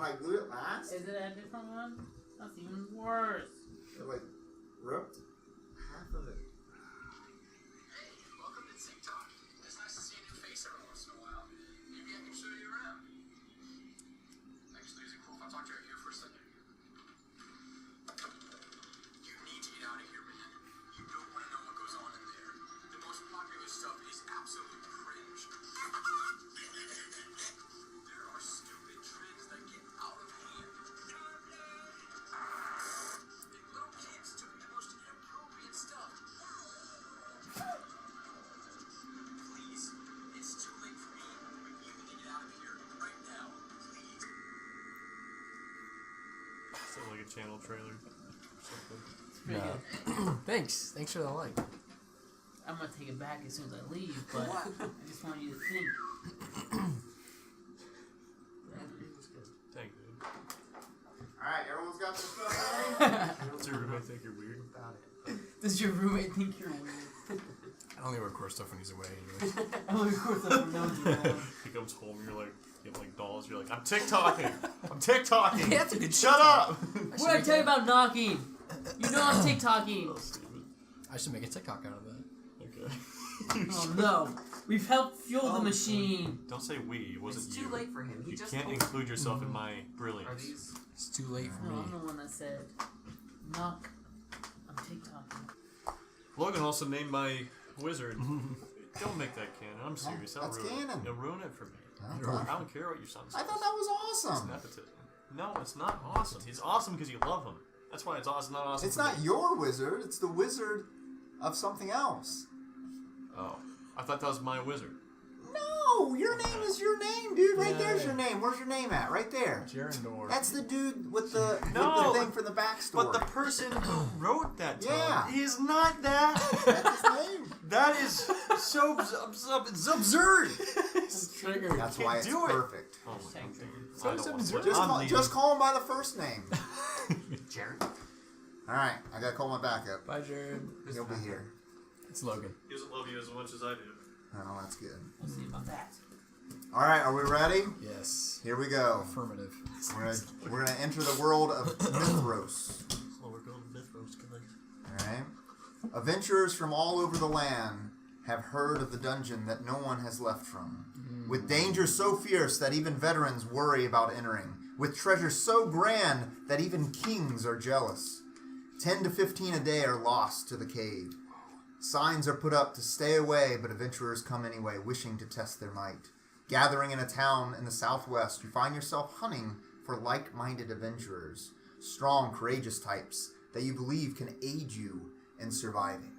I glued it last? Is it a different one? That's even worse. It like ripped half of it. Hey, welcome to TikTok. It's nice to see a new face every once in a while. Maybe I can show you around. Actually, is it cool if I talk to you here for a second? You need to get out of here, man. You don't want to know what goes on in there. The most popular stuff is absolute cringe. There are stupid trends that get out of hand. And little kids doing the most inappropriate stuff. Please, it's too late for me. You need to get out of here right now. Please. Sounds like a channel trailer. Something. It's pretty good. Thanks for the like. I'm gonna take it back as soon as I leave, but I just want you to think. Thank you. Alright, everyone's got their stuff ready? Does your roommate think you're weird? Does your roommate think you're weird? I only record stuff when he's away. Anyways. I only record stuff from now to now. He comes home, you're like, you have like dolls, you're like, I'm TikToking! I'm TikToking! Yeah, that's a good Shut up! What did I tell you about knocking? You know I'm TikToking. I should make a TikTok out of that. Okay. Oh no. We've helped fuel the machine. Don't say we, it wasn't It's you. too late for him. He You just can't told- include yourself in my Are brilliance. these? It's too late for No, me. I'm the one that said knock. I'm TikToking. Logan also named my wizard. Don't make that canon. I'm serious. That'll That's ruin canon. it. It'll ruin it for me. Okay. I don't care what your son says. I thought that was It's awesome. nepotism. No, it's not awesome. He's awesome because you love him. That's why it's awesome. Not awesome. It's for not me. your wizard, it's the wizard of something else. Oh, I thought that was my wizard. No, your name is your name, dude. Right there's your name. Where's your name at? Right there. Jarendoore. That's the dude with the, No, with the thing for the backstory. But the person who wrote that Yeah. is not that. That's his name. That is so it's absurd. Triggered. That's why it's do it. perfect. Oh, Hashtag okay. triggered. I don't want to. Just call him by the first name. Jared? Alright, I gotta call my backup. Bye, Jared. He'll be here. It's Logan. He doesn't love you as much as I do. Oh, that's good. We'll see about that. Alright, are we ready? Yes. Here we go. Affirmative. We're gonna enter the world of Mythros. Oh, we're going to Mythros, guys. Alright? Adventurers from all over the land have heard of the dungeon that no one has left from. With dangers so fierce that even veterans worry about entering. With treasures so grand that even kings are jealous. 10 to 15 a day are lost to the cave. Signs are put up to stay away, but adventurers come anyway, wishing to test their might. Gathering in a town in the southwest, you find yourself hunting for like-minded adventurers. Strong, courageous types that you believe can aid you in surviving.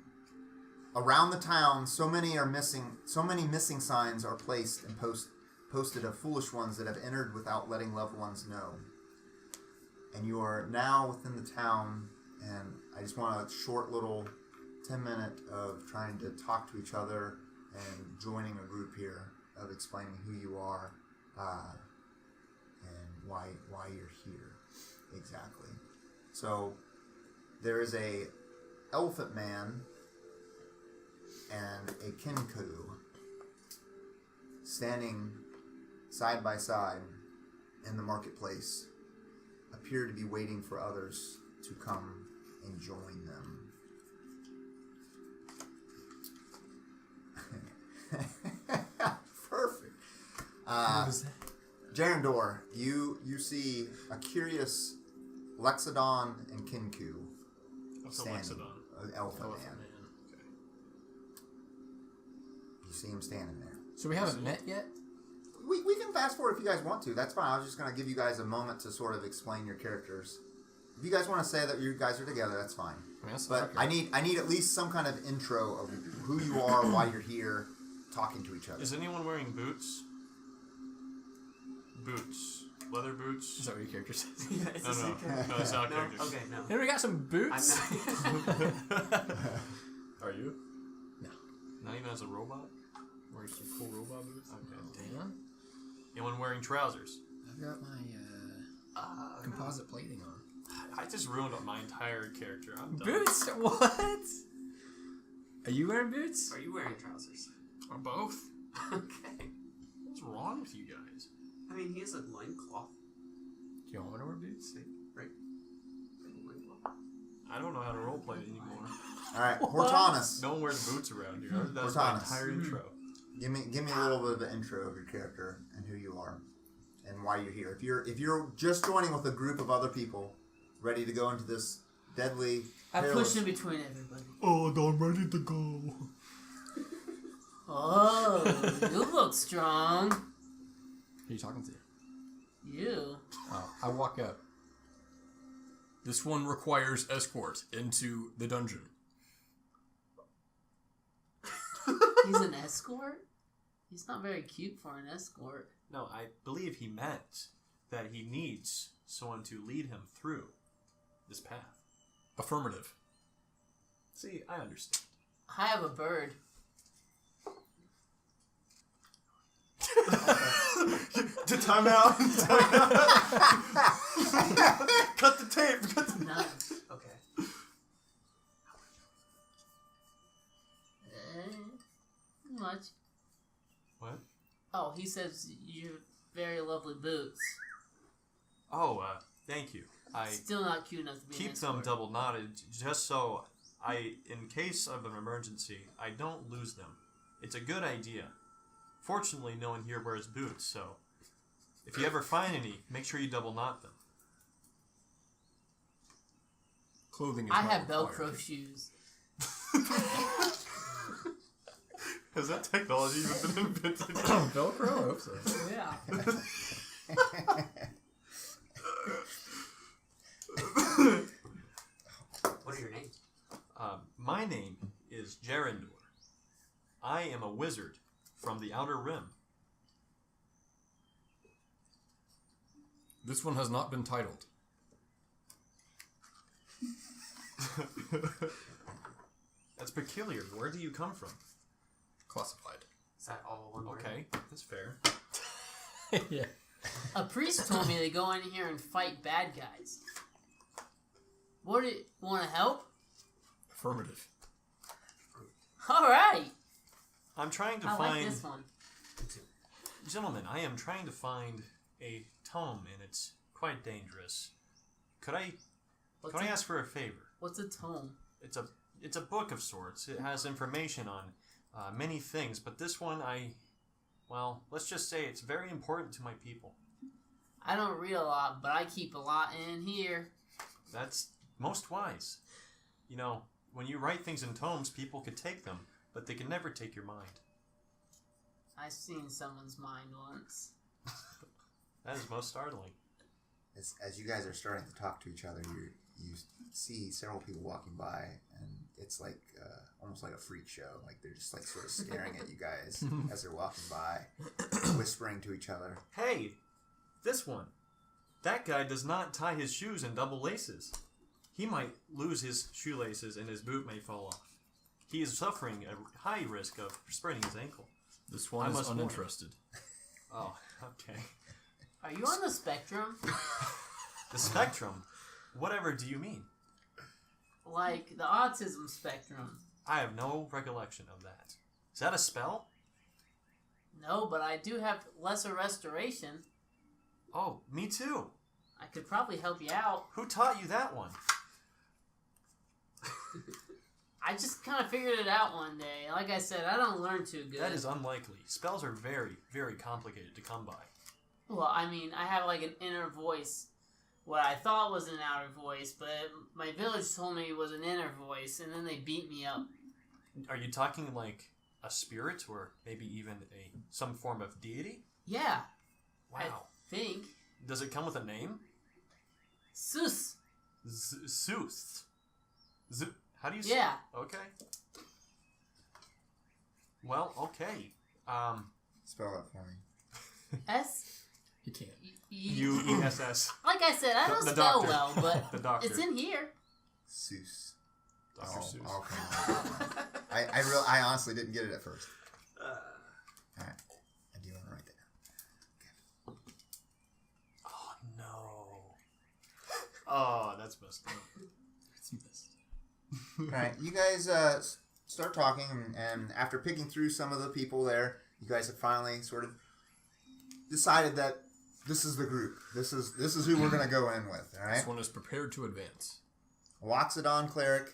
Around the town, so many missing signs are placed and posted of foolish ones that have entered without letting loved ones know. And you are now within the town, and I just want a short little 10-minute of trying to talk to each other and joining a group here of explaining who you are and why you're here exactly. So there is a elephant man and a Kenku standing side by side in the marketplace, appear to be waiting for others to come and join them. Perfect. Jarendoore, you see a curious Loxodon and Kenku What's a standing. Loxodon? An elephant man. Okay. You see him standing there. So we haven't met yet? We can fast forward if you guys want to. That's fine. I was just going to give you guys a moment to sort of explain your characters. If you guys want to say that you guys are together, that's fine. I mean, that's But okay. I need at least some kind of intro of who you are, why you're here, talking to each other. Is anyone wearing boots? Boots. Leather boots? Is that what your character says? Yeah, it's No, a secret. no, it's not No? characters. Okay, no. Hey, we got some I'm boots? not. Are you? No. Not even as a robot? Wearing some cool robot boots? Okay. Damn. Anyone wearing trousers? I've got my composite plating on. I just ruined my entire character. I'm done. Boots? What? Are you wearing boots? Are you wearing trousers? Or both? Okay. What's wrong with you guys? I mean, he has a loincloth. boots, right? I don't know how to roleplay anymore. All right, Hortanis. No one wears boots around here. That's my Hortanis. entire intro. Give me a little bit of an intro of your character and who you are, and why you're here. If you're just joining with a group of other people, ready to go into this deadly. I perilous- push in between everybody. Oh, I'm ready to go. Oh, you look strong. Who are you talking to? You. I walk up. This one requires escort into the dungeon. He's an escort? He's not very cute for an escort. No, I believe he meant that he needs someone to lead him through this path. Affirmative. See, I understand. I have a bird. To time out. Cut the tape. Nice. Okay. Much. What? Oh, he says you have very lovely boots. Oh, thank you. I Still not cute enough to be an keep escort. them double knotted just so in case of an emergency, I don't lose them. It's a good idea. Fortunately, no one here wears boots, so if you ever find any, make sure you double knot them. Clothing is I not have required. Velcro shoes. Has that technology even been invented? Velcro? I hope so. Yeah. What are your names? My name is Jarendoore. I am a wizard from the Outer Rim. This one has not been titled. That's peculiar. Where do you come from? Classified. Is that all one word? Okay, that's fair. Yeah. A priest told me to go in here and fight bad guys. What do you want to help? Affirmative. All right. I'm trying to I find... like this one. Gentlemen, I am trying to find a tome, and it's quite dangerous. Could I ask for a favor? What's a tome? It's a book of sorts. It has information on many things, but this one let's just say it's very important to my people. I don't read a lot, but I keep a lot in here. That's most wise. You know, when you write things in tomes, people could take them, but they can never take your mind. I've seen someone's mind once. That is most startling. As you guys are starting to talk to each other, you see several people walking by, and it's like almost like a freak show. Like they're just like sort of staring at you guys as they're walking by, whispering to each other. Hey, this one. That guy does not tie his shoes in double laces. He might lose his shoelaces and his boot may fall off. He is suffering a high risk of spraining his ankle. This one I is must warn. uninterested. Oh, okay. Are you on the spectrum? The spectrum? Whatever do you mean? Like the autism spectrum? I have no recollection of that. Is that a spell? No, but I do have lesser restoration. Oh, me too. I could probably help you out. Who taught you that one? I just kind of figured it out one day. Like I said, I don't learn too good. That is unlikely. Spells are very, very complicated to come by. Well, I mean, I have like an inner voice. What I thought was an outer voice, but my village told me it was an inner voice, and then they beat me up. Are you talking like a spirit or maybe even some form of deity? Yeah. Wow. I think. Does it come with a name? Sus. Sooth. How do you say? Yeah. Okay. Well, okay. Spell that for me. S. He can't. U-E-S-S. Like I said, I don't The spell doctor. well, but The doctor. it's in here. Seuss. Dr. Seuss. Okay. I honestly didn't get it at first. All right. I do want to write that down. Oh, no. Oh, that's messed up. It's missed. All right, you guys start talking, and after picking through some of the people there, you guys have finally sort of decided that This is the group. This is who we're gonna go in with. All right. This one is prepared to advance. Loxodon Cleric,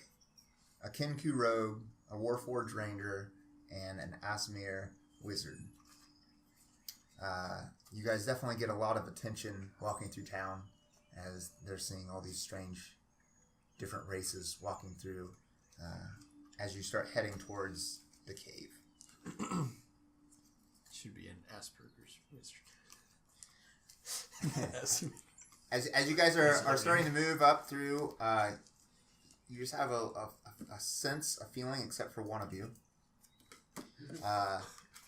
a Kenku Rogue, a Warforged Ranger, and an Asmirar Wizard. You guys definitely get a lot of attention walking through town as they're seeing all these strange, different races walking through as you start heading towards the cave. Should be an Asperger's wizard. As you guys are starting to move up through, you just have a sense, a feeling, except for one of you,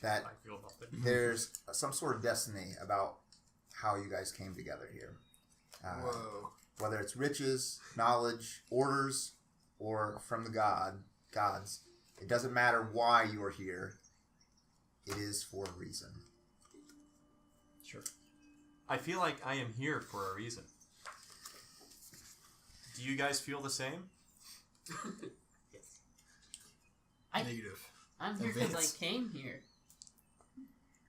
that I feel nothing. there's some sort of destiny about how you guys came together here. Whoa. Whether it's riches, knowledge, orders, or from the gods, it doesn't matter why you are here. It is for a reason. Sure. I feel like I am here for a reason. Do you guys feel the same? Yes. Negative. I'm here because Advance. I came here.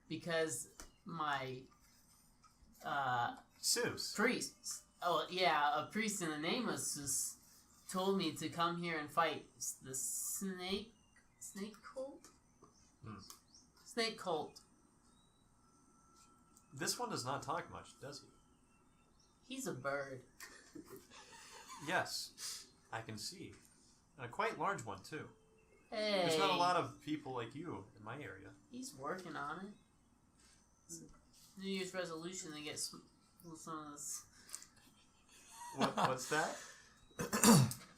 Because my Seuss. priest, a priest in the name of Sus, told me to come here and fight the snake cult? Snake cult. This one does not talk much, does he? He's a bird. Yes, I can see. A quite large one, too. Hey. There's not a lot of people like you in my area. He's working on it. It's a New Year's resolution to get some of this. What's that?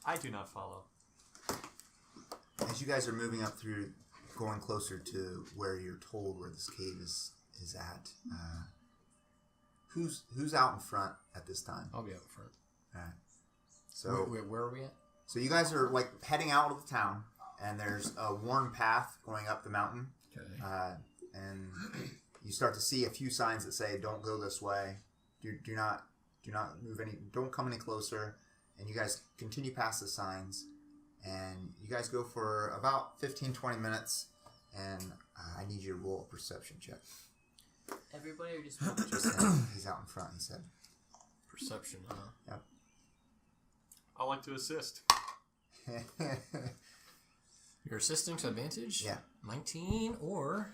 I do not follow. As you guys are moving up through, going closer to where you're told where this cave is at, who's out in front at this time? I'll be out front. All right. So Where are we at? So you guys are like heading out of the town, and there's a worn path going up the mountain, Okay. and you start to see a few signs that say, "Don't go this way. Do not move any. Don't come any closer." And you guys continue past the signs, and you guys go for about 15-20 minutes, and I need you to roll a perception check. Everybody or just Just him. He's out in front. He said. Perception, huh? Yep. I like to assist. You're assisting to advantage? Yeah. 19 or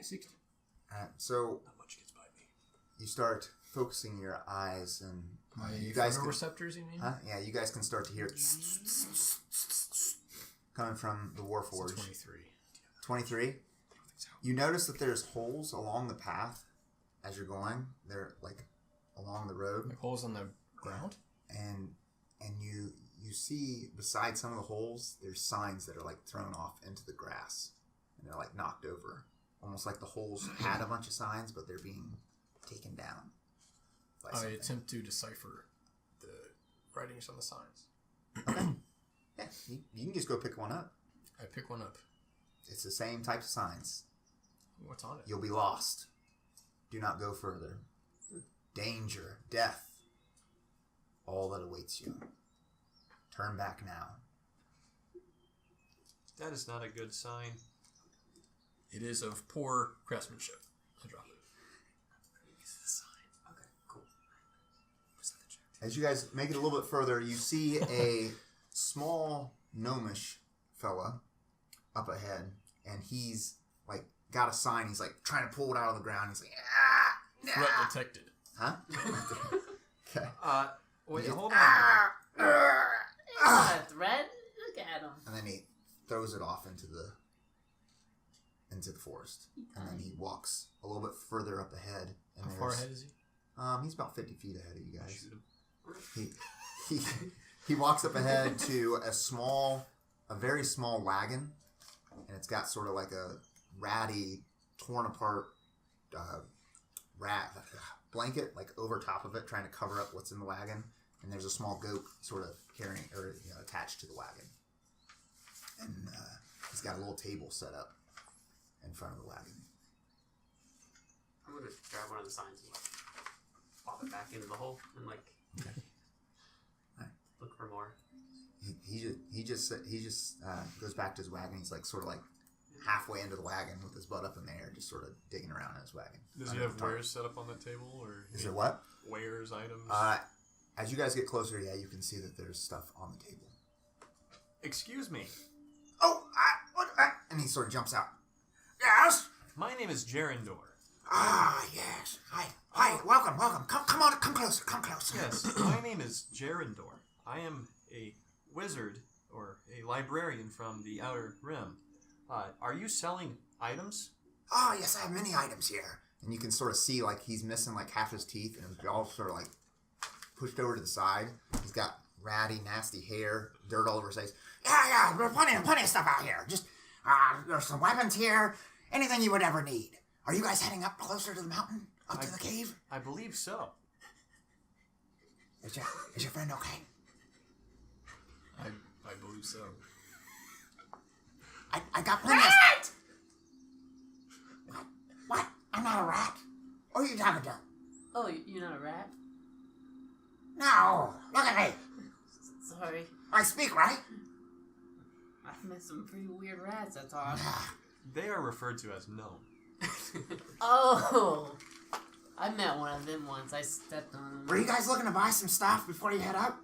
60. Alright, so Not much gets by me. you start focusing your eyes, and My you guys can, receptors, you mean? huh? Yeah, you guys can start to hear coming from the Warforged. 23. 23. You notice that there's holes along the path as you're going. They're like along the road, Like holes on the ground? and you see beside some of the holes, there's signs that are like thrown off into the grass, and they're like knocked over, almost like the holes had a bunch of signs, but they're being taken down. By I something. attempt to decipher the writings on the signs. Yeah, you can just go pick one up. I pick one up. It's the same types of signs. What's on it? You'll be lost. Do not go further. Danger, death, all that awaits you. Turn back now. That is not a good sign. It is of poor craftsmanship. I drop it. It's the sign. Okay, cool. As you guys make it a little bit further, you see a small gnomish fella up ahead, and he's like got a sign. He's like trying to pull it out of the ground. He's like, Threat detected. huh? Okay. Wait, Yeah. hold on. It's not a threat. Look at him. And then he throws it off into the forest, and then he walks a little bit further up ahead. And How far there's- ahead is he? He's about 50 feet ahead of you guys. Shoot him. He walks up ahead to a very small wagon, and it's got sort of like a ratty, torn apart blanket like over top of it, trying to cover up what's in the wagon. And there's a small goat sort of carrying or attached to the wagon, and he's got a little table set up in front of the wagon. I'm gonna grab one of the signs and like pop it back into the hole and like look for more. He just goes back to his wagon. He's like sort of like halfway into the wagon with his butt up in the air, just sort of digging around in his wagon. Does he have wares set up on that table, or Is there what? wares items? As you guys get closer, yeah, you can see that there's stuff on the table. Excuse me. Oh, and he sort of jumps out. Yes. My name is Jarendoore. Ah, yes. Hi. Welcome. Come on, come closer. Yes, my name is Jarendoore. I am a wizard or a librarian from the Outer Rim. Are you selling items? Oh, yes, I have many items here. And you can sort of see, like, he's missing, like, half his teeth, and it's all sort of, like, pushed over to the side. He's got ratty, nasty hair, dirt all over his face. Yeah, there's plenty of stuff out here. Just, there's some weapons here, anything you would ever need. Are you guys heading up closer to the mountain? Up to the cave? I believe so. Is your friend okay? I believe so. I got plenty of... What? I'm not a rat. Who are you talking to? Oh, you're not a rat? No, look at me. Sorry. I speak, right? I've met some pretty weird rats, I thought. They are referred to as gnome. Oh! I met one of them once. I stepped on them. Were you guys looking to buy some stuff before you head out?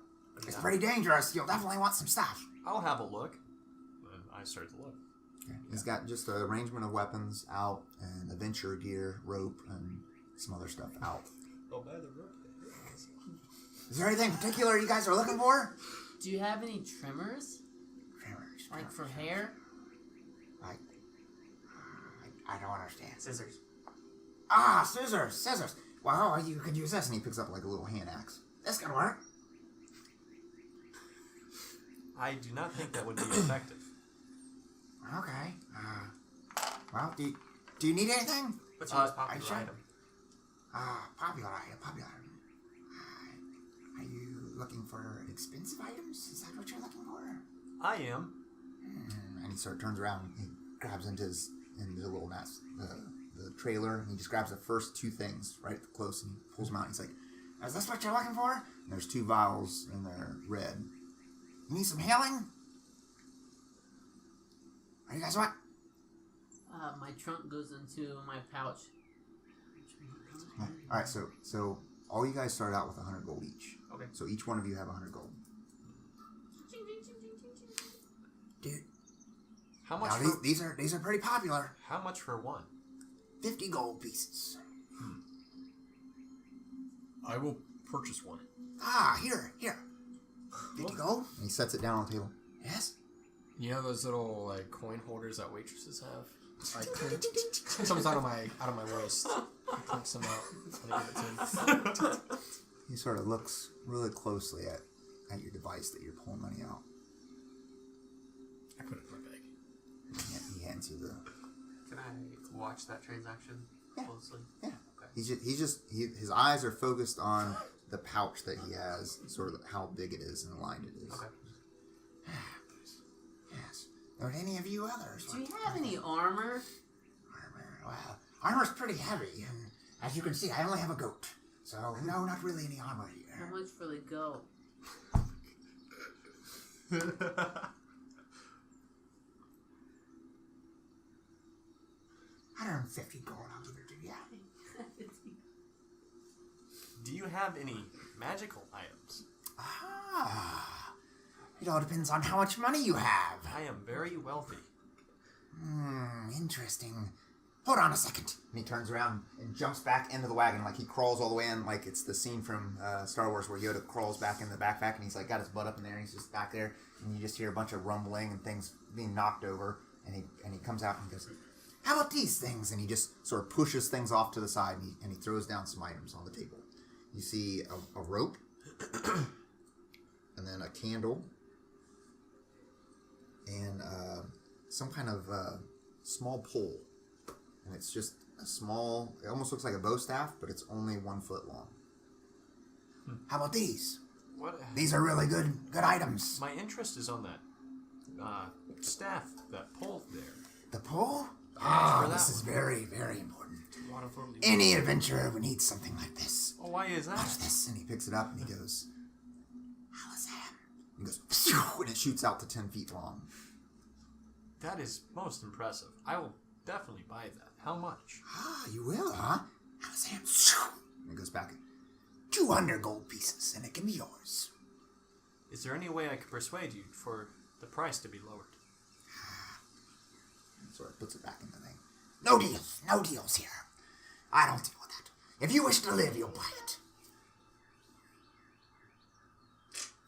It's pretty dangerous. You'll definitely want some stuff. I'll have a look. And I start to look. Okay. He's got just an arrangement of weapons out and adventure gear, rope, and some other stuff out. Oh, by the rope. Is there anything particular you guys are looking for? Do you have any trimmers? Trimmers. Like for hair? I don't understand. Scissors. Ah, scissors. Well, you could use this. And he picks up like a little hand axe. This could work. I do not think that would be effective. Okay. Well, do you need anything? What's your most are you popular sure? item? Popular item. Are you looking for expensive items? Is that what you're looking for? I am. And he sort of turns around and he grabs into the little mess, the trailer, and he just grabs the first two things right close and he pulls them out. He's like, is this what you're looking for? And there's 2 vials and they're red. You need some healing? Are you guys what? My trunk goes into my pouch. Alright, so all you guys start out with 100 gold each. Okay. So each one of you have 100 gold. Dude. How much? Now For, these are pretty popular. how much for one? 50 gold pieces. I will purchase one. Here. 50 gold. And he sets it down on the table. Yes? You know those little like coin holders that waitresses have? I clink. Comes out of my waist. I clinks them out. And I give it to him. He sort of looks really closely at your device that you're pulling money out. I put it in my bag. He hands you the... Can I watch that transaction closely? Yeah. Okay. His eyes are focused on the pouch that he has, sort of how big it is and aligned it is. Okay. Yes. Are any of you others? Do you have any armor? Armor? Well, armor's pretty heavy, and as you can see, I only have a goat. So, no, not really any armor How here. much for the goat? $150 gold, I'll give it to you. Do you have any magical items? It all depends on how much money you have. I am very wealthy. Interesting. Hold on a second. And he turns around and jumps back into the wagon, like he crawls all the way in, like it's the scene from Star Wars where Yoda crawls back in the backpack and he's like got his butt up in there and he's just back there and you just hear a bunch of rumbling and things being knocked over and he comes out and he goes, how about these things? And he just sort of pushes things off to the side and he throws down some items on the table. You see a rope and then a candle and some kind of small pole. And it's just a small, it almost looks like a bow staff, but it's only 1 foot long. How about these? What? These are really good items. My interest is on that staff, that pole there. The pole? for that This is very, very important. Water for Any adventurer would need something like this. Oh, why is Watch that? this. And he picks it up and he goes, how is that? He goes, phew, and it shoots out to 10 feet long. That is most impressive. I will definitely buy that. How much? Ah, you will, huh? How's him? And it goes back. 200 gold pieces, and it can be yours. Is there any way I could persuade you for the price to be lowered? And sort of puts it back in the thing. No deals here. I don't deal with that. If you wish to live, you'll buy it.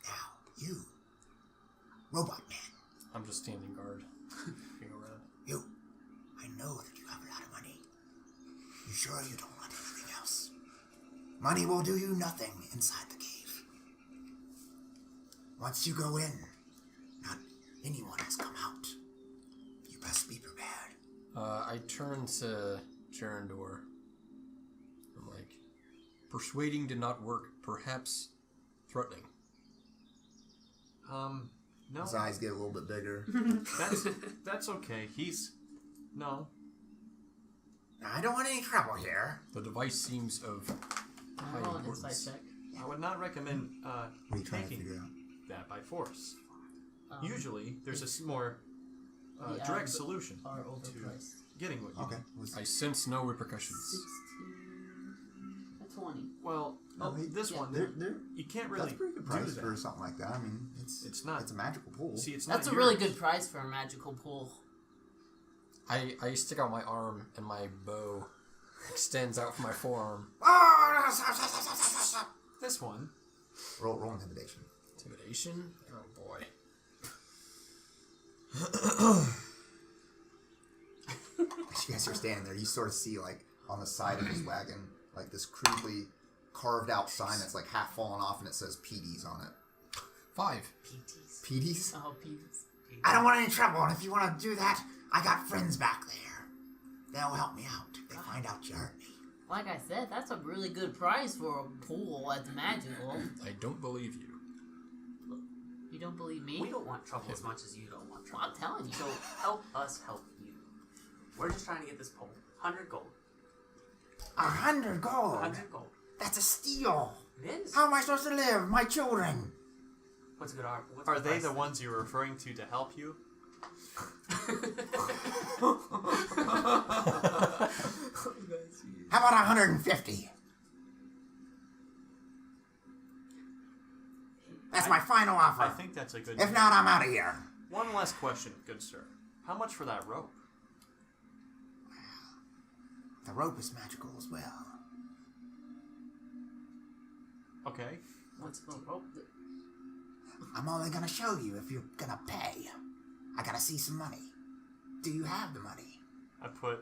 Now, you, robot man, I'm just standing guard. Looking around. you, I know that you have a lot of money. You sure you don't want anything else? Money will do you nothing inside the cave. Once you go in, not anyone has come out. You best be prepared. I turn to Jarendoore. I'm like, persuading did not work. Perhaps threatening. No. His eyes get a little bit bigger. That's okay. No. Now, I don't want any trouble here. The device seems of high Roll an importance. insight check. I would not recommend What are you trying to taking figure out? that by force. Usually, there's a more the direct ads solution are to overpriced. getting what you Okay. need. I sense no repercussions. 16, 20. Well, this yeah. one, They're, you can't really that's a pretty good do price that. for something like that. I mean, it's not. It's a magical pool. See, it's That's not a really yours. good price for a magical pool. I stick out my arm and my bow extends out from my forearm. This one. Roll intimidation. Intimidation? Oh boy. As you guys are standing there, you sort of see, like, on the side of his wagon, like, this crudely carved out sign that's, like, half fallen off, and it says PDs on it. 5. PTs. PDs? Oh, PTs. I don't want any trouble, and if you want to do that, I got friends back there. They'll help me out if they find out you hurt me. Like I said, that's a really good price for a pool that's magical. I don't believe you. You don't believe me? We don't want trouble as much as you don't want Well, trouble. I'm telling you. So help us help you. We're just trying to get this pole. 100 gold. 100 gold? 100 gold. That's a steal. It is. How am I supposed to live? My children. What's a good art? What's Are the they price the then? ones you're referring to help you? How about 150? That's my final offer. I think that's a good If not, I'm out of here. One last question, good sir. How much for that rope? The rope is magical as well. Okay. What's the rope? I'm only gonna show you if you're gonna pay. I gotta see some money. Do you have the money? I put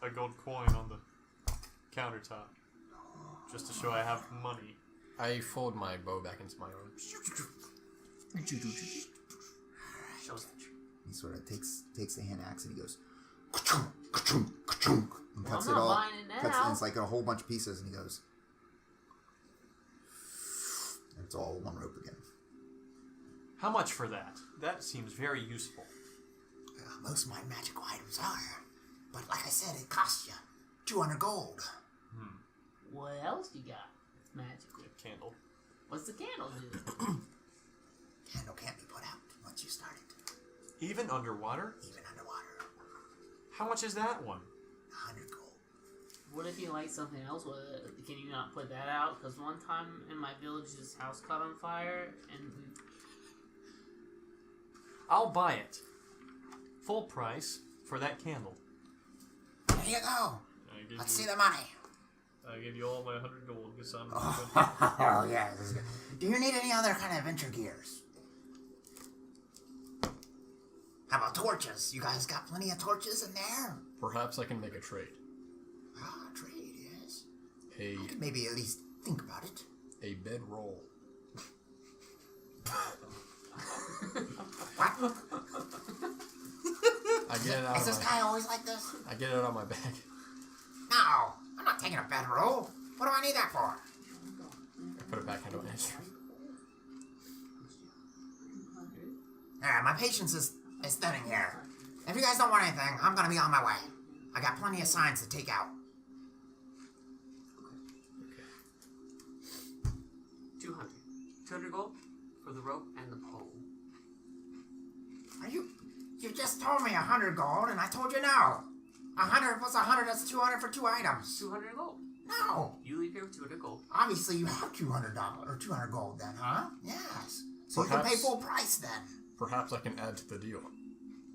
a gold coin on the countertop. Just to show I have money. I fold my bow back into my arm. Shows the tree. He sort of takes the hand axe and he goes, ka-chunk, ka-chunk, ka-chunk, and Well, cuts I'm it not all. buying it Cuts it, now. and it's like a whole bunch of pieces, and he goes, and it's all one rope again. How much for that? That seems very useful. Most of my magical items are. But like I said, it costs you 200 gold. What else you got? It's magical. A candle. What's the candle do? Candle can't be put out once you start it. Even underwater? Even underwater. How much is that one? 100 gold. What if you like something else with it? Can you not put that out? Because one time in my village, this house caught on fire, and I'll buy it. Full price for that candle. There you go. Let's see the money. I give you all my 100 gold because I'm Oh, yeah, this is good. Do you need any other kind of adventure gears? How about torches? You guys got plenty of torches in there? Perhaps I can make a trade. Ah, trade, yes. A Maybe at least think about it. bed roll. What? I get it out Is of this my guy always like this? I get it out of my bag. No, I'm not taking a bedroll. What do I need that for? I put it back into my instrument. My patience is thinning here. If you guys don't want anything, I'm gonna be on my way. I got plenty of signs to take out. 200. 200 gold for the rope and the pole. Are you just told me 100 gold, and I told you no. 100 plus 100, that's 200 for 2 items. 200 gold. No. You leave here with 200 gold. Obviously, you have $200 or 200 gold then, huh? Yes. So you can Perhaps- pay full price then. Perhaps I can add to the deal.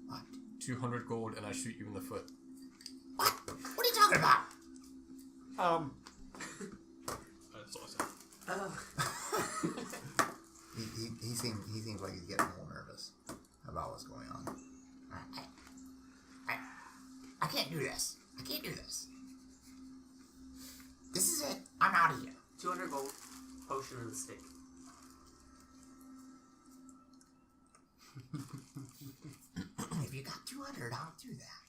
What? 200 gold and I shoot you in the foot. What? What are you talking about? That's awesome. He seems like he's getting a little nervous about what's going on. I can't do this. I can't do this. This is it. I'm out of here. 200 gold, potion and the stick. If you got 200, I'll do that.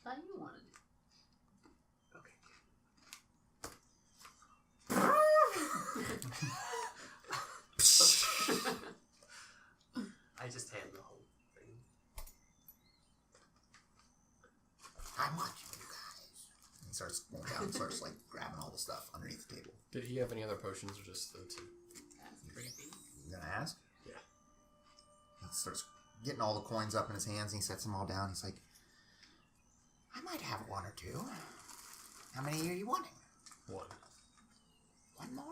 Thought you wanted it. I just hand the whole thing. I'm watching you guys. He starts going down and starts like grabbing all the stuff underneath the table. Did he have any other potions or just the two? That's creepy. You gonna ask? Yeah. He starts getting all the coins up in his hands and he sets them all down. He's like, I might have one or two. How many are you wanting? One. One more?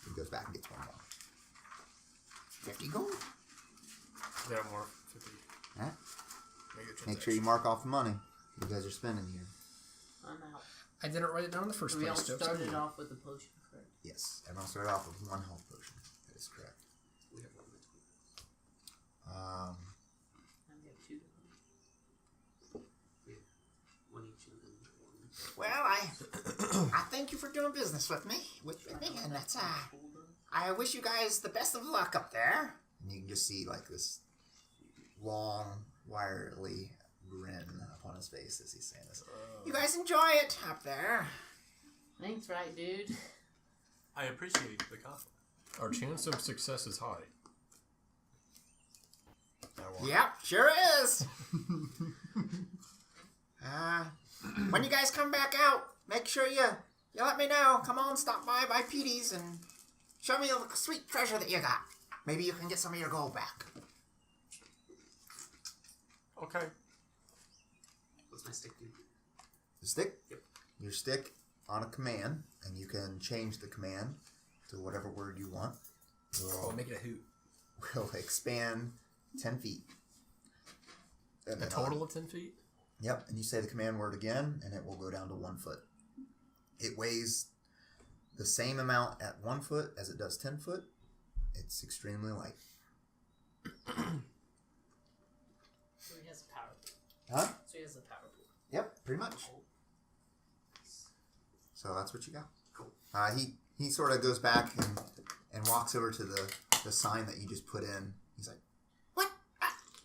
he goes back and gets one more. 50 gold? Yeah, more. 50. Alright. Make Make sure you mark off the money you guys are spending here. I'm out. I didn't write it down in the first We all place, Joe. started off with the potion, correct? Yes, everyone started off with one health potion. That is correct. We have one between. I got two. We have one each and then one. Well, I thank you for doing business with me, and that's I wish you guys the best of luck up there. and you can just see like this long, wirely grin upon his face as he's saying this. You guys enjoy it up there. Thanks, right, dude? I appreciate the compliment. Our chance of success is high. Yep, sure is. When you guys come back out, make sure you let me know. Come on, stop by Petey's and show me the sweet treasure that you got. Maybe you can get some of your gold back. Okay. What's my stick do? The stick? Yep. Your stick on a command, and you can change the command to whatever word you want. Oh, make it a hoot. Will expand 10 feet. And A then total of 10 feet? Yep, and you say the command word again, and it will go down to 1 foot. It weighs the same amount at 1 foot as it does 10 foot. It's extremely light. So he has a power pool. Huh? So he has a power pool. Yep, pretty much. So that's what you got. Cool. He sort of goes back and walks over to the sign that you just put in. He's like, What?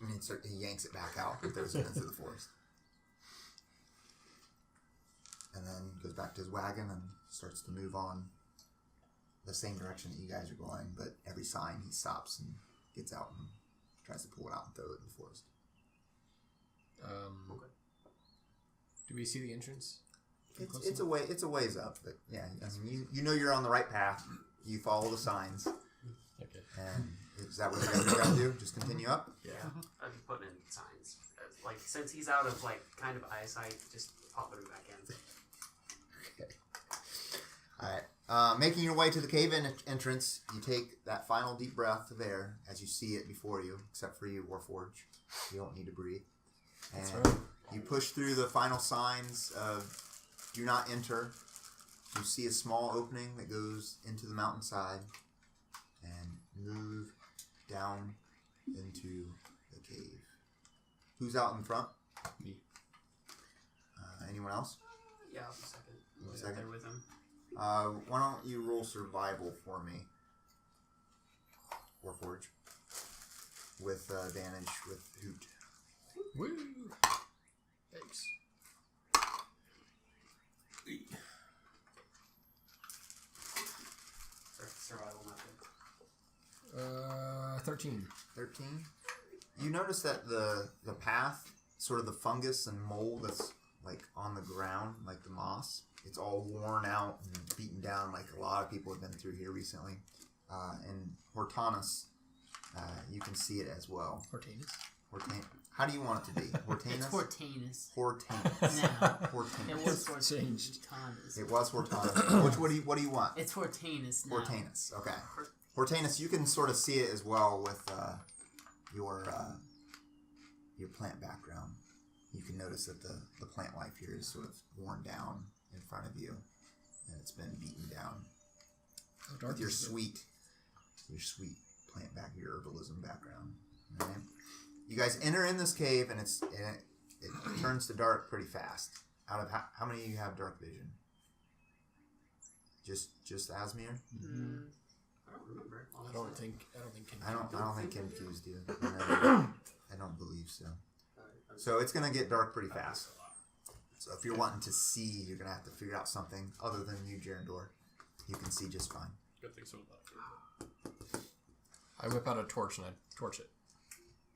and he yanks it back out and throws it into the forest. And then goes back to his wagon and starts to move on the same direction that you guys are going, but every sign he stops and gets out and tries to pull it out and throw it in the forest. Okay. Do we see the entrance? It's a ways up, but yeah, I mean, you know you're on the right path. You follow the signs, Okay. and is that what you guys are gonna do? Just continue up? Yeah. I'll be putting in signs. Like, since he's out of, like, kind of eyesight, just popping him back in. Okay. Alright. Making your way to the cave entrance, you take that final deep breath of air as you see it before you, except for you, Warforged. You don't need to breathe. And That's right. you push through the final signs of do not enter. You see a small opening that goes into the mountainside and move down into the cave. Who's out in front? Me. Anyone else? Yeah, I'll be second. You I'll be second? there with him. Why don't you roll survival for me? Warforge. With advantage with Hoot. Woo! Thanks. Survival method. 13. 13. You notice that the path, sort of the fungus and mold that's like on the ground, like the moss, it's all worn out and beaten down like a lot of people have been through here recently. And Hortanis, you can see it as well. Hortanis. How do you want it to be? Hortanis? It's Hortanis. Hortanis. Now. Hortanis. It was It's changed. Hortanis. It was Hortanis. What do you want? It's Hortanis now. Hortanis. Okay. Hortanis, you can sort of see it as well with your plant background. You can notice that the plant life here is sort of worn down in front of you, and it's been beaten down. How dark With your is it? sweet plant your herbalism background. All right. You guys enter in this cave, and it turns to dark pretty fast. Out of how many of you have dark vision? Just Asmirar? Mm. I don't remember. I don't think. I don't think Kenku's do. I don't believe so. So it's gonna get dark pretty fast. So if you're wanting to see, you're gonna have to figure out something other than you, Jarendoore. You can see just fine. Good thing so about. I whip out a torch and I torch it.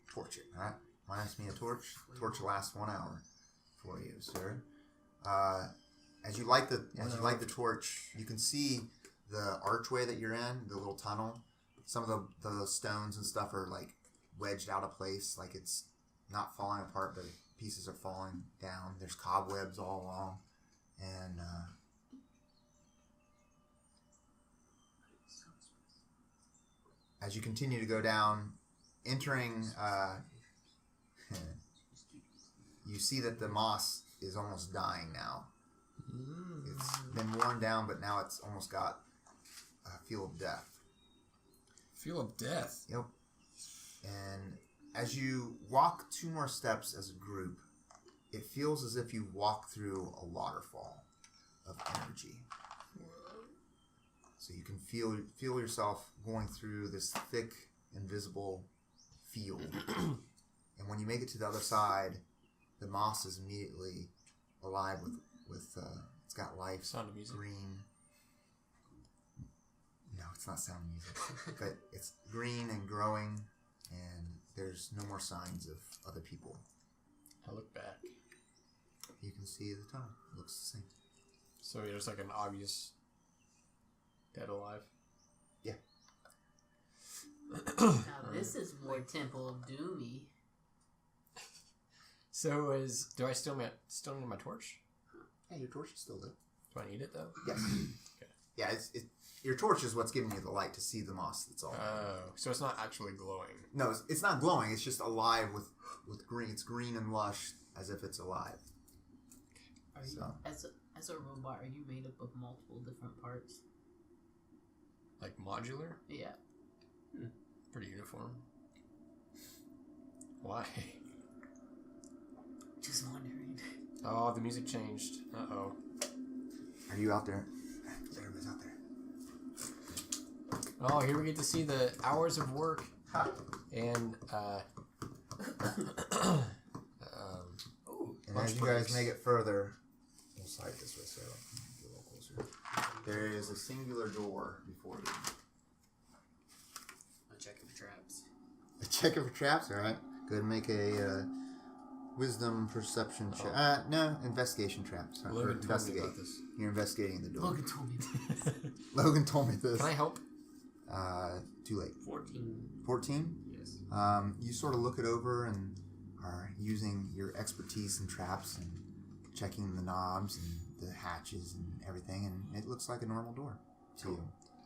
Torch it. All right. Minus me a torch. Torch lasts 1 hour for you, sir. As you light the torch, you can see the archway that you're in, the little tunnel. Some of the stones and stuff are like wedged out of place, like it's not falling apart, but pieces are falling down. There's cobwebs all along, and as you continue to go down, entering, you see that the moss is almost dying now. It's been worn down, but now it's almost got a feel of death. Feel of death. Yep. And as you walk 2 more steps as a group, it feels as if you walk through a waterfall of energy. So you can feel yourself going through this thick, invisible field. And when you make it to the other side, the moss is immediately alive with it's got life. Sound of music. Green. No, it's not sound of music. But it's green and growing, and there's no more signs of other people. I look back. You can see the tunnel. It looks the same. So there's like an obvious dead alive. Yeah. Now this is more Temple of Doomy. So do I still need my torch? Yeah, your torch is still lit. Do I need it though? Yes. Okay. Yeah, your torch is what's giving you the light to see the moss. That's all. Oh, so it's not actually glowing. No, it's not glowing. It's just alive with green. It's green and lush, as if it's alive. Are you, So. as a robot, are you made up of multiple different parts? Like modular? Yeah. Pretty uniform. Why? Just wondering. Oh, the music changed. Uh-oh. Are you out there? Everybody's out there. Oh, here we get to see the hours of work and And as you guys make it further, we'll slide this way so I can get a little closer. There is a singular door before you. I'm checking for traps. A checker for traps. All right. Go ahead and make a wisdom perception check. No, investigation traps. Sorry, Logan told me investigate. about this. You're investigating the door. Logan told me this. Logan told me this. Can I help? Too late. 14. 14? Yes. You sort of look it over and are using your expertise in traps and checking the knobs and the hatches and everything, and it looks like a normal door to you.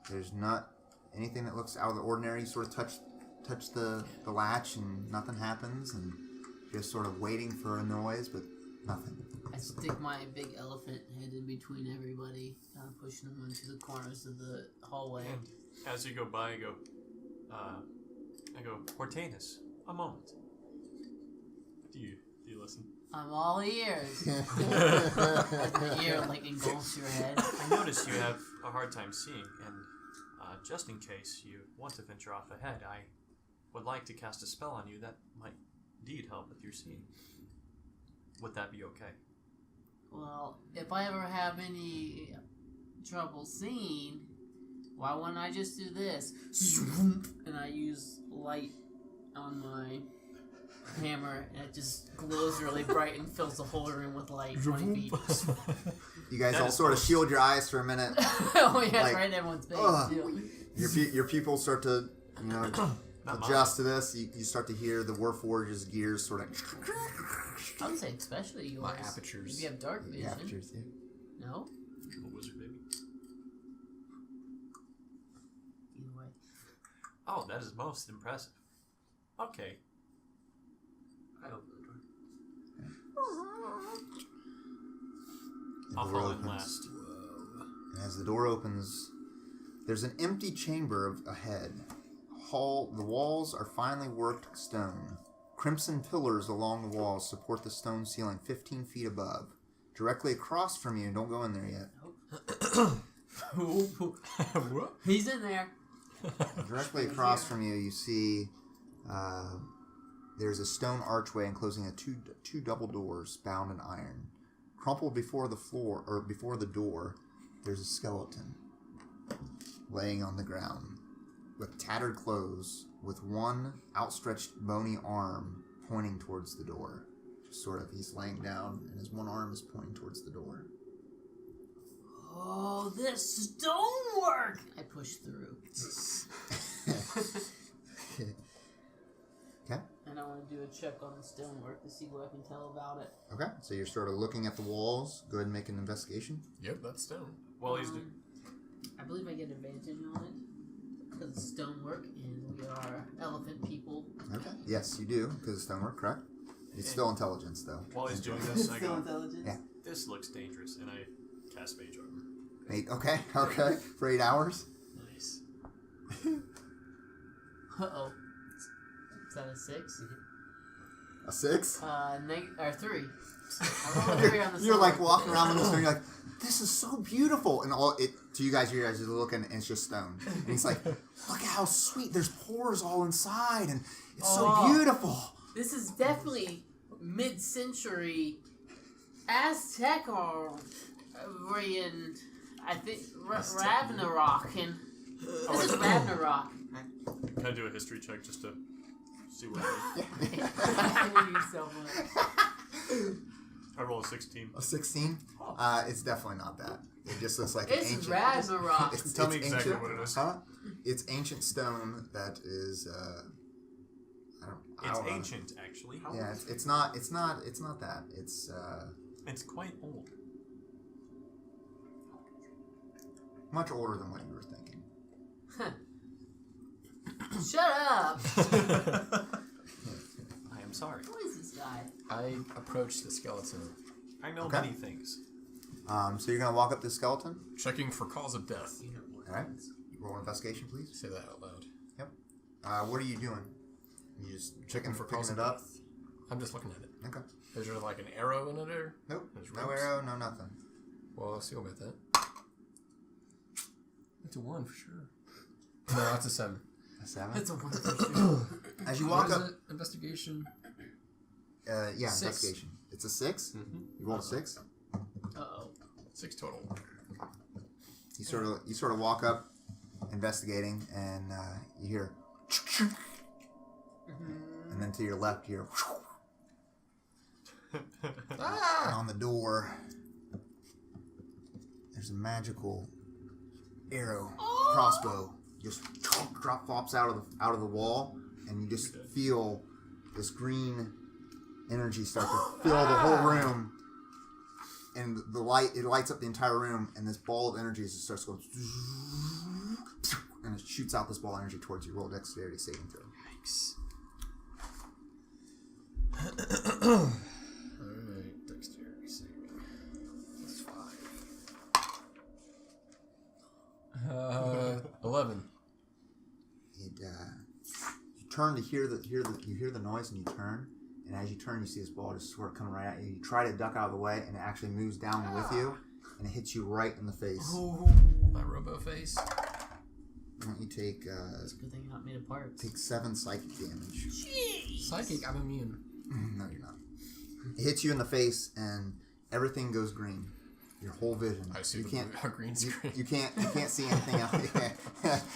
There's not anything that looks out of the ordinary. You sort of touch the latch and nothing happens, and just sort of waiting for a noise, but nothing. I stick my big elephant head in between everybody, pushing them into the corners of the hallway. And as you go by, I go, Hortanis, a moment. Do you listen? I'm all ears. The ear like engulfs your head. I notice you have a hard time seeing, and just in case you want to venture off ahead, I would like to cast a spell on you that might indeed help with your seeing. Would that be okay? Well, if I ever have any trouble seeing, why wouldn't I just do this? And I use light on my hammer, and it just glows really bright and fills the whole room with light 20 feet. You guys That all is sort of shield your eyes for a minute. Oh yeah, Like, right in everyone's face. ugh. too. Your pupils start to, Not adjust to this, you start to hear the Warforged's gears sort of. I would say especially yours. My apertures. If you have dark vision. Apertures, yeah. No? Little wizard baby. Either way. Oh, that is most impressive. Okay. I open the door. I'll The door fall in opens. last. And as the door opens, there's an empty chamber ahead. The walls are finely worked stone. Crimson pillars along the walls support the stone ceiling 15 feet above. Directly across from you, don't go in there yet. What? He's in there. Directly across from you, you see there's a stone archway enclosing two double doors bound in iron. Crumpled before the door, there's a skeleton laying on the ground with tattered clothes, with one outstretched bony arm pointing towards the door. Just sort of, he's laying down and his one arm is pointing towards the door. Oh, this stonework! I push through. Okay. And I want to do a check on the stonework to see what I can tell about it. Okay, so you're sort of looking at the walls. Go ahead and make an investigation. Yep, that's stone. Well, he's doing. I believe I get advantage on it because it's stonework and we are elephant people. Okay. Yes, you do, because it's stonework, correct? It's still intelligence, though. While he's doing this, I Still go, intelligence? Yeah. this looks dangerous, and I cast Mage Armor. Okay. For 8 hours? Nice. Uh-oh. Is that a 6? A 6? Or 3. I rolled a 3 on the You're like sword. walking around with this stone, you're like, this is so beautiful. And to you guys are looking, and it's just stone. And he's like, look at how sweet. There's pores all inside, and it's so beautiful. This is definitely mid-century Aztec or Aryan, I think, Ragnarok. And this is Ragnarok. Can I do a history check just to see what I I hate you so much. I roll a 16. A 16? It's definitely not that. It just looks like an It's ancient... Ragnarok. Tell me it's exactly ancient, what it is. Huh? It's ancient stone that is... I It's don't know. ancient, actually. Yeah, it's not that. It's It's quite old. much older than what you were thinking. Shut up! I am sorry. Who is this guy? I approach the skeleton, I know Okay. many things. So you're gonna walk up to the skeleton. checking for cause of death. All right. Roll investigation, please. Say that out loud. What are you doing? You just Checking for picking cause it of up. death. I'm just looking at it. Okay. Is there like an arrow in it or? Nope. There's No ropes. arrow. No nothing. Well, I'll see about that. It's a 1 for sure. No, that's a 7. A 7. It's a wonderful As you What walk is up, it? Investigation. yeah, 6. investigation. It's a 6. Mm-hmm. You rolled a 6. Uh-oh. 6 total. You sort of walk up, investigating, and you hear, and then to your left, you hear, and on the door, there's a magical arrow crossbow just flops out of the wall, and you just feel this green energy start to fill the whole room. And it lights up the entire room, and this ball of energy just starts going, and it shoots out this ball of energy towards you. Roll dexterity saving throw. Yikes. Alright, dexterity saving. That's 5. 11. You turn to hear the noise, and you turn, and as you turn, you see this ball just sort of coming right at you. You try to duck out of the way, and it actually moves down with you, and it hits you right in the face. My robo face. Why don't you take It's a good thing you're not made of parts. 7 psychic damage? Jeez! Psychic, I'm immune. No, you're not. It hits you in the face, and everything goes green. Your whole vision. I see you can't. a green screen. You can't see anything else.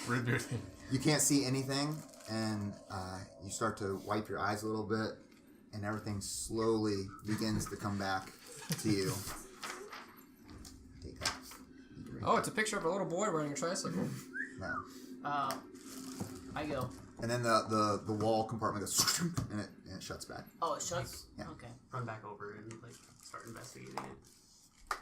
Rebooting. You can't see anything, and you start to wipe your eyes a little bit, and everything slowly begins to come back to you. Take that. Oh, it's a picture of a little boy riding a tricycle. No. I go. And then the wall compartment goes and it shuts back. Oh, it shuts? Yeah. Okay. Run back over and like start investigating it. I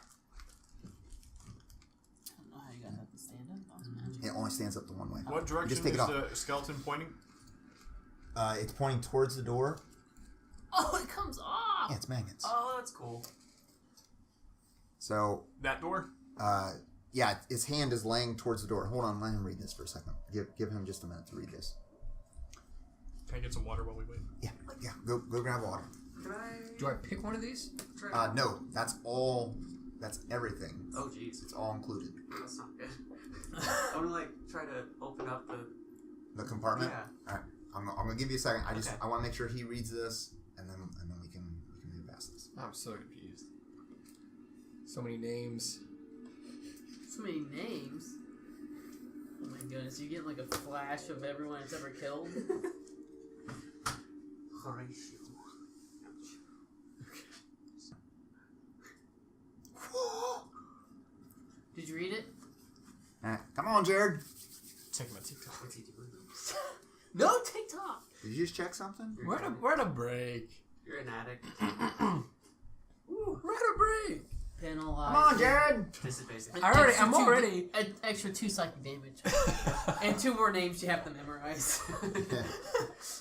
don't know how you guys have to stand up. That was magic. It only stands up the one way. What direction Just take is it off. the skeleton pointing? It's pointing towards the door. Oh, it comes off! Yeah, it's magnets. Oh, that's cool. So, That door? yeah, his hand is laying towards the door. Hold on, let him read this for a second. Give him just a minute to read this. Can I get some water while we wait? Yeah. Go grab water. Can I? Do I pick one of these? Try to- No, that's all. That's everything. Oh, jeez. It's all included. That's not good. I want to like try to open up the. The compartment. Yeah. All right. I'm gonna give you a second. Okay. I want to make sure he reads this, and then we can move past this. I'm so confused. So many names. So many names. Oh my goodness, you get like a flash of everyone it's ever killed. Horatio. Did you read it? All right. Come on, Jared. Check my TikTok. What's he doing? No TikTok! Did you just check something? Where to break? You're an addict. Where to break? Penalize. Come on, Jared. This is basically. I'm already. Extra 2 psychic damage. And 2 more names you have to memorize.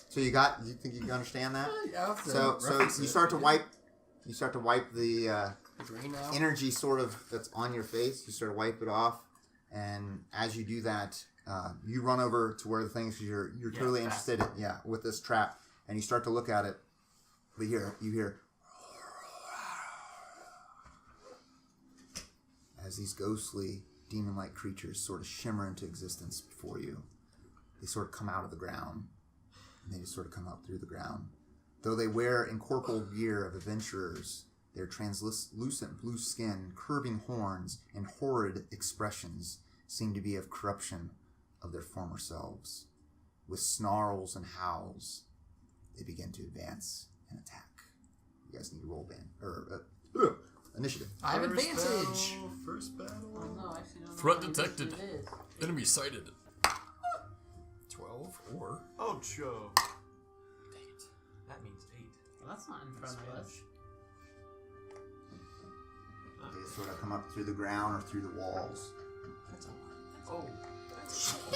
So you think you can understand that? Yeah, So you start to wipe. You start to wipe the Drain out. energy sort of that's on your face. You sort of wipe it off, and as you do that, you run over to where the things you're totally fast. interested in. Yeah, with this trap, and you start to look at it. But you hear as these ghostly, demon-like creatures sort of shimmer into existence before you. They sort of come out of the ground, and they just sort of come up through the ground. Though they wear incorporeal gear of adventurers, their translucent blue skin, curving horns, and horrid expressions seem to be of corruption of their former selves. With snarls and howls, they begin to advance and attack. You guys need to roll initiative. I have advantage. First battle. Oh no, actually don't know Threat what detected. it is. Enemy sighted. 12 or. Oh, Joe. Dang it. That means 8. Well, that's not in front of us. They sort of come up through the ground or through the walls. That's a Oh.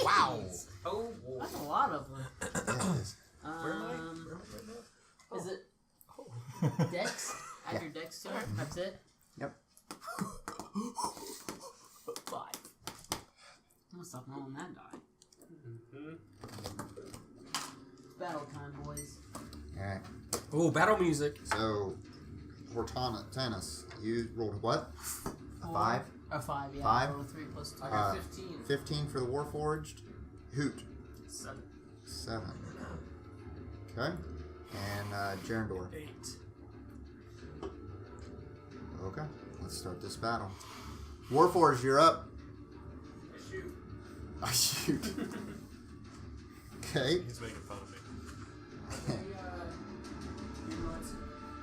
Wow. Oh. Whoa. That's a lot of them. Yeah, it is. Where am I right now? Is it Dex? Add your Dex to it. That's it. Yep. 5. I'm gonna stop rolling that die. Battle time, boys. Alright. Oh, battle music. So, Hortanis, you rolled what? A 4? 5? A 5, yeah. 5? I rolled a 3 plus 2. I got 15. 15 for the Warforged. Hoot. 7. 7. Okay. And Jarendoore. 8. Okay. Let's start this battle. Warforged, you're up. I shoot. Okay. He's making fun of me.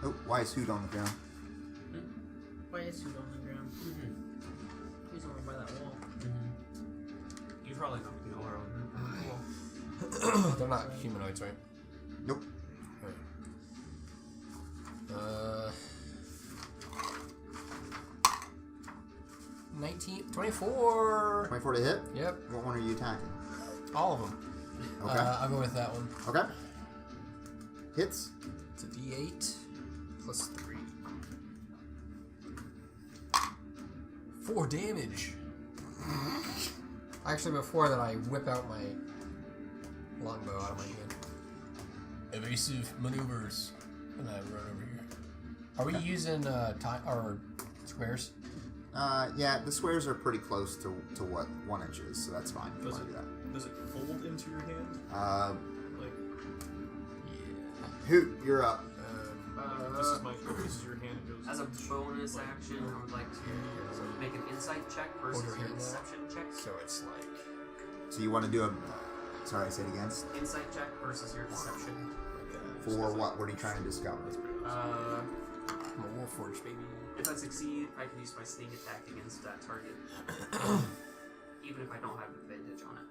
Oh, why is Hoot on the ground? Why is Hoot on the ground? He's over by that wall. You probably know where I'm. They're not humanoids, right? Nope. Uh. 19, 24. 24 to hit? Yep, What one are you attacking? all of them. Okay. I'll go with that one. Okay. Hits. It's a D8 plus 3. 4 damage. Actually, before that, I whip out my longbow out of my hand. Evasive maneuvers, and I run over here. Are we using or squares? Yeah, the squares are pretty close to what 1 inch is, so that's fine. If you Does want to do that. Does it fold into your hand? Uh, Like, Yeah. Hoot, you're up. this is your hand. It goes. As a bonus action, I would like to make an insight check versus Hold your your hand out. deception check. So it's like So you want to do a... Sorry, say it again. Insight check versus your deception. For what? What are you trying to discover? I'm a Warforged baby. If I succeed, I can use my sneak attack against that target, even if I don't have advantage on it.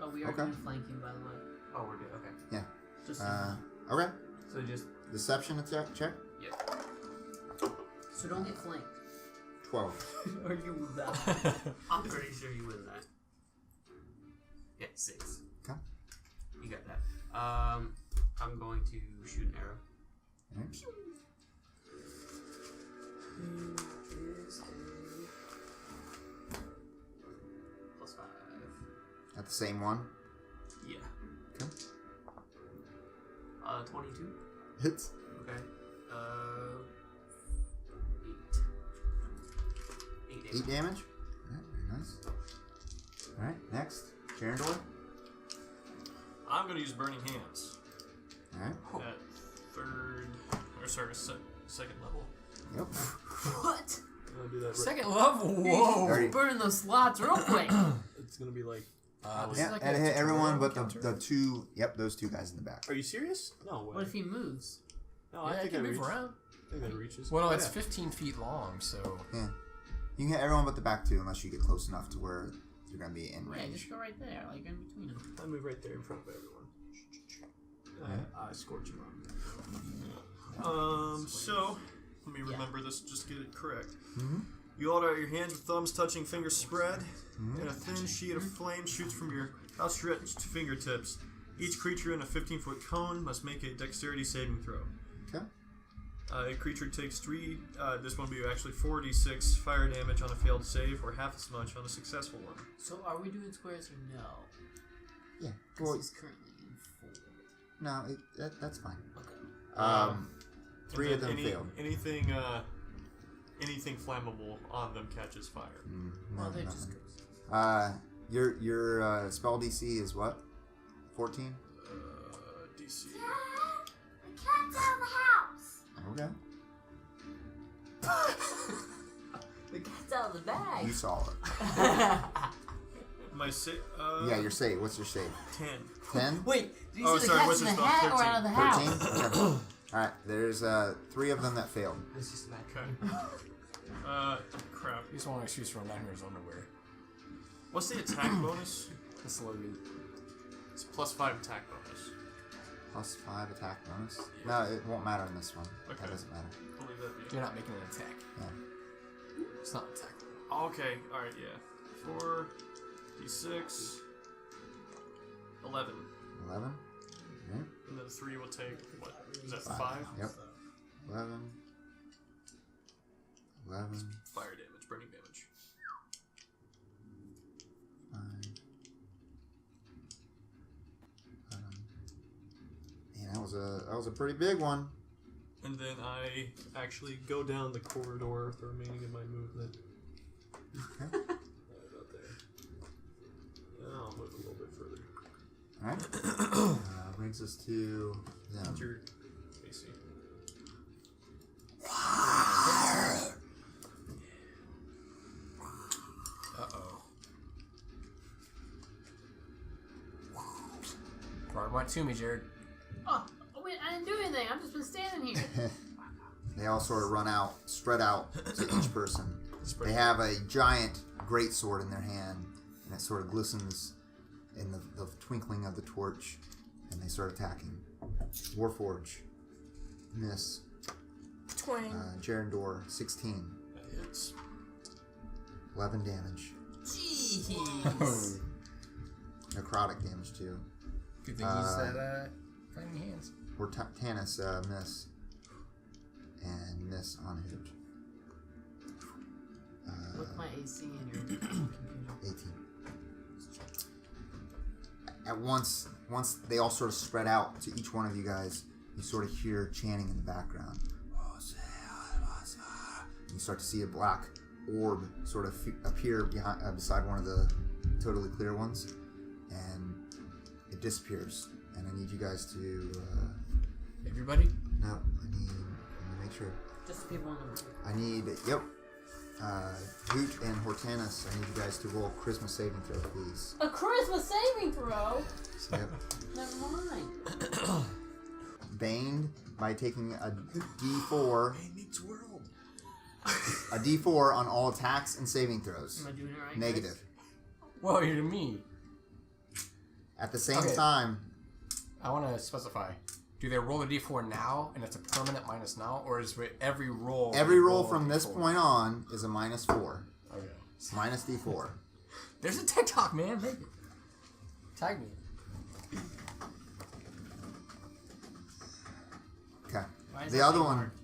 Oh, we are Okay. doing flanking, by the way. Oh, we're good. Okay. Yeah. Just Okay. So just Deception attack check. yeah. so don't get flanked. 12. Or you move that. I'm pretty sure you win that. Yeah, 6. Okay. You got that. I'm going to shoot an arrow. Alright. +5. At the same one. Yeah. Okay. 22. Hits. Okay. 8. 8 damage. Alright, very nice. Alright, next. Jarendoore. I'm going to use Burning Hands Alright. at second level. Yep. What? I'm going to do that. Second level. Whoa. Alright. Burn those slots real quick. It's going to be like. This Yeah, is like and a hit everyone tutorial but counter. the two. Yep, those two guys in the back. Are you serious? No way. What if he moves? No, Yeah, I I think can that move reaches. around. I think that reaches. Well, no, it's Yeah. 15 feet long, so Yeah. You can hit everyone but the back two unless you get close enough to where you're going to be in Yeah, range. just go right there, like in between them. I move right there in front of everyone. I scorch him on. So let me remember this. Just get it correct. Mm-hmm. You hold out your hands with thumbs touching, fingers spread, and a thin sheet of flame shoots from your outstretched fingertips. Each creature in a 15-foot cone must make a dexterity saving throw. Okay. A creature takes 3. This one will be actually 4d6 fire damage on a failed save, or half as much on a successful one. So are we doing squares or no? Yeah. Because Well, he's currently in 4. no, that's fine. Okay. 3 of them And failed. Anything flammable on them catches fire. Well, they nothing. just goes. Your spell DC is what? 14? DC. The cat's out of the house. Okay. The cat's out of the bag. You saw it. My save. Yeah, your save. What's your save? 10. 10? Wait, did you Oh, say sorry, the what's cat's in the your spell? hat or out of the house? 13? Okay. Alright, there's 3 of them that failed. It's just about Okay. Crap. he's one excuse for not in his underwear. What's the attack bonus? The slogan. It's +5 attack bonus. Plus 5 attack bonus. No, it won't matter in this one. Okay. That doesn't matter. I'll leave that be. You're not making an attack. Yeah. It's not an attack. Okay, alright, yeah. 4d6. 11. 11? Yeah. And then 3 will take, what? Is that 5. 5? Yep. 11. 11. Fire damage, burning damage. 5. 11. Man, that was a pretty big one. And then I actually go down the corridor with the remaining of my movement. Okay. About there. And I'll move a little bit further. Alright. Brings us to them. What's your AC? Uh-oh. Right, right to me, Jared. Oh, wait, I didn't do anything. I've just been standing here. They all sort of run out, spread out to each person. They have a giant greatsword in their hand, and it sort of glistens in the twinkling of the torch, and they start attacking. Warforged. Miss. Jarendoore, 16. That hits. 11 damage. Jeez. Necrotic damage, too. Good thing he's that flaming hands. Hortanis, miss. And miss on Hoot. What's my AC in your computer? 18. At once they all sort of spread out to each one of you guys, you sort of hear chanting in the background. You start to see a black orb sort of appear behind, beside one of the totally clear ones, and it disappears. And I need you guys to. Everybody? No, let me make sure. Just the people in the room. I need. Yep. Hoot and Hortanis, I need you guys to roll Charisma saving throw, please. A charisma saving throw? Yep. Never mind. Baned by taking a D4. A D4 on all attacks and saving throws. Am I doing it right? Negative. Whoa, you're to me. At the same Okay. time, I want to specify. Do they roll a d4 now, and it's a permanent minus now, or is it every roll? Every roll from this point on is a -4. Okay. Minus D4. There's a TikTok, man. Make it. Tag me. Okay. Why is The that other thing one, marked?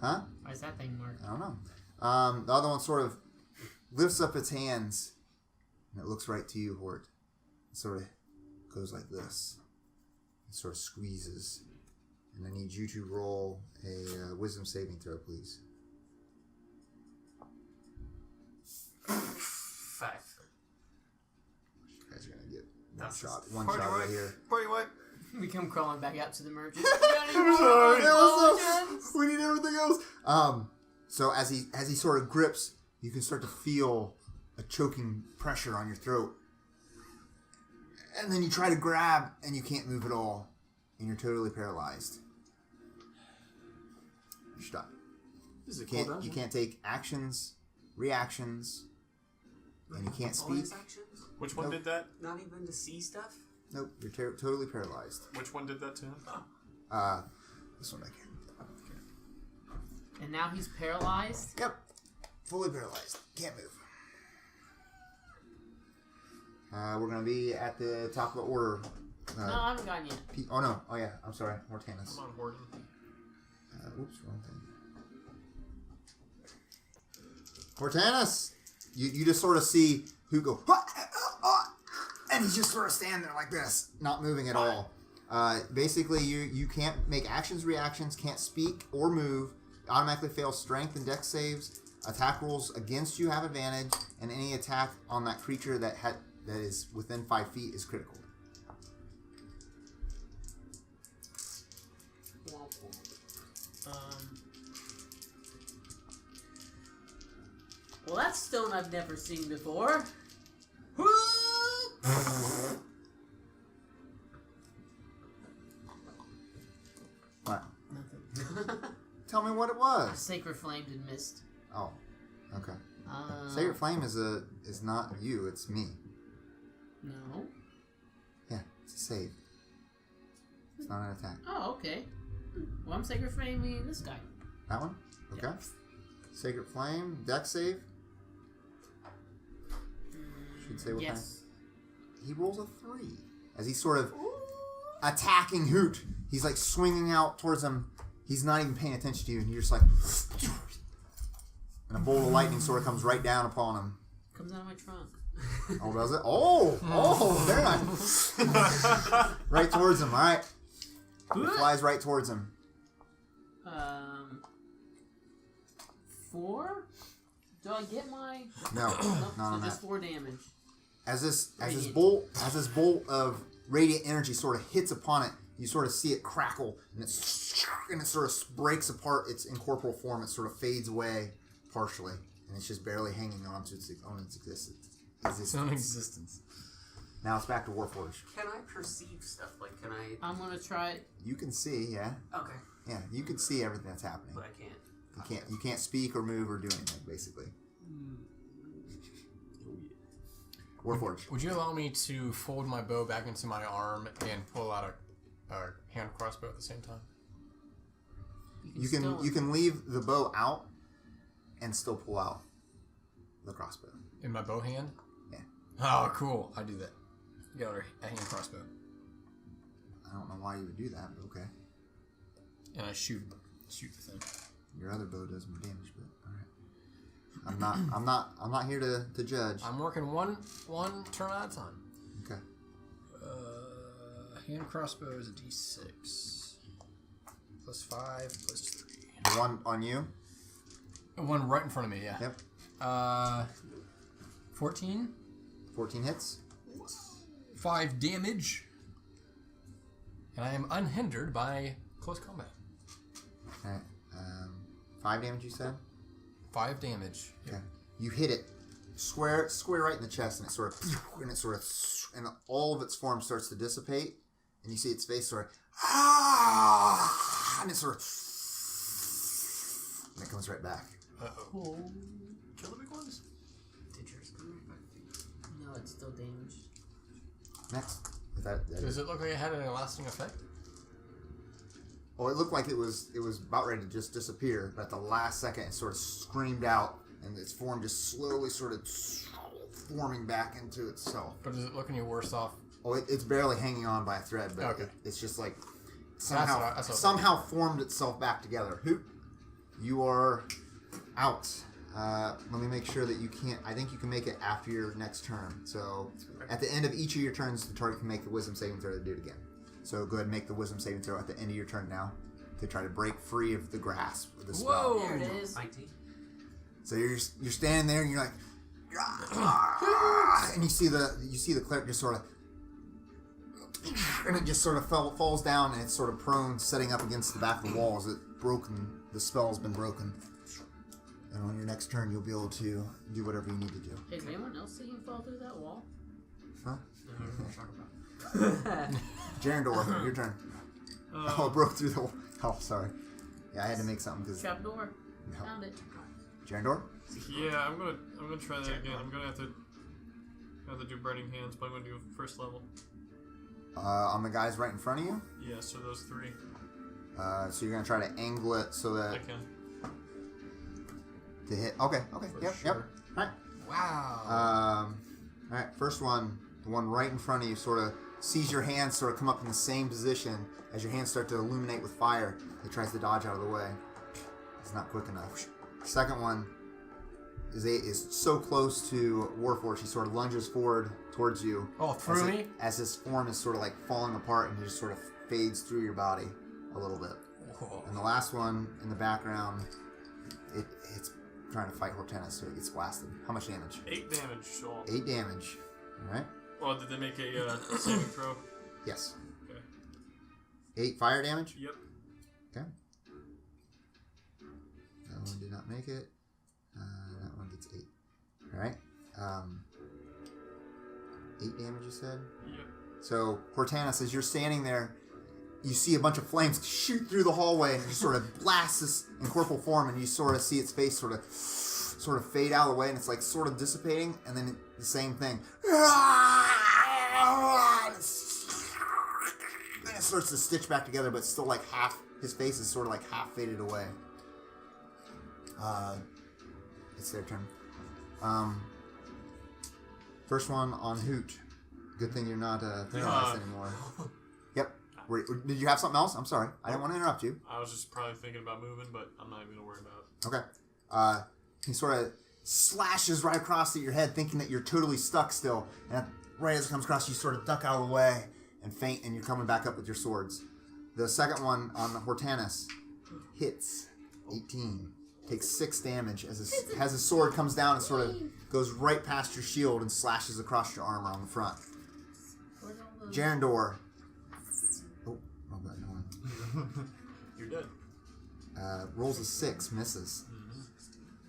huh? Why is that thing marked? I don't know. The other one sort of lifts up its hands, and it looks right to you, Hort. It sort of goes like this. It sort of squeezes. And I need you to roll a wisdom saving throw, please. 5. You guys are going to get one That's shot. just One Party shot right wipe. here. Party wipe. We come crawling back out to the merchant. We need everything else. So as he sort of grips, you can start to feel a choking pressure on your throat. And then you try to grab, and you can't move at all. And you're totally paralyzed. You're stuck. This is a You cool can't, dungeon. you can't take actions, reactions, and you can't speak. Bonus actions? Which one Nope. did that? Not even to see stuff? Nope, you're totally paralyzed. Which one did that to him? This one right here. And now he's paralyzed? Yep, fully paralyzed. Can't move. We're gonna be at the top of the order. No, I haven't gotten yet. Oh no! Oh yeah, I'm sorry, Hortanis. Come on, Horton. Oops, wrong thing. Hortanis, you just sort of see Hoot go, and he's just sort of standing there like this, not moving at all. Basically, you can't make actions, reactions, can't speak or move. Automatically fail strength and dex saves. Attack rolls against you have advantage, and any attack on that creature that is within 5 feet is critical. Well, that's stone I've never seen before. What? Nothing. Tell me what it was. Sacred flamed and mist. Oh, okay. Sacred Flame is not you, it's me. No. Yeah, it's a save. It's not an attack. Oh, okay. Well, I'm sacred flaming this guy. That one? Okay. Sacred Flame, dex save. Should say what kind. Yes. He rolls a 3. As he's sort of attacking Hoot. He's like swinging out towards him. He's not even paying attention to you, and you're just like, and a bolt of lightning sort of comes right down upon him. Comes out of my trunk. Oh, does it? Oh, very nice. Right towards him. All right. It flies right towards him. 4? Do I get my? No, Nope, not so on just that. 4 damage. As this Radiant. bolt of radiant energy sort of hits upon it, you sort of see it crackle, and it sort of breaks apart its incorporeal form. It sort of fades away partially, and it's just barely hanging on to its own existence. Its own existence. Now it's back to Warforged. Can I perceive stuff? Like, can I... I'm gonna try it. You can see, yeah, Okay. yeah, you can see everything that's happening. But I can't. You can't speak or move or do anything, basically. Warforged. Would you allow me to fold my bow back into my arm and pull out a hand crossbow at the same time? You can leave the bow out and still pull out the crossbow. In my bow hand? Yeah. Oh, cool. I do that. You got a hand crossbow. I don't know why you would do that, but okay. And I shoot the thing. Your other bow does more damage, but all right. I'm not here to judge. I'm working one turn at a time. Okay. Hand crossbow is a d6. Plus 5, plus 3. The one on you? One right in front of me, yeah. Yep. 14. 14 hits. 5 damage. And I am unhindered by close combat. Okay. 5 damage, you said? 5 damage. Okay. You hit it square right in the chest, and it sort of, and all of its form starts to dissipate, and you see its face sort of, and it sort of, and it comes right back. Oh. Kill the big ones? Did yours come right back? No, it's still damaged. Next. Is that Does it look like it had an lasting effect? Oh, it looked like it was about ready to just disappear, but at the last second, it sort of screamed out, and its form just slowly sort of forming back into itself. But is it looking any worse off? Oh, it's barely hanging on by a thread, but Okay. it's just like That's what I somehow formed itself back together. Hoot, you are out. Let me make sure that you can't. I think you can make it after your next turn. So at the end of each of your turns, the target can make the wisdom saving throw to do it again. So go ahead and make the wisdom saving throw at the end of your turn now to try to break free of the grasp of the spell. Whoa! There it is. 19. So you're standing there and you're like, and you see the cleric just sort of, and it just sort of falls down and it's sort of prone, setting up against the back of the wall as the spell's been broken. And on your next turn, you'll be able to do whatever you need to do. Hey, did anyone else see him fall through that wall? Huh? Talk Jarendoore, your turn. Oh, it broke through the wall. Oh, sorry. Yeah, I had to make something because Trapdoor. No. Found it. Jarendoore. Yeah, I'm gonna try that again. I'm gonna have to do burning hands, but I'm gonna do first level. On the guys right in front of you. Yeah, so those 3. So you're gonna try to angle it so I that can. to hit. Okay. Yep. Yep. All right. Wow. All right. First one, the one right in front of you, sort of sees your hands sort of come up in the same position as your hands start to illuminate with fire. It tries to dodge out of the way. It's not quick enough. Second one is so close to Warforged, he sort of lunges forward towards you. Oh, through me? As his form is sort of like falling apart and he just sort of fades through your body a little bit. Whoa. And the last one in the background, it's trying to fight Hortanis, so it gets blasted. How much damage? 8 damage. So 8 damage. All right. well, did they make a saving throw? Yes. Okay. 8 fire damage. Yep. Okay. That one did not make it. That one gets 8. All right. 8 damage, you said? Yep. So, Hortanis, as you're standing there, you see a bunch of flames shoot through the hallway and it just sort of blasts this incorporeal form, and you sort of see its face sort of fade out of the way, and it's like sort of dissipating, and then the same thing. And it starts to stitch back together, but still like half, his face is sort of like half faded away. It's their turn. First one on Hoot. Good thing you're not paralyzed anymore. Yep. Did you have something else? I'm sorry. I didn't want to interrupt you. I was just probably thinking about moving, but I'm not even gonna worry about it. Okay. He sort of slashes right across at your head, thinking that you're totally stuck still. And right as it comes across, you sort of duck out of the way and faint, and you're coming back up with your swords. The second one on the Hortanis hits 18. Takes 6 damage as his sword comes down and sort of goes right past your shield and slashes across your armor on the front. Jarendoore. Oh, no, You're dead. rolls a 6, misses.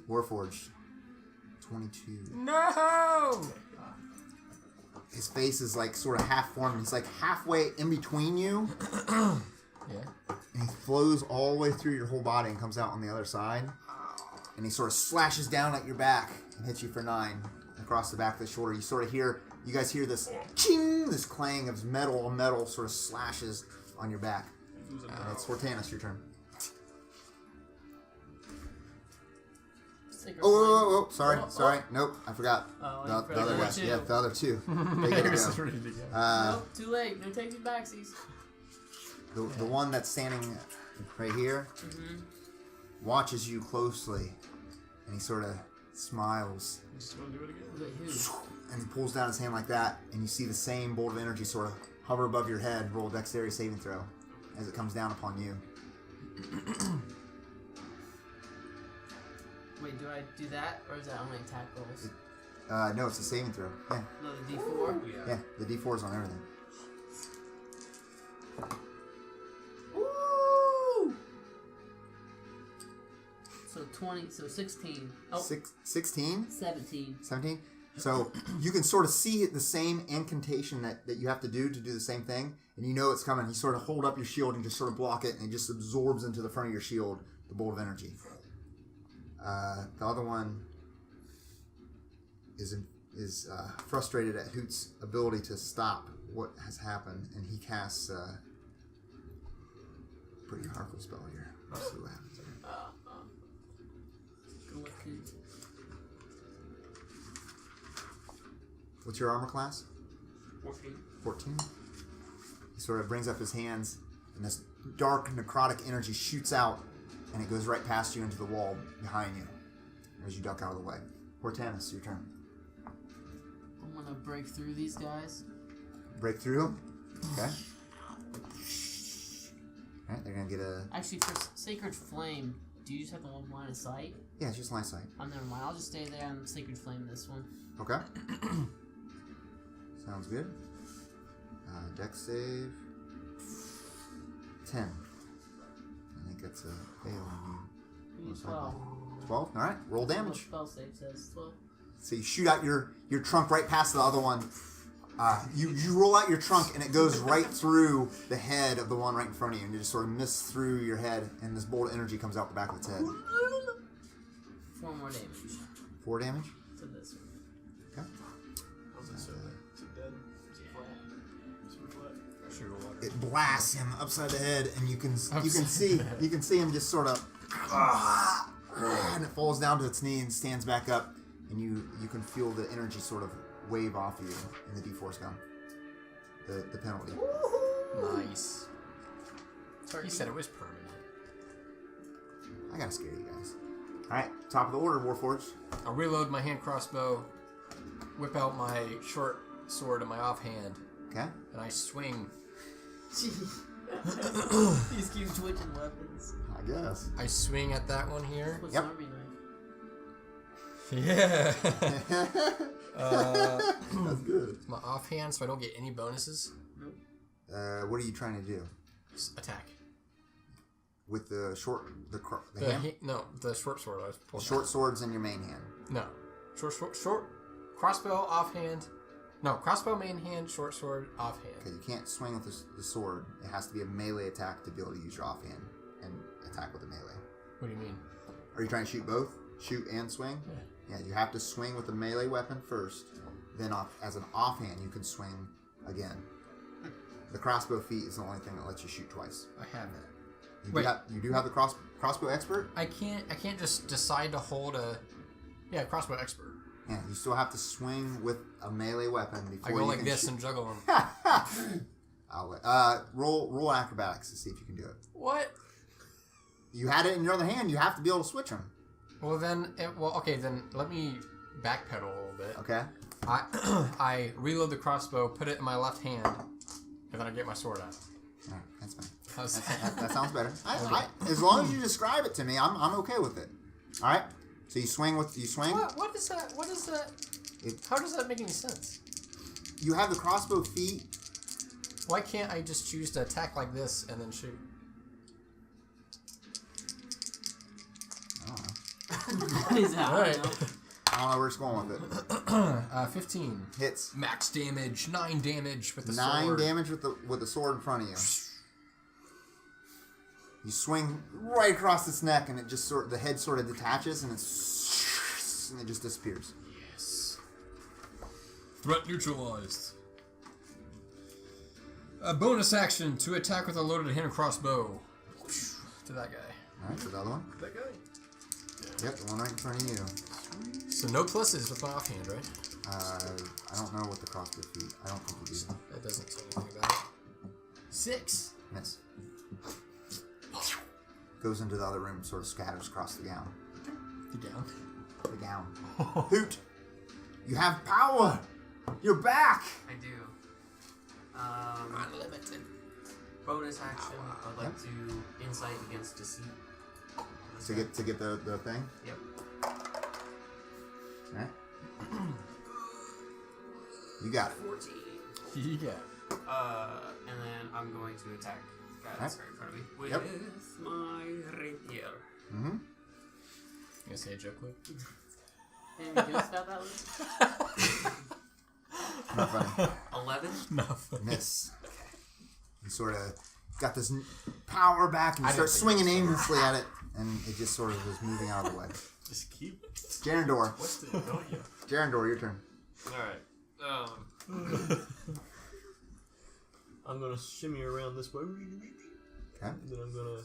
Warforged, 22. No! His face is like sort of half formed. He's like halfway in between you, Yeah. and he flows all the way through your whole body and comes out on the other side. And he sort of slashes down at your back and hits you for 9 across the back of the shoulder. You guys hear this ching, this clang of metal on metal sort of slashes on your back. And it's Hortanis, your turn. Oh, sorry. Nope, I forgot. Oh, The you other forgot guys. two. Yeah, the other 2. They gotta go. ready to go. Nope, too late. No taking backsies. The one that's standing right here watches you closely, and he sort of smiles, You just want to do it again? Wait, who? and he pulls down his hand like that, and you see the same bolt of energy sort of hover above your head. Roll a dexterity saving throw as it comes down upon you. Wait, do I do that, or is that only attack rolls? No, it's a saving throw. Yeah, No, the D4? yeah. The D4 is on everything. Woo! So 20, so 16. Oh, 16? 17. 17? So you can sort of see the same incantation that you have to do the same thing, and you know it's coming. You sort of hold up your shield and just sort of block it, and it just absorbs into the front of your shield the bolt of energy. The other one is frustrated at Hoot's ability to stop what has happened, and he casts pretty powerful spell here. Let's see what happens here. Good luck, kid. What's your armor class? 14. 14. He sort of brings up his hands, and this dark necrotic energy shoots out, and it goes right past you into the wall behind you as you duck out of the way. Hortanis, your turn. I'm gonna break through these guys. Break through them. Okay. Alright, they're gonna get a... Actually, for Sacred Flame, do you just have the one line of sight? Yeah, it's just line sight. Oh, never mind. I'll just stay there and Sacred Flame this one. Okay. Sounds good. Dex save. 10. I think that's a fail on you. Maybe 12. 12? Alright, roll damage. Spell save says 12. So you shoot out your trunk right past the other one. You roll out your trunk and it goes right through the head of the one right in front of you, and you just sort of miss through your head, and this bolt of energy comes out the back of its head. 4 more damage 4 damage? to this one. Okay. How's it so? Is it dead? Is it flat? Is it flat? Sugar water. It blasts him upside the head, and you can see him just sort of, and it falls down to its knee and stands back up, and you can feel the energy sort of wave off you in the D4's gun. The penalty. Nice. Sorry, you said it was permanent. I gotta scare you guys. Alright, top of the order, Warforged. I'll reload my hand crossbow, whip out my short sword in my offhand, Okay. and I swing. These keep twitching weapons. I guess. I swing at that one here. What's Yep. army knife? Yeah. That's good. My offhand, so I don't get any bonuses. Nope. What are you trying to do? Attack. With the short, the The hand? no, the short sword. I was pulling Short swords in your main hand. No. Short crossbow offhand. No, crossbow main hand, short sword offhand. Okay, you can't swing with the sword. It has to be a melee attack to be able to use your offhand and attack with a melee. What do you mean? Are you trying to shoot both? Shoot and swing? Yeah, you have to swing with a melee weapon first. Then as an offhand, you can swing again. The crossbow feat is the only thing that lets you shoot twice. I have it. You do have the crossbow expert? I can't just decide to hold a crossbow expert. Yeah, you still have to swing with a melee weapon before I go you like can this shoot. and juggle them. Roll acrobatics to see if you can do it. What? You had it in your other hand. You have to be able to switch them. Well then, then let me backpedal a little bit. Okay. I reload the crossbow, put it in my left hand, and then I get my sword out. All right, that's fine. How's That sounds better. As long as you describe it to me, I'm okay with it. All right. So you swing. What is that? What is that? How does that make any sense? You have the crossbow feat. Why can't I just choose to attack like this and then shoot? I don't know. Is that Alright. I don't know where it's going with it. 15. Hits. Max damage, 9 damage with the 9 sword. damage with the sword in front of you. You swing right across its neck, and it just the head sort of detaches, and it just disappears. Yes. Threat neutralized. A bonus action to attack with a loaded hand crossbow. To that guy. All right, so the other one. That guy. Yep, the one right in front of you. So no pluses with my offhand, right? I don't know what the crossbow feat. I don't think you do. That doesn't say anything about it. 6. Miss. Goes into the other room, sort of scatters across the gown. Down. The gown. Hoot! You have power! You're back! I do. Unlimited. Bonus action. I'd like to insight against deceit. To get the thing? Yep. Alright. You got it. 14. Yeah. And then I'm going to attack the guy that's right in front of me with Yep. my rapier. Mm-hmm. You gonna say a joke, Luke? Any jokes about that one? Not funny. 11. Nothing. Miss. You sort of got this power back, and you I start didn't think swinging aimlessly at it, and it just sort of was moving out of the way. Just keep it. Jarendoore. What's it? Don't you? Jarendoore, your turn. Alright. I'm gonna shimmy around this way. Okay. And then I'm gonna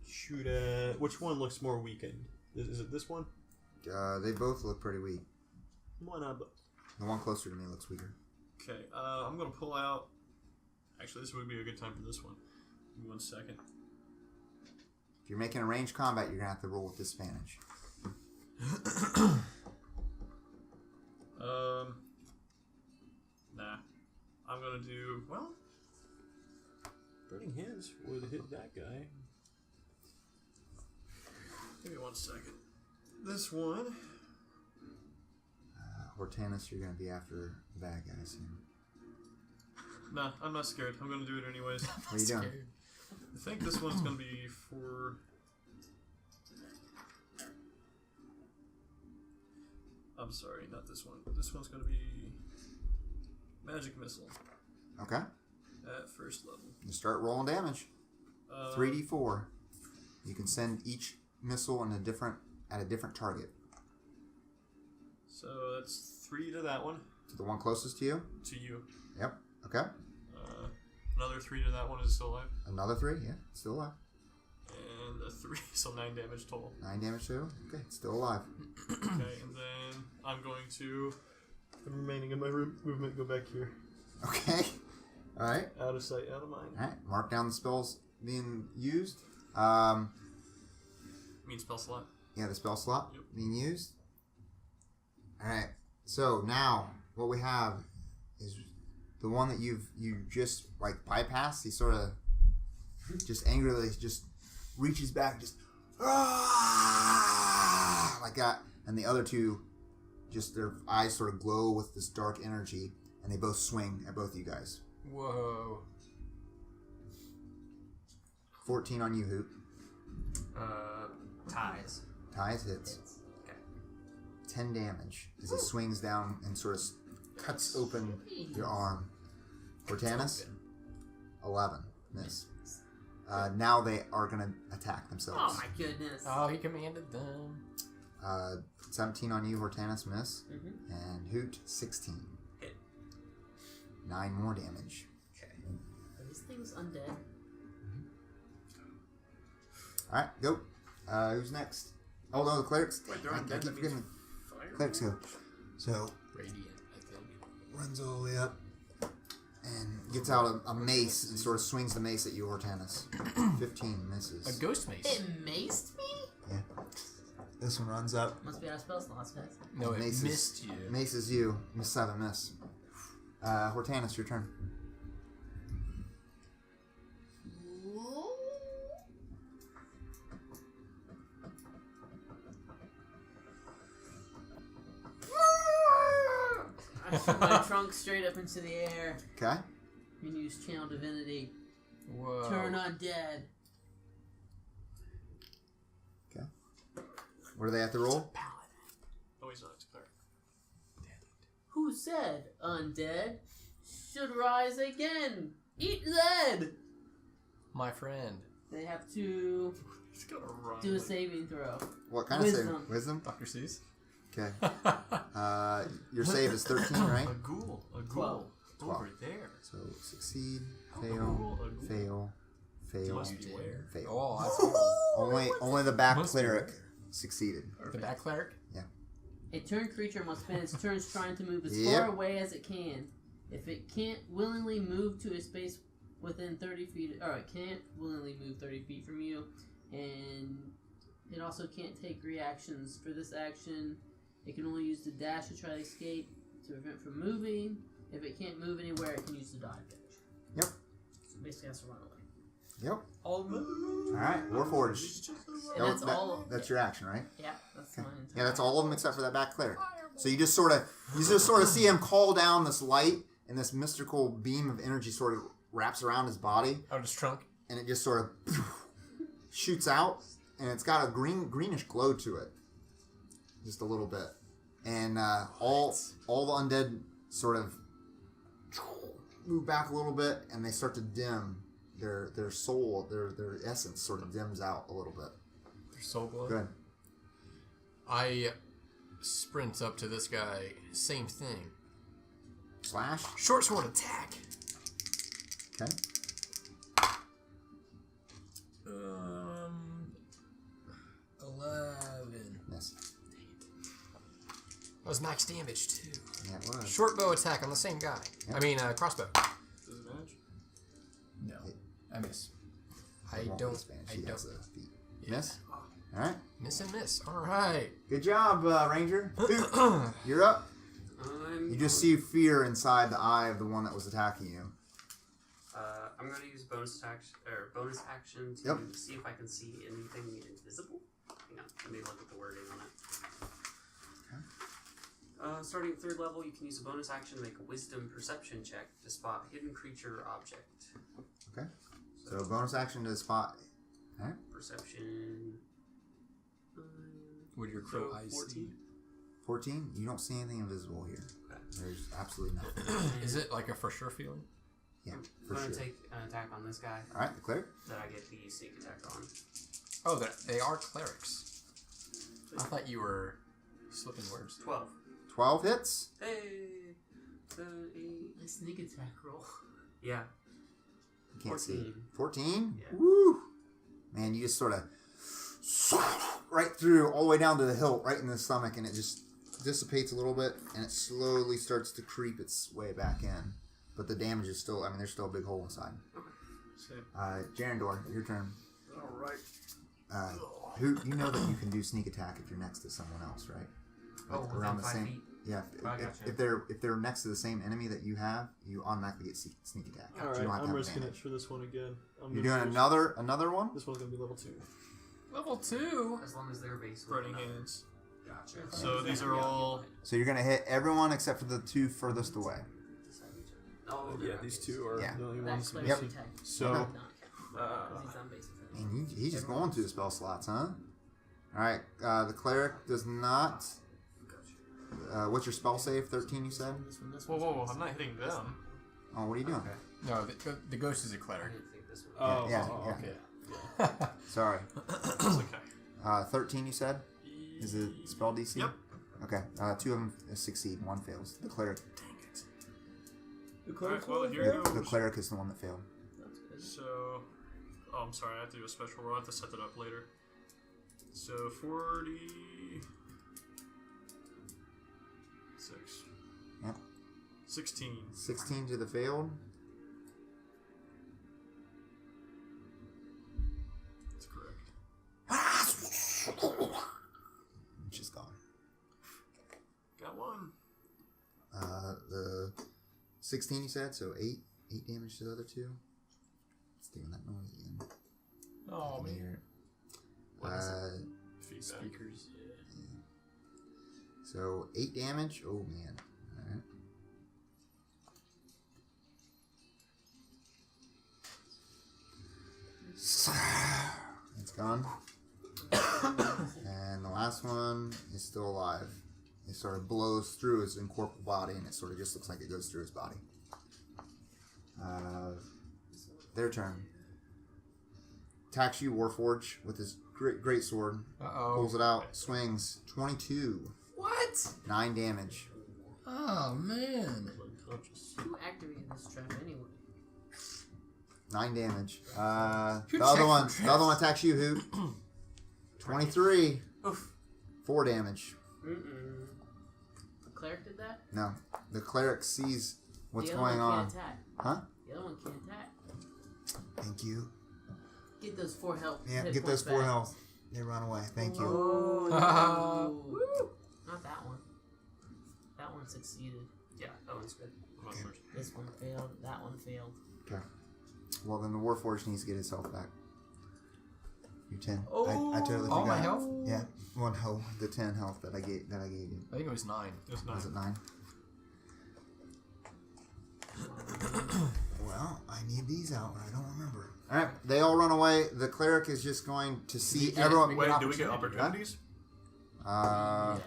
shoot at which one looks more weakened? Is it this one? They both look pretty weak. Why not? The one closer to me looks weaker. Okay. I'm gonna pull out. Actually, this would be a good time for this one. Give me 1 second. If you're making a ranged combat, you're gonna have to roll with disadvantage. Nah. I'm gonna do Burning Hands would hit that guy. Give me 1 second. This one. Hortanis, you're gonna be after the bad guys here. Nah, I'm not scared. I'm gonna do it anyways. What are you doing? I think this one's gonna be for. I'm sorry, not this one. This one's gonna be Magic Missile Okay. at first level. You start rolling damage. 3d4. You can send each missile at a different target. So that's 3 to that one. To the one closest to you. To you. Yep. Okay. Another 3 to that one is still alive. Another 3. Yeah, still alive. And a 3, so 9 damage total. 9 damage total. Okay, still alive. Okay, and then I'm going to the remaining of my movement go back here. Okay. All right. Out of sight, out of mind. All right. Mark down the spells being used. Mean spell slot. Yeah, the spell slot Yep. being used. All right. So now what we have is the one that you just like bypassed. He sort of just angrily just reaches back, just like that, and the other two just their eyes sort of glow with this dark energy, and they both swing at both of you guys. Whoa. 14 on you, Hoot. Ties. Ties hits. Okay. 10 damage as he swings down and sort of cuts open your arm. Hortanis, 11. Miss. Now they are going to attack themselves. Oh my goodness. Oh, he commanded them. 17 on you, Hortanis, miss. Mm-hmm. And Hoot, 16. Hit. 9 more damage. Okay. Are these things undead? Alright, go. Who's next? Oh no, the clerics. Wait, they're I undead, keep that means forgetting. fire? Clerics go. So, Radiant, I think. runs all the way up and gets out a mace and sort of swings the mace at you, Hortanis. 15 misses. A ghost mace. It maced me? Yeah. This one runs up. Must be our spell slots, guys. No, it Maces. missed you. Maces you. Miss 7, miss. Hortanis, your turn. I shoot my trunk straight up into the air Okay. and use Channel Divinity. Whoa. Turn undead. Okay. What do they have to roll? Oh, he's not. It's Cleric. Who said undead should rise again? Eat lead! My friend. They have to He's gonna run. do a saving throw. What kind of Wisdom. save? Wisdom? Dr. Seuss? Okay. Your save is 13, right? A ghoul. A 12. ghoul. 12. Over there. So succeed, A fail, ghoul. fail, fail, Must beware. fail. Oh, that's cool. Only the back Must cleric succeeded. The back cleric? A turn creature must spend its turns trying to move as Yep. far away as it can. If it can't willingly move to a space within 30 feet, or it can't willingly move 30 feet from you, and it also can't take reactions. For this action, it can only use the dash to try to escape to prevent from moving. If it can't move anywhere, it can use the dodge dash. Yep. So basically, it has to run away. Yep. Almost. Alright, Warforged. And that's all. That's your action, right? Yeah, that's Okay. mine. Yeah, that's all of them except for that back cleric. So you just sort of see him call down this light, and this mystical beam of energy sort of wraps around his body, Out of his trunk? and it just sort of shoots out, and it's got a greenish glow to it, just a little bit, and all the undead sort of move back a little bit, and they start to dim. Their soul, their essence sort of dims out a little bit. They're so glowing. Good. I sprint up to this guy. Same thing. Slash. Short sword attack. Okay. That was max damage too. Yeah, it was. Short bow attack on the same guy. Yep. I mean, crossbow. Disadvantage? No, I miss. I It won't be don't. Spanish. I He don't. has a feat. Miss? Alright. Miss and miss. All right. Good job, Ranger. Hoot, you're up. You just see fear inside the eye of the one that was attacking you. I'm going to use bonus action to Yep. see if I can see anything invisible. Hang on, let me look at the wording on it. Starting at 3rd level, you can use a bonus action to make a Wisdom Perception check to spot hidden creature or object. Okay. So bonus action to spot. Alright. Perception. Would your crow So, eyes 14. 14. You don't see anything invisible here. Okay. There's absolutely nothing. see? Is it like a for sure feeling? Yeah, I'm for going to sure. take an attack on this guy Alright, the cleric. that I get the sneak attack on. Oh, they are clerics. I thought you were slipping words. 12. 12 hits. Hey! 7, 8. A sneak attack roll. Yeah. You can't see. 14. 14? Yeah. Woo! Man, you just sort of right through, all the way down to the hilt, right in the stomach, and it just dissipates a little bit, and it slowly starts to creep its way back in. But the damage is still, I mean, there's still a big hole inside. Jarendoore, your turn. Alright. Hoot, you know that you can do sneak attack if you're next to someone else, right? Oh, Like, within 5 feet. Yeah, Oh, I gotcha. if they're next to the same enemy that you have, you automatically get sneak attack. So you Alright, don't have to I'm have risking it advantage. for this one again. You're doing another one? This one's gonna be level 2. Level 2. As long as they're base. Burning hands. Gotcha. So these are all. So you're gonna hit everyone except for the two furthest away. Oh, Yeah, these two are Yeah. the only That ones. cleric Yep. attack So, does not count. 'Cause he's on base attack. And he's just going through the spell slots, huh? Alright, the cleric does not. What's your spell save? 13, you said? Whoa, whoa, whoa! I'm not hitting them. Oh, what are you doing? Okay. No, the ghost is a I cleric. didn't think this one. oh, Yeah, oh, yeah. okay. Sorry. It's okay. 13, you said? Is it spell DC? Yep. Okay, 2 of them succeed, 1 fails. The cleric. The Alright, well, here The goes. cleric is the one that failed. That's good. So, oh, I'm sorry, I have to do a special roll. I have to set that up later. So 46. Yep. 16. 16 to the failed. That's correct. She's gone. Got one. The 16 you said, so 8 damage to the other two. It's doing that noise again. Oh, Can you man. hear it? What is it? Feedback. Speakers. So 8 damage. Oh man. Alright. It's gone. And the last one is still alive. It sort of blows through his incorporeal body, and it sort of just looks like it goes through his body. Their turn. Attacks you, Warforged, with his great sword. Uh-oh. Pulls it out, swings. 22. What? 9 damage. Oh, man. Who activated this trap anyway? 9 damage. Who The other checked one. for The other one traps? attacks you, Hoot. 23. Oof. 4 damage. Mm-mm. The cleric did that? No. The cleric sees what's the other going one on. can't attack. Huh? The other one can't attack. Thank you. Get those 4 health. Yeah, hit get those points 4 back. health. They run away. Thank you. Oh, no. Woo. Not that one. That one succeeded. Yeah, that one's good. I'm not first. This one failed. That one failed. Okay. Well, then the Warforged needs to get his health back. Your 10. I totally All forgot. my health? Yeah. 1 health. The 10 health that I gave you. I think it was 9. It's not. Was it 9? Well, I need these out. I don't remember. All right, they all run away. The cleric is just going to see Yeah, everyone. Wait, do we get opportunities? Yeah, I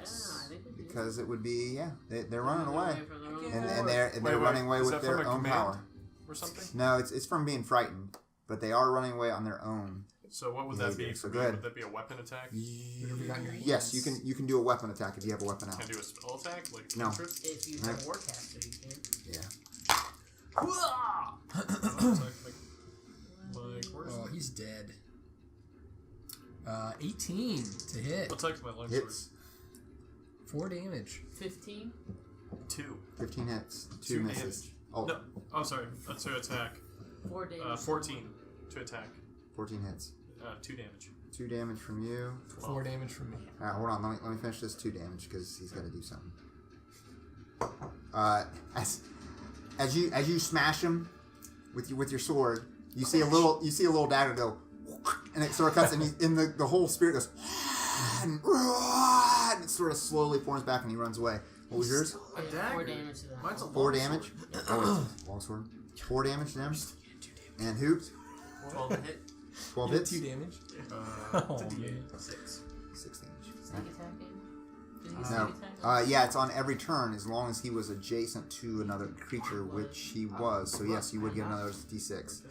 think we do. Because it would be they're running away, from their own and power. they're Wait, running away is with that their from a own command? power. Or something? No, it's from being frightened, but they are running away on their own. So what would that be? So For go me? ahead. Would that be a weapon attack? Whatever you got in your Yes, hands. you can do a weapon attack if you have a weapon out. Can I do a spell attack? Like a No. cantrip? If you have a warcaster, you can. Yeah. Where's Oh, he's dead. 18 to hit. I'll take my longsword. Hits 4 damage. 15. 2. 15 hits. 2 2 misses. damage. Oh, No. Oh, sorry. That's to attack. 4 damage. 14 to attack. 14 hits. 2 damage. 2 damage from you. 4 damage from me. Alright, hold on. Let me finish this 2 damage because he's got to do something. As you smash him with your sword, you see a little dagger go, and it sort of cuts, and the whole spirit goes, and it sort of slowly forms back, and he runs away. What was yours? Yeah, 4 damage to that. Mine's a 4 damage. Oh, it's a long sword. 4 damage to him. And Hoot, 12 to hit. 12 You did hits. 2 damage? It's a D8. 6. 6 damage. Sneak attack game? Did he No. sneak attack? Yeah, it's on every turn as long as he was adjacent to another creature, which he was. So yes, you would get another d6.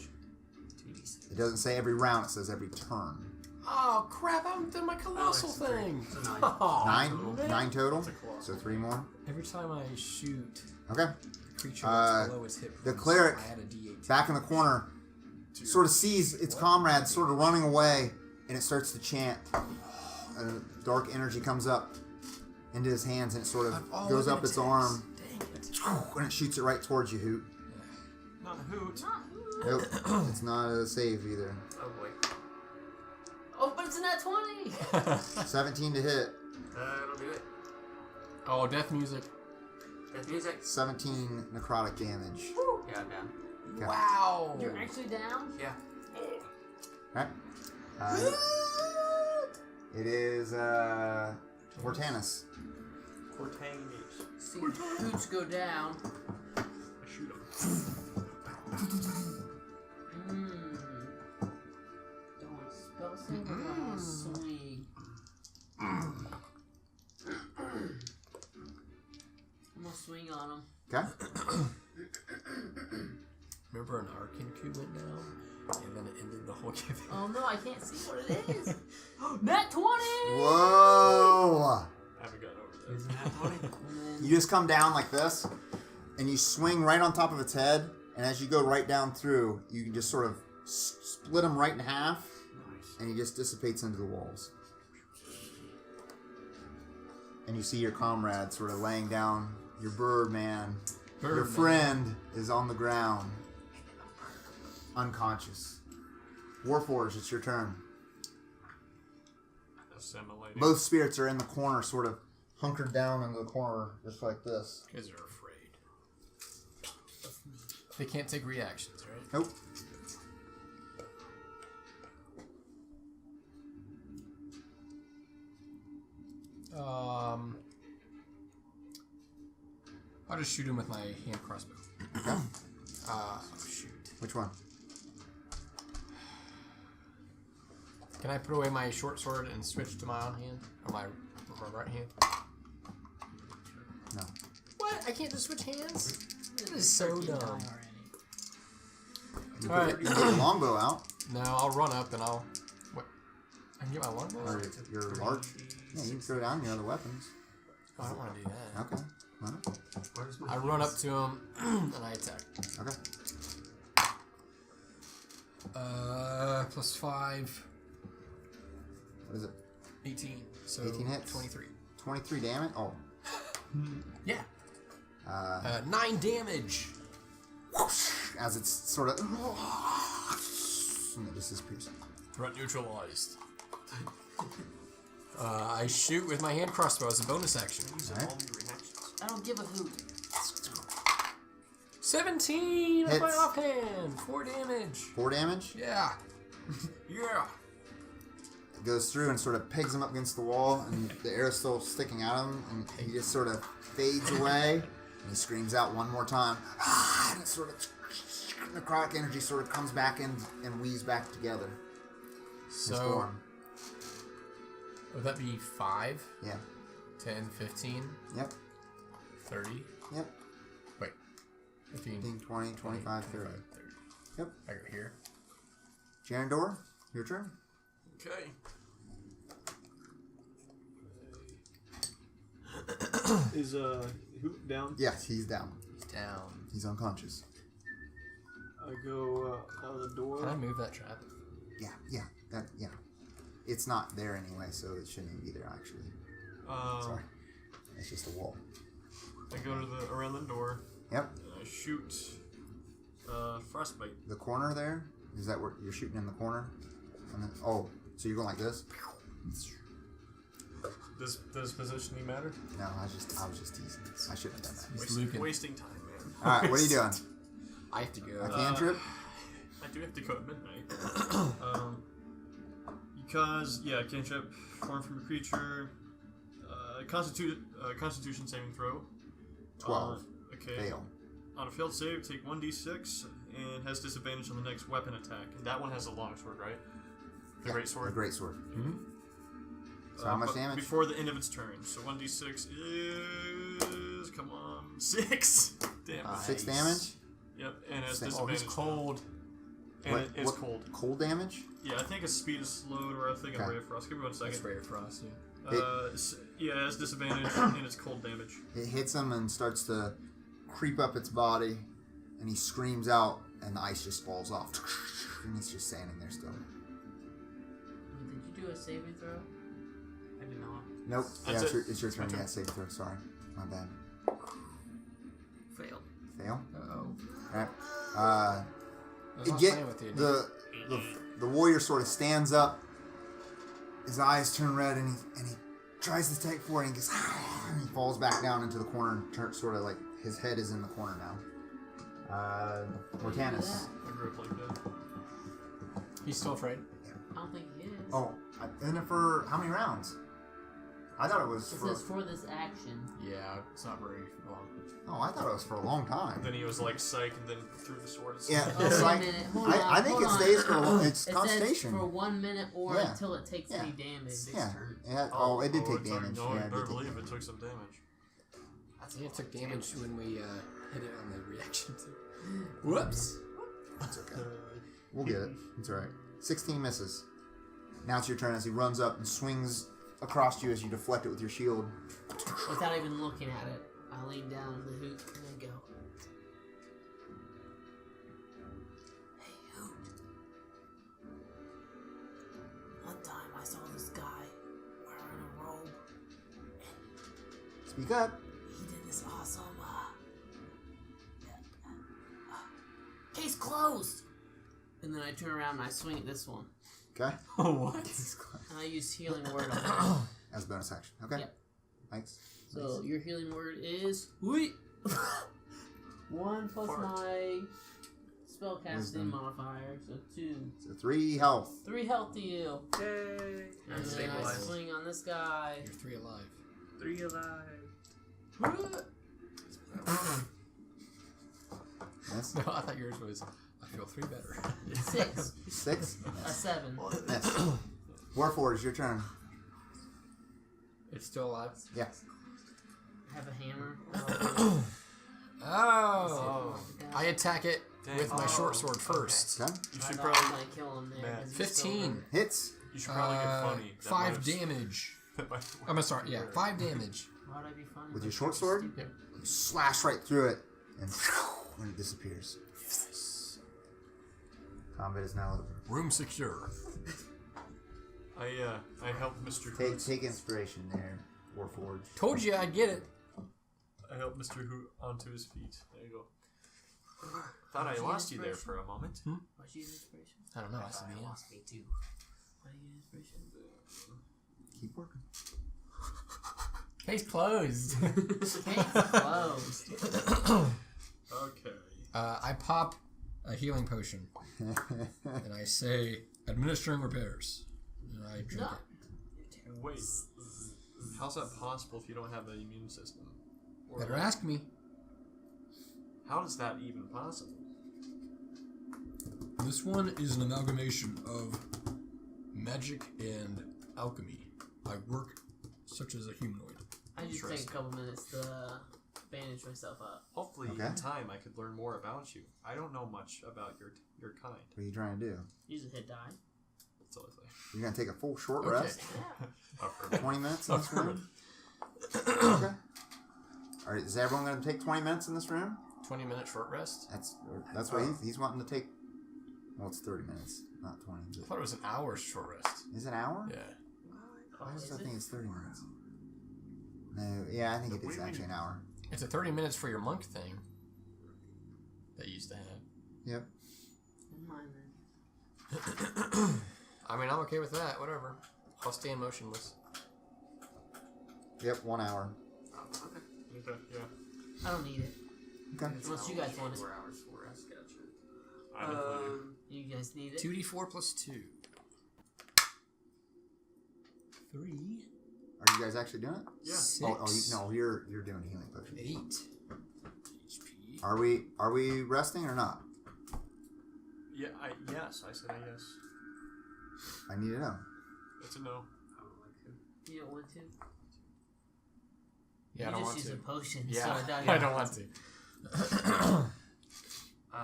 It doesn't say every round; it says every turn. Oh, crap. I haven't done my colossal that's three. thing. So 9. Oh, 9 total. It's a colossal. So 3 more. Every time I shoot Okay. a creature that's below its hit the points, cleric, I add a d8. back in the corner, sort of sees its comrades sort of running away, and it starts to chant. Dark energy comes up into his hands, and it sort of goes up its arm, and it shoots it right towards you, Hoot. Not Hoot. Nope, it's not a save either. Oh boy. Oh, but it's a nat 20! 17 to hit, That'll do it. Oh, death music. Death music. 17 necrotic damage. Yeah, I'm down. Okay. Wow. You're actually down? Yeah. Right. It is Hortanis. Hortanis. See, Hoots go down. I shoot him. Don't want to spell save, or do I want to swing? I'm gonna swing on him. Okay. Remember an our Kenku went down? And then it ended the whole campaign. Oh no, I can't see what it is. Nat 20! Whoa! I haven't got over that. Isn't that funny? You just come down like this, and you swing right on top of its head, and as you go right down through, you can just sort of split him right in half, and he just dissipates into the walls. And you see your comrade sort of laying down, your bird man. Your friend is on the ground, unconscious. Warforged, it's your turn. Assimilating. Both spirits are in the corner, sort of hunkered down in the corner, just like this. Because they're afraid. They can't take reactions, right? Nope. I'll just shoot him with my hand crossbow. Okay. Oh, shoot. Which one? Can I put away my short sword and switch to my own hand? Or my right hand? No. What? I can't just switch hands? That is so dumb. You Alright. put your longbow out, No, I'll run up and I'll... What? I can get my longbow? or your large. Yeah, you can throw down your other weapons. Oh, I don't want to do that. Okay. Well, Where's my I run up to him and I attack. okay. Plus 5. What is it? 18. So 18 hits? 23. 23 damage? Oh. Yeah. 9 damage. As it's sort of. And it just disappears. Threat neutralized. I shoot with my hand crossbow as a bonus action. Alright. I don't give a hoot. 17 with my Hits. offhand. 4 damage. 4 damage. Yeah. Yeah. It goes through and sort of pegs him up against the wall, and the arrow's still sticking out of him, and he just sort of fades away, and he screams out one more time. And it sort of. Necrotic energy sort of comes back in and weaves back together. His So, form. would that be 5, Yeah. 10, 15, Yep. 30? Yep. Wait. 15, 15, 20, 25, 30. Yep. I go here. Jarendoore, your turn. Okay. Is Hoot down? Yes, he's down. He's down. He's unconscious. I go out of the door. Can I move that trap? Yeah. It's not there anyway, so it shouldn't even be there actually. Sorry. It's just a wall. I go to around the door. Yep. And I shoot frostbite. The corner there? Is that where you're shooting in the corner? And then, oh, so you're going like this? Does positioning matter? No, I was just teasing. I shouldn't have done that. Wasting time, man. All right, what are you doing? I have to go. A cantrip? I do have to go at midnight. Because, cantrip, form from a creature, constitution saving throw. 12. Okay. Fail. On a failed save, take 1d6 and has disadvantage on the next weapon attack. And that one has a longsword, right? The great sword. The great sword. Mm-hmm. So how much damage? Before the end of its turn. So 1d6 is, come on, 6 damage. 6 damage? Yep, and has Oh, disadvantage. He's cold. And it's cold. Cold damage? Yeah, I think his speed is slowed, or I think I'm Ray of Frost. Give me 1 second. That's Ray of Frost, Yeah, it has disadvantage, and it's cold damage. It hits him and starts to creep up its body, and he screams out, and the ice just falls off. And it's just standing there still. Did you do a saving throw? I did not. Nope. That's Yeah, it. it's your turn. My turn. Yeah, save throw. Sorry. My bad. Failed. Fail? Uh-oh. Alright. I was not playing with you, The warrior sort of stands up. His eyes turn red, and he tries to take forward, and he goes, and he falls back down into the corner, and sort of like his head is in the corner now. Hortanis. I grew up like that. He's still afraid. I don't think he is. Oh, and for how many rounds? I thought it was It for. says for this action. Yeah, it's not very long. Oh, I thought it was for a long time. Then he was like psych, and then threw the sword. Yeah, Oh, it's wait a like minute. Hold I on, think hold it on. stays for a long. It's It concentration. says for 1 minute or Yeah. until it takes Yeah. any damage. Yeah. Yeah. Oh, it did take it took- damage. No, Yeah, I it better did take believe damage. it took some damage. I think it took damage when we hit it on the reaction too. Whoops. It's okay. We'll get it. It's alright. 16 misses. Now it's your turn as he runs up and swings across you as you deflect it with your shield. Without even looking at it, I lean down in the Hoot and I go, "Hey, Hoot. One time I saw this guy wearing a robe, and Speak up. he did this awesome, case closed!" And then I turn around and I swing at this one. Okay. What? And I use healing word on it. As a bonus action. Okay. Yep. Thanks. So your healing word is Wheat. 1 plus Fart. my spellcasting Wisdom. modifier, so 2. So 3 health. 3 health to you. Yay! And I'm then I stabilized. swing on this guy. You're 3 alive. 3 alive. Yes. No, I thought yours was, I feel 3 better. 6. 6. A 7. Miss. Warforged, your turn. It's still alive? Yeah. I have a hammer. Oh! I attack it Dang. with my short sword first. Okay. You I should thought I was probably. gonna kill him there. Man. 'cause he's so 15. hurt. Hits. You should probably get funny. That 5 might have- damage. that might have I'm sorry, yeah, 5 damage. Why'd I be funny? With your short sword? Yep. You slash right through it, and it disappears. Combat is now over. Room secure. I helped Mr. Take Hoot. inspiration there, Warforged. Told you I'd get it. I helped Mr. Hoot onto his feet. There you go. Thought I lost you there for a moment. Why'd you use inspiration? I don't know, I said I yeah. lost me too. Why'd you use inspiration? Keep working. Case closed. Case closed. Okay. I pop a healing potion and I say, administering repairs. And I drink No. it. Wait. How's that possible if you don't have an immune system? Or Better ask me. How is that even possible? This one is an amalgamation of magic and alchemy. I work such as a humanoid. I just take a couple minutes to bandage myself up. Hopefully, Okay. in time, I could learn more about you. I don't know much about your kind. What are you trying to do? Use a hit die. That's all I say. You're gonna take a full short Okay. rest? Yeah. 20 minutes in this room? Okay. Alright, is everyone gonna take 20 minutes in this room? 20-minute short rest? That's what he's wanting to take. Well, it's 30 minutes, not 20. I thought it was an hour's short rest. Is it an hour? Yeah. Why does Is I it? think it's 30 minutes? No, yeah, I think it is actually an hour. It's a 30 minutes for your monk thing that you used to have. Yep. Mine then. I mean, I'm okay with that. Whatever. I'll stand motionless. Yep, 1 hour. Oh, okay. Okay, yeah. I don't need it. Okay. Unless you guys want it. 4 hours for us. Gotcha. I definitely do. You guys need it? 2d4 plus 2. 3. Are you guys actually doing it? Yeah. 6. No, you're doing a healing potion. 8. HP. Are we resting or not? Yeah, yes. I said yes. I need to know. It's a no. I don't like to. You don't want to? Yeah, I you don't just want use to. a potion. Yeah, So I don't want to.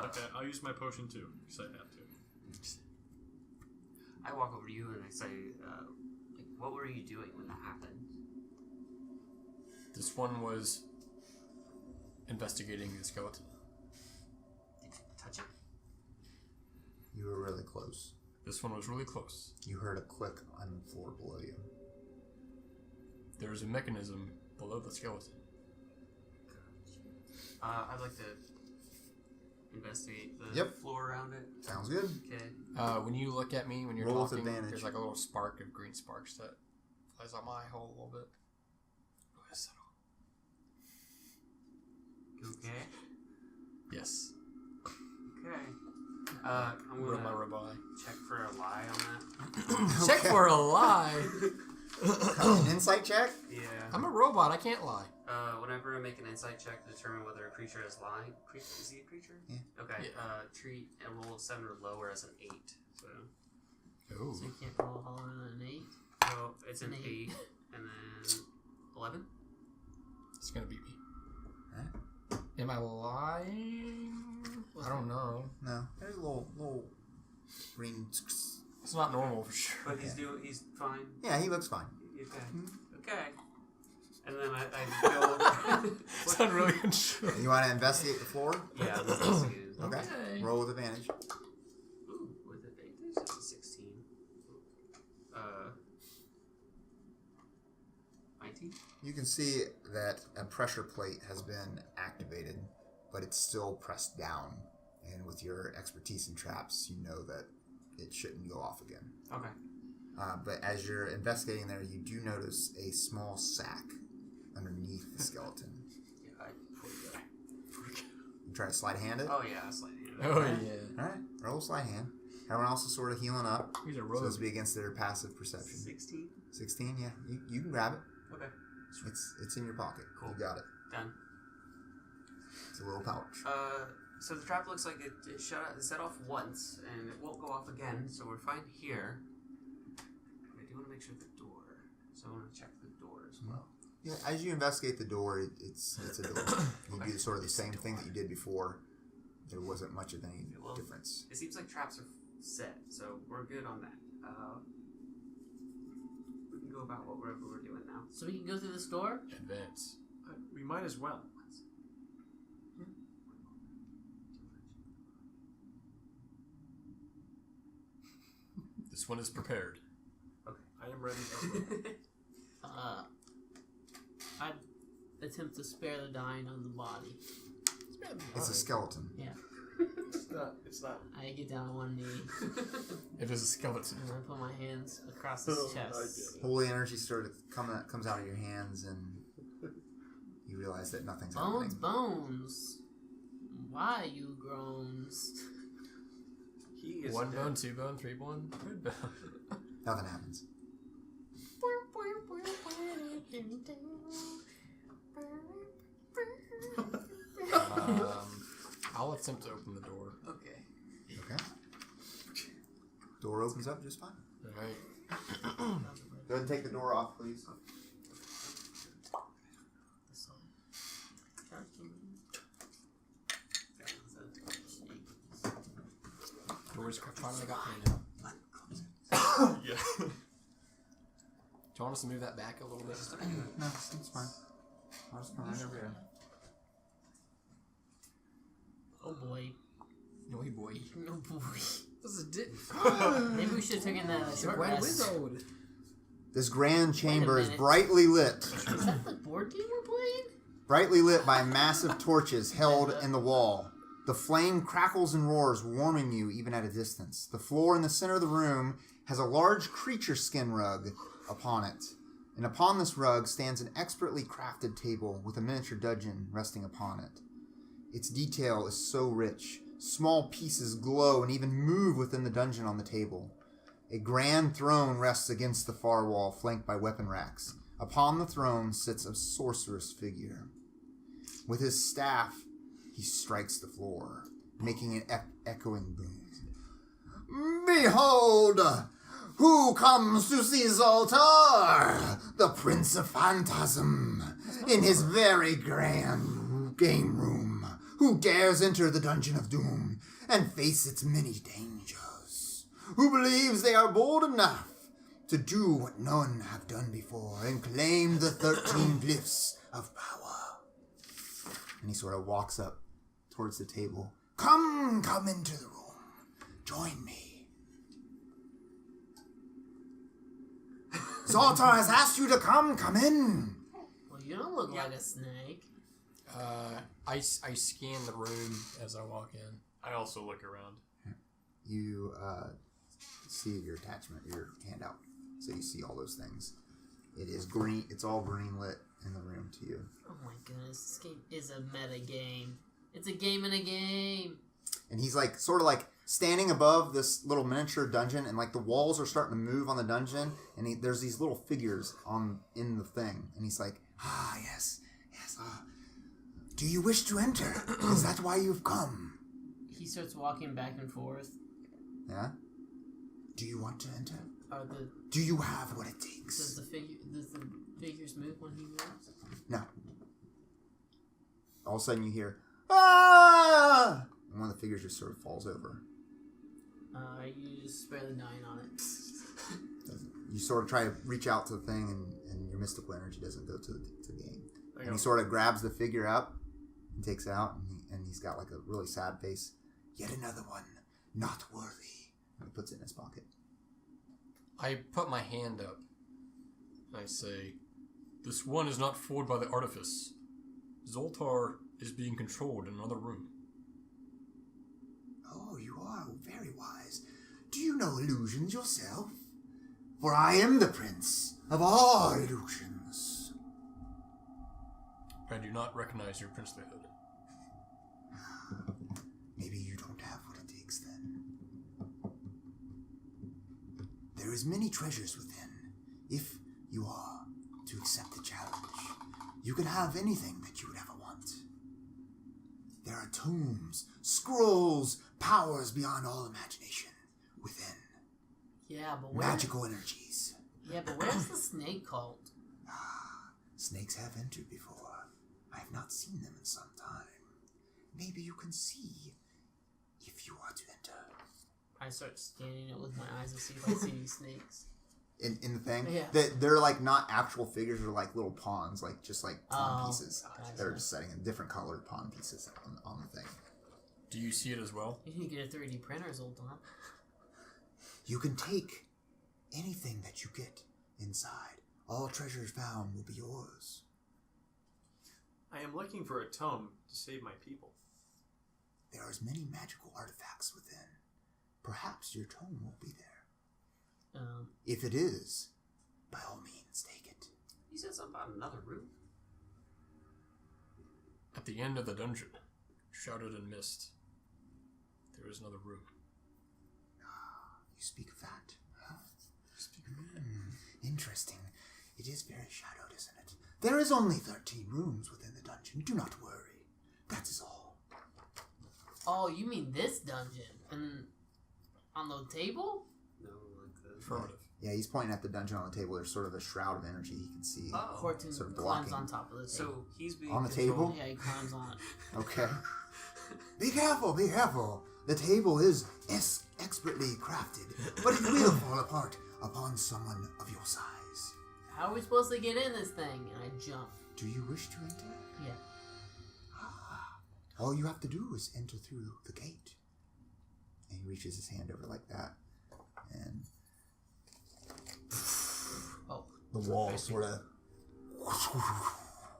Okay, I'll use my potion too, because I have to. I walk over to you and I say, like, what were you doing when that happened? This one was investigating the skeleton. Did you touch it? You were really close. This one was really close. You heard a click on the floor below you. There's a mechanism below the skeleton. I'd like to investigate the floor around it. Sounds good. Okay. When you look at me, when you're Roll with talking, advantage. there's like a little spark of green sparks that flies on my eye hole a little bit. Oh, yes, Okay. yes. Okay. I'm Roll my gonna robot. check for a lie on that. Check for a lie. An insight check? Yeah. I'm a robot. I can't lie. Whenever I make an insight check to determine whether a creature is lying. Is he a creature? Yeah. Okay. Yeah. Treat a roll of 7 or lower as an 8. So. Ooh. you can't roll higher than an 8. So it's an An 8, eight. and then 11. It's gonna beat me. Huh? Am I lying? I don't know. No. There's a little green. It's not normal for sure. But he's fine. Yeah, he looks fine. Okay. Okay. And then I go. Sound really unsure. You want to investigate the floor? Yeah, I'm investigating. Okay. Okay. Roll with advantage. Ooh, with advantage, that's a 16. 19. You can see that a pressure plate has been activated, but it's still pressed down. And with your expertise in traps, you know that it shouldn't go off again. Okay. But as you're investigating there, you do notice a small sack underneath the skeleton. Yeah, You try to slide hand it? Oh yeah, that's like. Oh yeah. Alright, roll slide hand. Everyone else is sort of healing up. He's a So rogue. this will be against their passive perception. 16. 16, yeah. You can grab it. Okay. It's in your pocket. Cool. You got it. Done. It's a little pouch. So the trap looks like it set off once, and it won't go off again, so we're fine here. I do want to make sure the door, so I want to check the door as well. Yeah, as you investigate the door, it's a door. You do sort of the same thing that you did before. There wasn't much of any Well, difference. It seems like traps are set, so we're good on that. We can go about whatever we're doing now. So we can go through this door? Advance. We might as well. This one is prepared. I am ready as well. I'd attempt to spare the dying on the body. It's a skeleton. Yeah. It's not. I get down on one knee It is a skeleton. and I put my hands across his chest. Holy energy sort of comes out of your hands, and you realize that nothing's happening. Bones. Why you groans? He is 1 dead. bone, 2 bone, 3 bone, red bone. Nothing happens. I'll attempt to open the door. Okay. Okay. Door opens up just fine. Alright. Go ahead and take the door off, please. Doors finally got painted. Yeah. Do you want us to move that back a little bit? No, it's fine. I'll just come right over here. Oh boy. No boy. Oh boy. This is dick. Maybe we should have taken that short Why rest. wizard? This grand chamber is minute. brightly lit. Is that the board game we're playing? Brightly lit by massive torches held in the wall. The flame crackles and roars, warming you even at a distance. The floor in the center of the room has a large creature skin rug upon it. And upon this rug stands an expertly crafted table with a miniature dungeon resting upon it. Its detail is so rich. Small pieces glow and even move within the dungeon on the table. A grand throne rests against the far wall, flanked by weapon racks. Upon the throne sits a sorceress figure. With his staff, he strikes the floor, making an echoing boom. Behold! Who comes to see Zoltar, the Prince of Phantasm, in his very grand game room? Who dares enter the Dungeon of Doom and face its many dangers? Who believes they are bold enough to do what none have done before and claim the 13 glyphs of power? And he sort of walks up towards the table. Come into the room. Join me. Zoltar has asked you to come in. Well, you don't look like a snake. I scan the room as I walk in. I also look around. You see your attachment, your handout. So you see all those things. It is green. It's all green lit in the room to you. Oh my goodness, this game is a meta game. It's a game in a game. And he's like, sort of like standing above this little miniature dungeon, and like the walls are starting to move on the dungeon, and there's these little figures in the thing, and he's like, yes. Do you wish to enter? Is that why you've come? He starts walking back and forth. Yeah. Do you want to enter? Do Do you have what it takes? does the figures move when he moves? No. All of a sudden you hear, ah! And one of the figures just sort of falls over. You just spare the dying on it. You sort of try to reach out to the thing, and your mystical energy doesn't go to the game. And he sort of grabs the figure up and takes it out, and he's got like a really sad face. Yet another one, not worthy. And he puts it in his pocket. I put my hand up. I say, this one is not forged by the artifice. Zoltar is being controlled in another room. Oh, you are very wise. Do you know illusions yourself? For I am the prince of all illusions. I do not recognize your princelyhood. Maybe you don't have what it takes then. There is many treasures within. If you are to accept the challenge, you can have anything that you would ever want. There are tomes, scrolls, powers beyond all imagination within. Yeah, but Magical energies. Yeah, but where's the snake cult? Snakes have entered before. I have not seen them in some time. Maybe you can see if you are to enter. I start scanning it with my eyes to see if I see any snakes. In the thing? Yeah. They're like not actual figures, they're like little pawns, like just like pawn Oh, pieces. gotcha. They're just setting in different colored pawn pieces on the thing. Do you see it as well? You need to get a 3D printer, Zoltan. You can take anything that you get inside. All treasures found will be yours. I am looking for a tome to save my people. There are as many magical artifacts within. Perhaps your tome will be there. If it is, by all means, take it. You said something about another room. At the end of the dungeon, shrouded in mist, there is another room. You speak of that? Huh? Interesting. It is very shadowed, isn't it? There is only 13 rooms within the dungeon. Do not worry. That is all. Oh, you mean this dungeon? And on the table? No, like the... Affirmative. Yeah, he's pointing at the dungeon on the table. There's sort of a shroud of energy he can see. Oh. Horton Sort of climbs blocking. on top of the table. So he's being On the controlled- table? Yeah, he climbs on it. Okay. Be careful, be careful. The table is expertly crafted, but it will fall apart upon someone of your size. How are we supposed to get in this thing? And I jump. Do you wish to enter? Yeah. All you have to do is enter through the gate. And he reaches his hand over like that. And Oh. the wall sort of,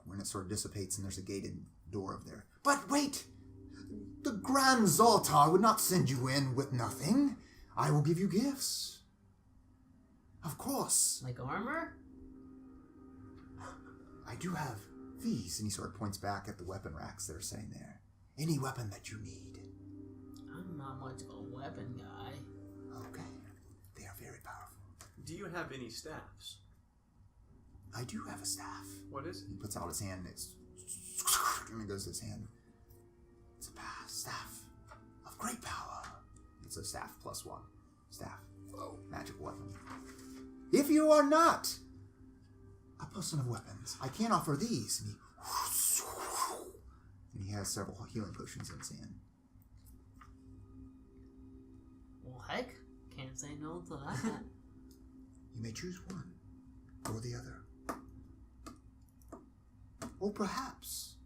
when it sort of dissipates and there's a gated door over there. But wait! The Grand Zoltar would not send you in with nothing. I will give you gifts. Of course. Like armor? I do have these. And he sort of points back at the weapon racks that are sitting there. Any weapon that you need. I'm not much of a weapon guy. Okay. They are very powerful. Do you have any staffs? I do have a staff. What is it? He puts out his hand and it goes to his hand. It's a staff of great power. It's a staff +1. Staff. Oh, magical weapon. If you are not a person of weapons, I can offer these. And he has several healing potions in his hand. Well, heck, can't say no to that. You may choose one or the other. Or perhaps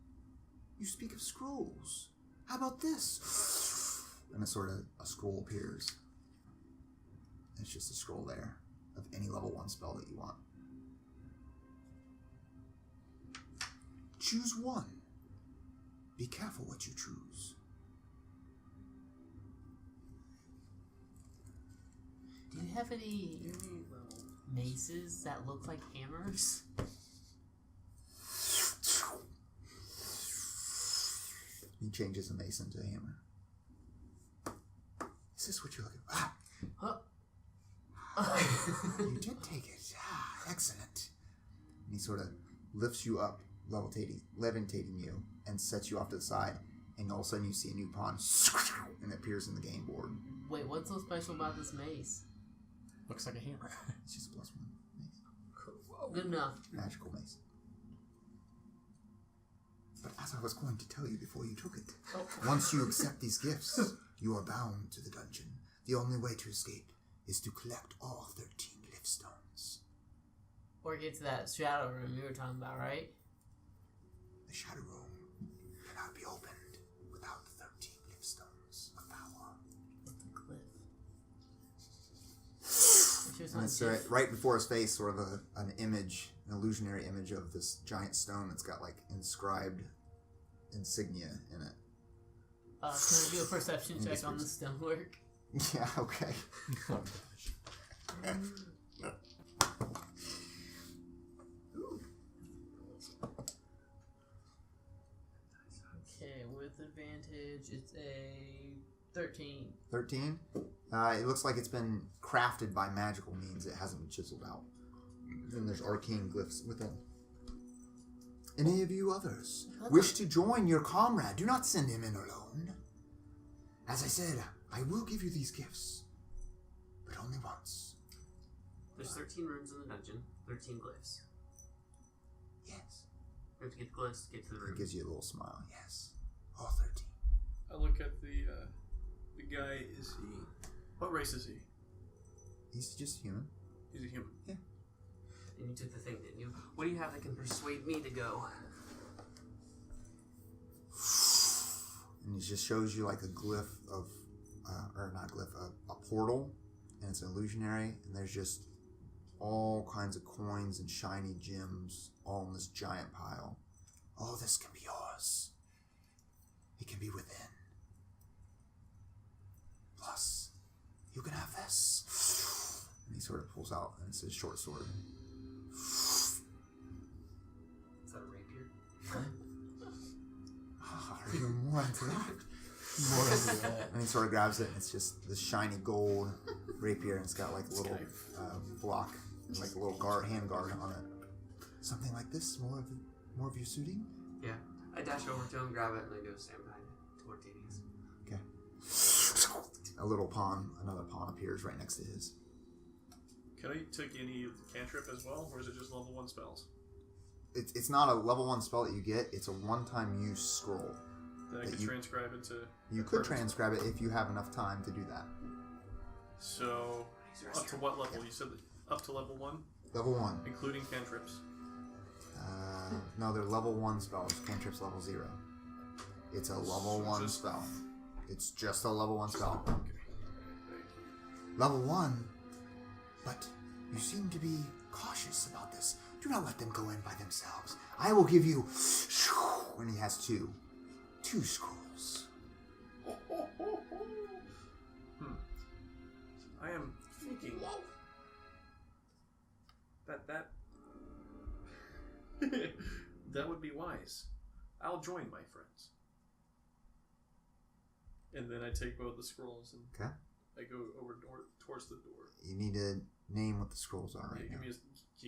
you speak of scrolls. How about this? And a scroll appears. It's just a scroll there of any level 1 spell that you want. Choose one. Be careful what you choose. Do you have any maces that look like hammers? He changes a mace into a hammer. Is this what you're looking for? You did take it. Excellent. And he sort of lifts you up, levitating you, and sets you off to the side. And all of a sudden you see a new pawn, and it appears in the game board. Wait, what's so special about this mace? Looks like a hammer. It's just a +1 mace. Good enough. Magical mace. But as I was going to tell you before you took it, once you accept these gifts, you are bound to the dungeon. The only way to escape is to collect all 13 glyph stones. Or get to that shadow room you were talking about, right? The shadow room cannot be opened without the 13 glyph stones of power. What's a glyph? And it's right before his face, sort of an image, an illusionary image of this giant stone that's got like inscribed insignia in it. Can I do a perception check on the stonework? Yeah, okay. Okay, with advantage, it's a 13. 13? It looks like it's been crafted by magical means. It hasn't been chiseled out. Then there's arcane glyphs within. Any of you others wish to join your comrade? Do not send him in alone. As I said, I will give you these gifts, but only once. There's 13 rooms in the dungeon, 13 glyphs. Yes. We have to get the glyphs to get to the room. It gives you a little smile. Yes. All 13. I look at the guy. Is he? What race is he? He's just human. He's a human. Yeah. And you took the thing, didn't you? What do you have that can persuade me to go? And it just shows you like a glyph of, or not glyph, a portal, and it's an illusionary, and there's just all kinds of coins and shiny gems all in this giant pile. All this can be yours. It can be within. Plus, you can have this. And he sort of pulls out, and it's his short sword. Is that a rapier? Are you more into that? More into that. And he sort of grabs it, and it's just this shiny gold rapier, and it's got like a little block, and like a little hand guard on it. Something like this, more of your suiting? Yeah. I dash over to him, grab it, and I go stand behind it to Hortanis. Okay. Another pawn appears right next to his. Can I take any cantrip as well, or is it just level 1 spells? It's not a level 1 spell that you get, it's a one-time use scroll. That I could transcribe into... You could transcribe it if you have enough time to do that. So, up to what level? You said up to level 1? Level 1. Including cantrips? No, they're level 1 spells. Cantrips level 0. It's a level 1 spell. It's just a level 1 spell. Okay. Level 1? But you seem to be cautious about this. Do not let them go in by themselves. I will give you... And he has two scrolls. I am thinking that would be wise. I'll join my friends. And then I take both the scrolls and Okay. I go over towards the door. You need to name what the scrolls are right now.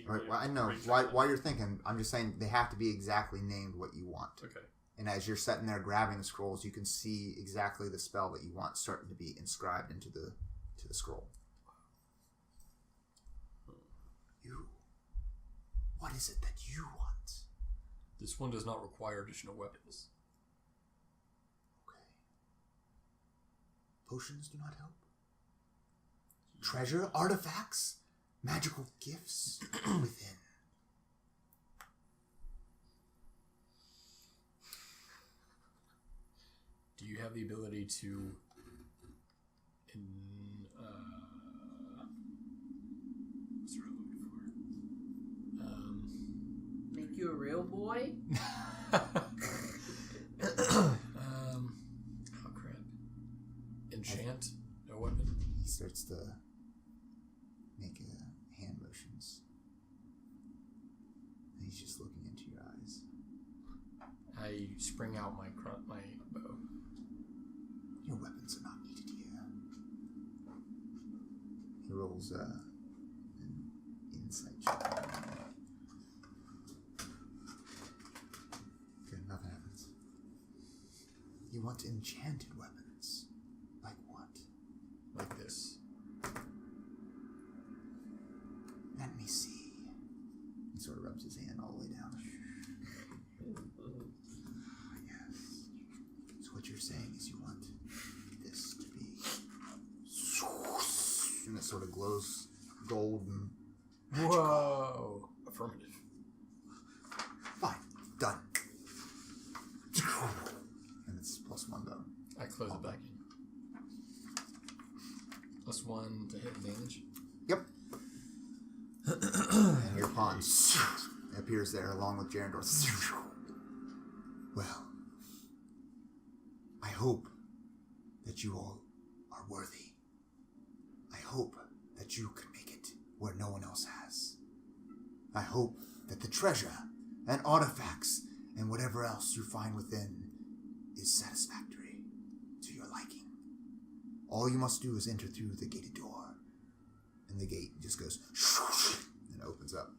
Right, Well, I know. While you're thinking, I'm just saying they have to be exactly named what you want. Okay. And as you're sitting there grabbing the scrolls, you can see exactly the spell that you want starting to be inscribed into the scroll. You. What is it that you want? This one does not require additional weapons. Okay. Potions do not help. Treasure, artifacts, magical gifts within. Do you have the ability to what's the word I'm looking Make you a real boy? for? Oh crap. Enchant a weapon? He starts to make hand motions. And he's just looking into your eyes. I spring out my bow. Your weapons are not needed here. He rolls an insight check. Okay, nothing happens. You want enchanted weapons? Like what? Like this. Let me see. He sort of rubs his hand all the way down. Yes. So what you're saying is you want this to be... And it sort of glows golden. Whoa! Affirmative. Fine. Done. And it's +1 though. I close it back in. +1 to hit advantage. Yep. And your pawn appears there along with Jarendoore. Well, I hope that you all are worthy. I hope that you can make it where no one else has. I hope that the treasure and artifacts and whatever else you find within is satisfactory to your liking. All you must do is enter through the gated door. And the gate just goes and opens up.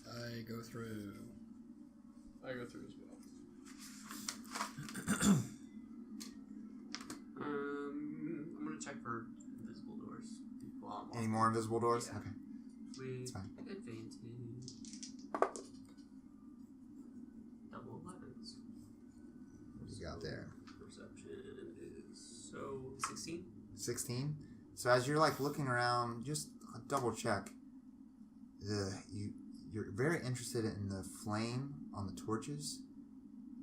I go through. I go through as well. I'm gonna check for invisible doors. Any more invisible doors? Yeah. Okay. With fine. advantage. Double 11s. What do you got there? Perception is 16. 16. So as you're like looking around, just double check. You're very interested in the flame on the torches,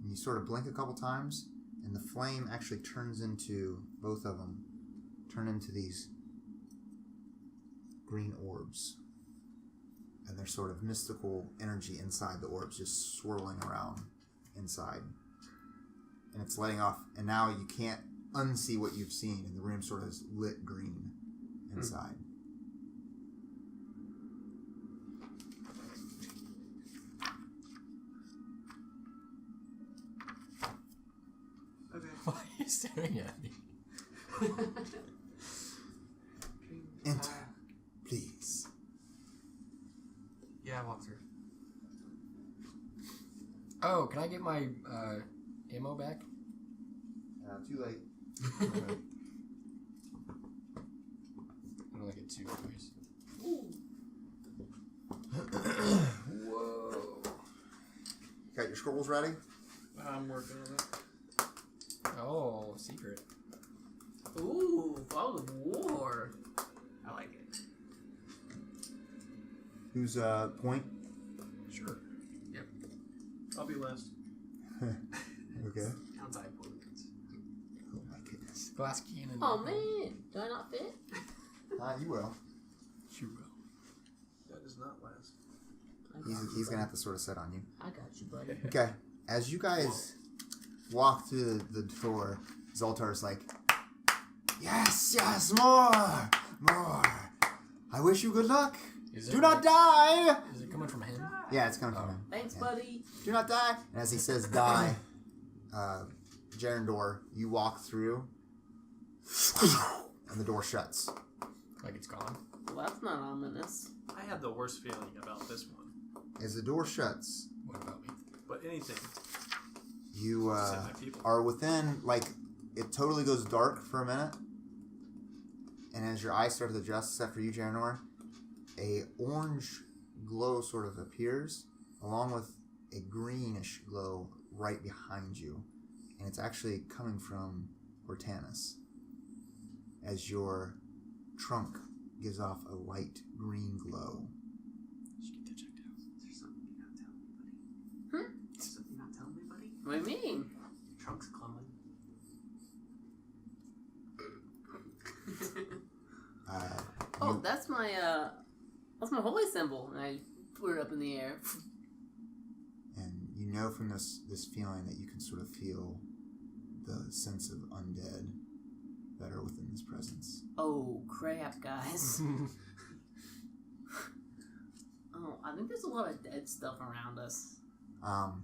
and you sort of blink a couple times, and the flame actually turns into, both of them turn into these green orbs, and there's sort of mystical energy inside the orbs just swirling around inside, and it's letting off, and now you can't unsee what you've seen, and the room sort of is lit green inside. Okay. Why are you staring at me? Enter, please. Yeah, I walk through. Oh, can I get my ammo back? Too late. I only get 2 anyways. Whoa. Got your scrolls ready? I'm working on it. Oh, secret. Ooh, Fog of War. I like it. Who's point? Sure. Yep. I'll be last. Okay. Outside points. Oh my goodness. glass cannon. Oh man, do I not fit? You will. She will. That does not last. He's gonna have to sort of set on you. I got you, buddy. Okay. As you guys walk through the door, Zoltar's like, yes, more. I wish you good luck. Do not die. Is it coming from him? Yeah, it's coming from him. Thanks, Yeah. buddy. Do not die. And as he says die, Jarendoore, you walk through, and the door shuts. Like it's gone. Well, that's not ominous. I had the worst feeling about this one. As the door shuts, What about me? But anything. you Set my people. are within, like, it totally goes dark for a minute. And as your eyes start to adjust, except for you, Jarendoore, a orange glow sort of appears, along with a greenish glow right behind you. And it's actually coming from Hortanis. As your trunk gives off a light green glow. Is there something you're not telling me, buddy? Is there something you're not telling me, buddy? What do you mean? Your trunk's glowing. Oh, that's my holy symbol, and I put it up in the air. And you know from this feeling that you can sort of feel the sense of undead that are within this presence. Oh crap, guys! Oh, I think there's a lot of dead stuff around us.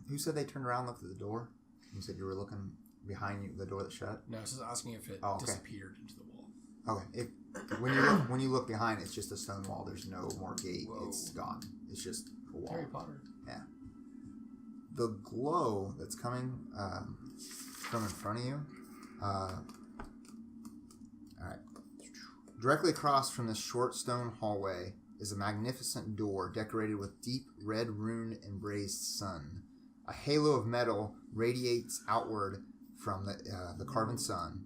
Who said they turned around and looked at the door? You said you were looking behind you, the door that shut? No, it's just asking if it Oh, okay. disappeared into the wall. Okay. When you look behind, it's just a stone wall. There's no more gate. Whoa. It's gone. It's just a wall. Harry Potter. Yeah. The glow that's coming from in front of you. All right. Directly across from this short stone hallway is a magnificent door decorated with deep red rune embraced sun. A halo of metal radiates outward from the carven sun.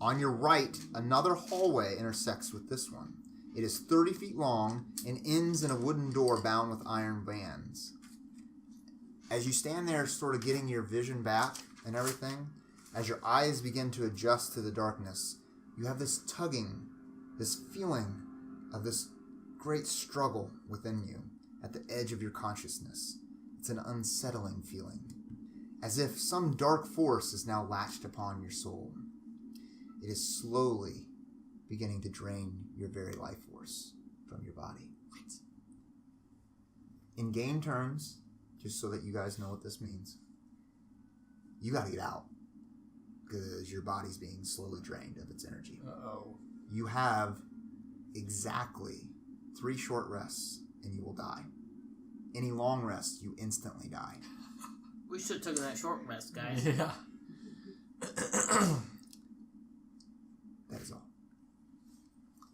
On your right, another hallway intersects with this one. It is 30 feet long and ends in a wooden door bound with iron bands. As you stand there sort of getting your vision back and everything, as your eyes begin to adjust to the darkness, you have this tugging, this feeling of this great struggle within you at the edge of your consciousness. It's an unsettling feeling, as if some dark force is now latched upon your soul. It is slowly beginning to drain your very life force from your body. In game terms, just so that you guys know what this means, you gotta get out, because your body's being slowly drained of its energy. Uh-oh. You have exactly 3 short rests, and you will die. Any long rest, you instantly die. We should have taken that short rest, guys. Yeah. That is all.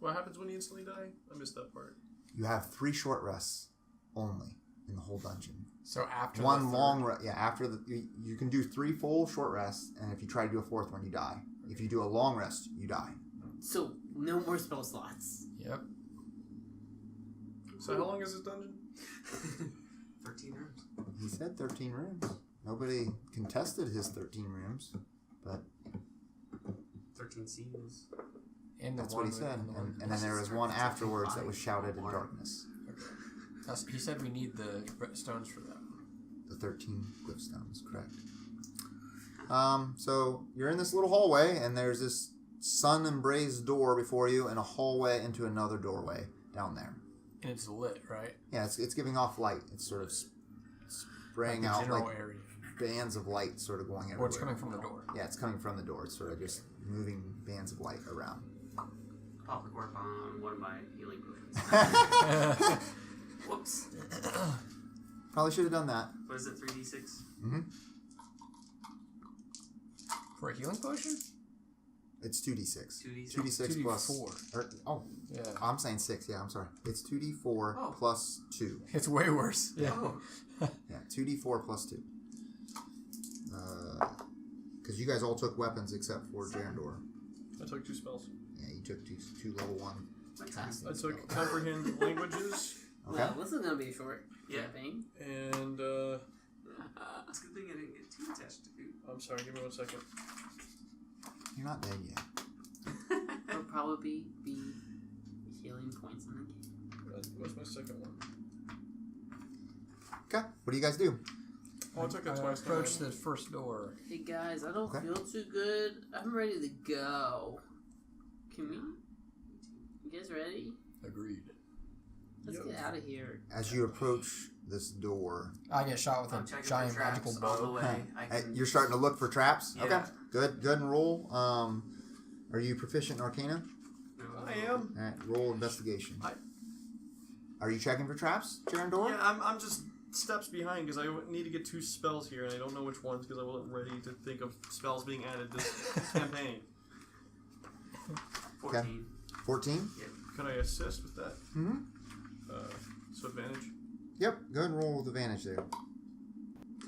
What happens when you instantly die? I missed that part. You have 3 short rests only in the whole dungeon. So after One the third, long rest. Yeah, after you can do 3 full short rests, and if you try to do a 4th one, you die. If you do a long rest, you die. So no more spell slots. Yep. So how long is this dungeon? 13 rooms. He said 13 rooms. Nobody contested his 13 rooms, but 13 scenes. And the that's one what he said. and the one- And then there was one afterwards that was shouted in darkness. He said we need the stones for that. The 13 glyph stones, correct. So you're in this little hallway, and there's this sun-embraced door before you, and a hallway into another doorway down there. And it's lit, right? Yeah, it's giving off light. It's sort of spraying Like the out general like area. bands of light sort of going everywhere. Or it's coming from the door. Yeah, it's coming from the door. It's sort of just moving bands of light around. I'll work on one of my healing potions. Whoops. Probably should have done that. What is it, 3d6? Mm-hmm. For a healing potion? It's 2d6. 2d6? 2d6 plus 4. Yeah. I'm saying 6. Yeah, I'm sorry. It's 2d4 Oh. plus 2. It's way worse. Yeah. Oh. Yeah, 2d4 plus 2. Because you guys all took weapons except for Jarendoore. I took 2 spells. Yeah, you took two level 1. I took comprehend languages, Okay. Well, this is gonna be a short Yeah. campaign. and It's a good thing I didn't get too attached to food. I'm sorry, give me 1 second. You're not dead yet. probably be healing points in the game. What's my second one? Okay. What do you guys do? Oh, I took it I twice. approach the first door. Hey guys, I don't Okay. feel too good. I'm ready to go. Can we? You guys ready? Agreed. Let's get out of here. As you approach this door, I get shot with I'm a checking giant for traps magical all the bow. way. I can, you're starting to look for traps. Yeah. Okay. Good. Good and roll. Are you proficient in Arcana? I am. All right. Roll investigation. I- Are you checking for traps, Jarendoore? Yeah, I'm just steps behind because I need to get 2 spells here, and I don't know which ones because I wasn't ready to think of spells being added this campaign. 14. 14. Could I assist with that? Mm-hmm. So advantage. Yep. Go ahead and roll with advantage there.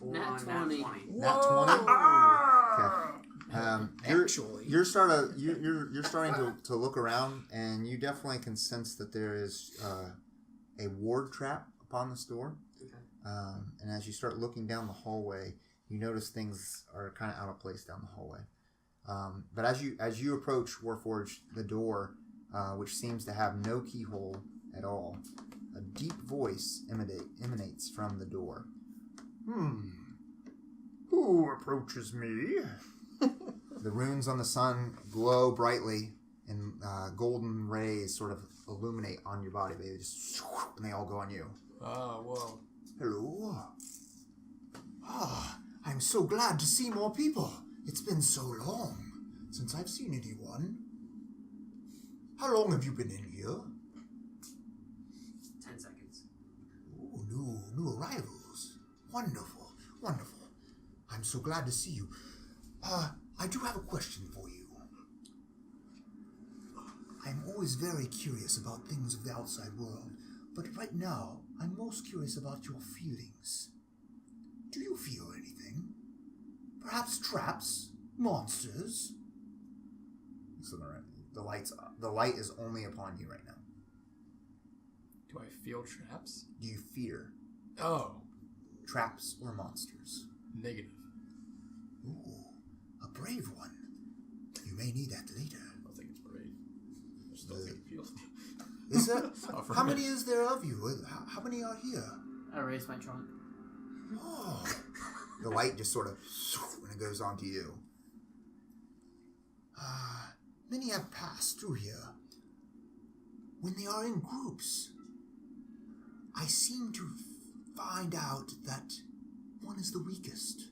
Nat 20. Nat 20. Okay. Actually. You're starting to look around, and you definitely can sense that there is a ward trap upon this door. Okay. And as you start looking down the hallway, you notice things are kind of out of place down the hallway. But as you approach Warforged, the door, which seems to have no keyhole at all, a deep voice emanates from the door. Who approaches me? The runes on the sun glow brightly, and golden rays sort of illuminate on your body. They just and they all go on you. Oh, whoa. Hello. I'm so glad to see more people. It's been so long since I've seen anyone. How long have you been in here? 10 seconds. Oh, new arrivals. Wonderful, wonderful. I'm so glad to see you. I do have a question for you. I'm always very curious about things of the outside world, but right now, I'm most curious about your feelings. Do you feel anything? Perhaps traps? Monsters? Listen, all right. The light is only upon you right now. Do I feel traps? Do you fear Oh, traps or monsters? negative. Ooh, a brave one. You may need that later. I don't think it's brave. I still think it feels. Is there? Suffer. How many is there of you? How many are here? I raised my trunk. Oh, The light just sort of and it goes onto you. many have passed through here. When they are in groups, I seem to find out that one is the weakest,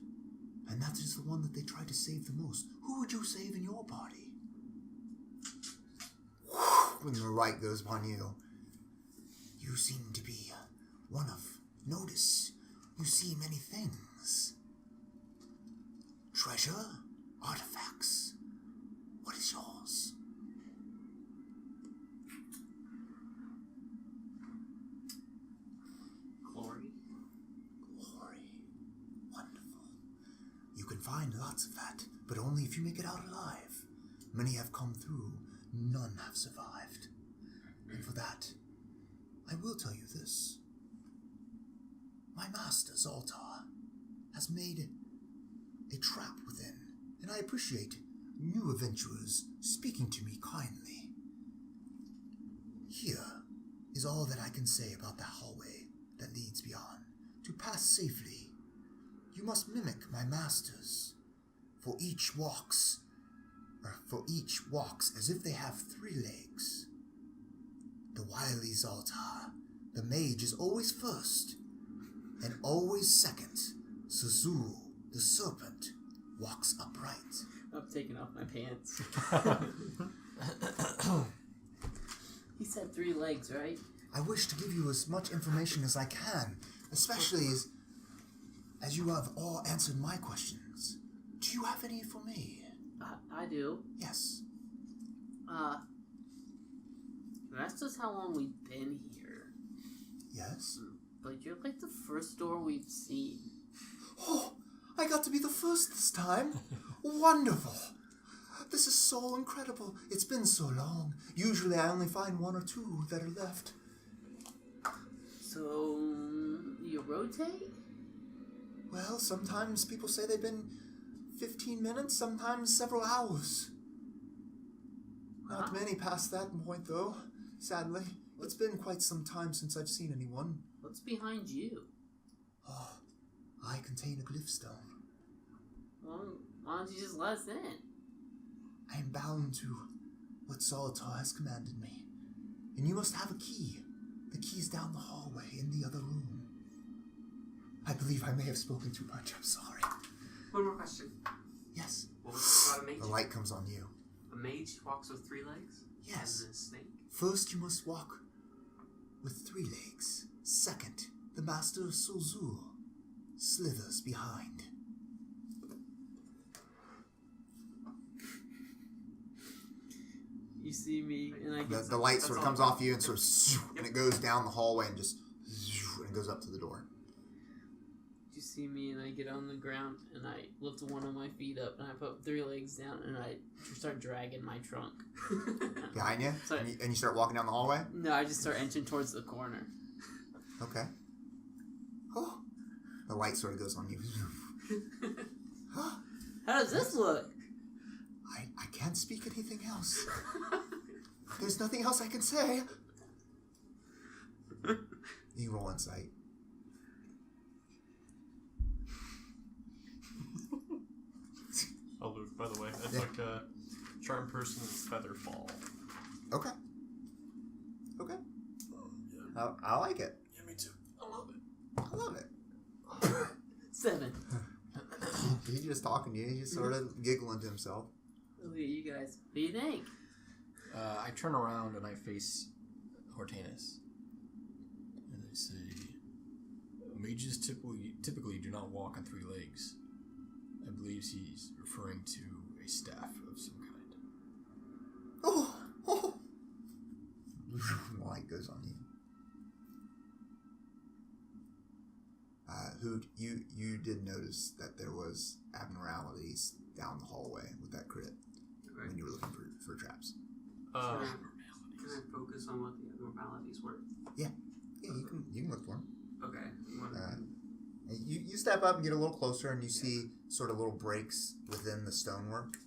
and that is the one that they try to save the most. Who would you save in your party? When the light goes upon you, You seem to be one of notice. You see many things. Treasure? Artifacts? What is yours? Glory. Glory. Wonderful. You can find lots of that, but only if you make it out alive. Many have come through, none have survived. And for that, I will tell you this. My master, Zoltar, has made a trap within, and I appreciate new adventurers speaking to me kindly. Here is all that I can say about the hallway that leads beyond. To pass safely, you must mimic my masters. For each walks as if they have 3 legs. The wily Zoltar, the mage, is always first, and always second. Suzu, the serpent, walks upright. I'm taking off my pants. He said 3 legs, right? I wish to give you as much information as I can, especially as you have all answered my questions. Do you have any for me? I do. Yes. That's just how long we've been here. Yes? But you're like the first door we've seen. Oh, I got to be the first this time. Wonderful. This is so incredible. It's been so long. Usually I only find 1 or 2 that are left. So, you rotate? Well, sometimes people say they've been 15 minutes, sometimes several hours. Not many past that point, though. Sadly, it's been quite some time since I've seen anyone. What's behind you? Oh, I contain a glyph stone. Well, why don't you just let us in? I am bound to what Zolatar has commanded me. And you must have a key. The key's down the hallway in the other room. I believe I may have spoken too much. I'm sorry. One more question. Yes. What was it about a mage? The light comes on you. A mage walks with 3 legs? Yes. And a snake? First, you must walk with 3 legs. Second, the Master of Solzul slithers behind. You see me, and I get The light sort of comes off you and sort of, and it goes down the hallway and just, and it goes up to the door. You see me, and I get on the ground, and I lift one of my feet up, and I put 3 legs down, and I start dragging my trunk. Behind you? So- And you start walking down the hallway? No, I just start inching towards the corner. Okay. Oh. The light sort of goes on you. How does this look? I can't speak anything else. There's nothing else I can say. You roll insight. Oh, Luke, by the way, I took Charm Person's Feather Fall. Okay. Okay. I like it. Yeah, me too. I love it. I love it. 7. He's just talking to you. He's just sort of giggling to himself. Look at you guys. What do you think? I turn around and I face Hortanis. And I say, mages typically do not walk on 3 legs. I believe he's referring to a staff of some kind. Oh. The light goes on you. Hoot, you did notice that there was abnormalities down the hallway with that crit when you were looking for traps. Can I focus on what the abnormalities were? Yeah, you can look for them. Okay. You step up and get a little closer, and you see sort of little breaks within the stonework,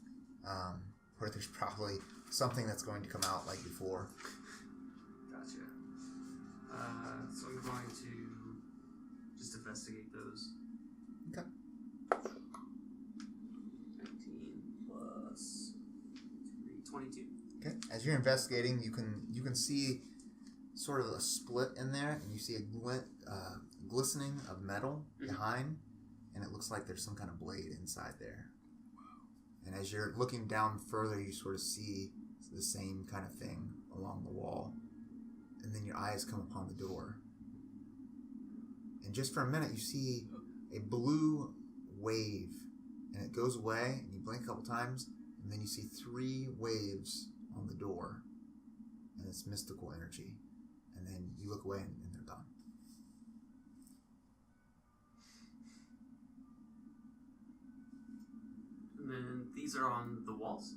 where there's probably something that's going to come out like before. Gotcha. So I'm going to just investigate those. Okay. 19 plus 3, 22. Okay. As you're investigating, you can see sort of a split in there, and you see a glistening of metal behind, and it looks like there's some kind of blade inside there. And as you're looking down further, you sort of see the same kind of thing along the wall, and then your eyes come upon the door. And just for a minute, you see a blue wave, and it goes away, and you blink a couple times, and then you see 3 waves on the door, and it's mystical energy. And then you look away, and they're gone. And then these are on the walls?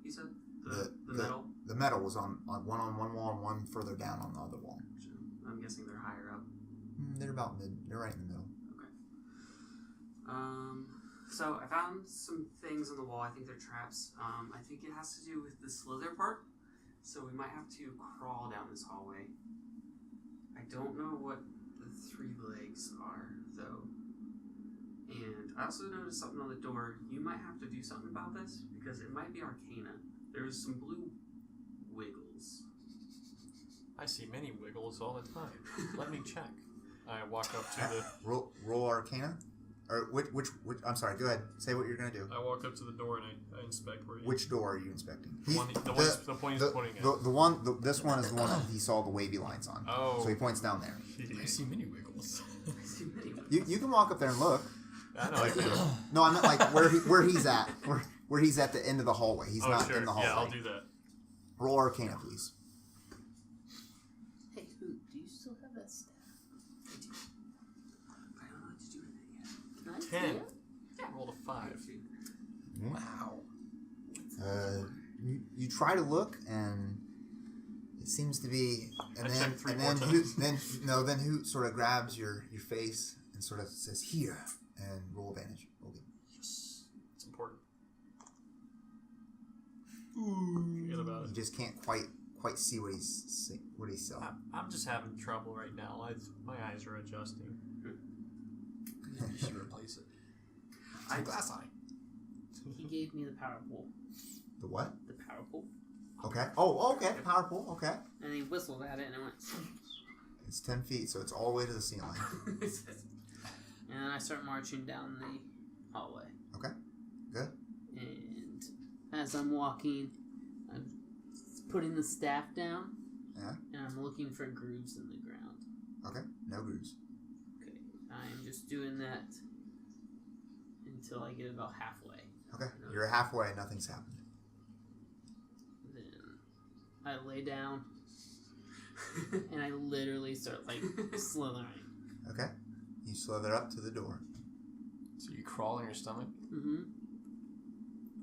You said? The metal? The metal was on one wall and one further down on the other wall. I'm guessing they're higher up. They're about mid. They're right in the middle. Okay. So I found some things on the wall. I think they're traps. I think it has to do with the slither part. So we might have to crawl down this hallway. I don't know what the 3 legs are, though. And I also noticed something on the door. You might have to do something about this, because it might be arcana. There's some blue wiggles. I see many wiggles all the time. Let me check. I walk up to the... Roll Arcana? Or which I'm sorry, go ahead. Say what you're going to do. I walk up to the door and I inspect where he... Which door are you inspecting? The point he's pointing at. This one is the one that he saw the wavy lines on. Oh. So he points down there. I see many wiggles. You can walk up there and look. I know I do. No, I meant like where he's at. Where he's at the end of the hallway. He's not sure. in the hallway. Yeah, I'll do that. Roll Arcana, please. Hey, Hoot, do you still have that staff? I do. I don't know what to do with it yet. Can I see 10. it? Yeah. Rolled a 5. Wow. You try to look, and it seems to be. And I then checked 3 and more then times. then Hoot sort of grabs your face and sort of says here and roll advantage. Roll good. Yes. It's important. Forget about You it. just can't quite see what he's saying. I'm just having trouble right now. My eyes are adjusting. You should replace it. I- Glass eye. He gave me the power pole. The what? The power pole. Okay. Oh, okay. Power pole. Okay. And he whistled at it and it went. It's 10 feet, so it's all the way to the ceiling. And then I start marching down the hallway. Okay. Good. And as I'm walking, I'm putting the staff down. Yeah. And I'm looking for grooves in the ground. Okay. No grooves. Okay. I'm just doing that until I get about halfway. Okay. You're halfway. Nothing's happened. Then I lay down. And I literally start like slithering. Okay. You slither up to the door. So you crawl on your stomach? Mm-hmm.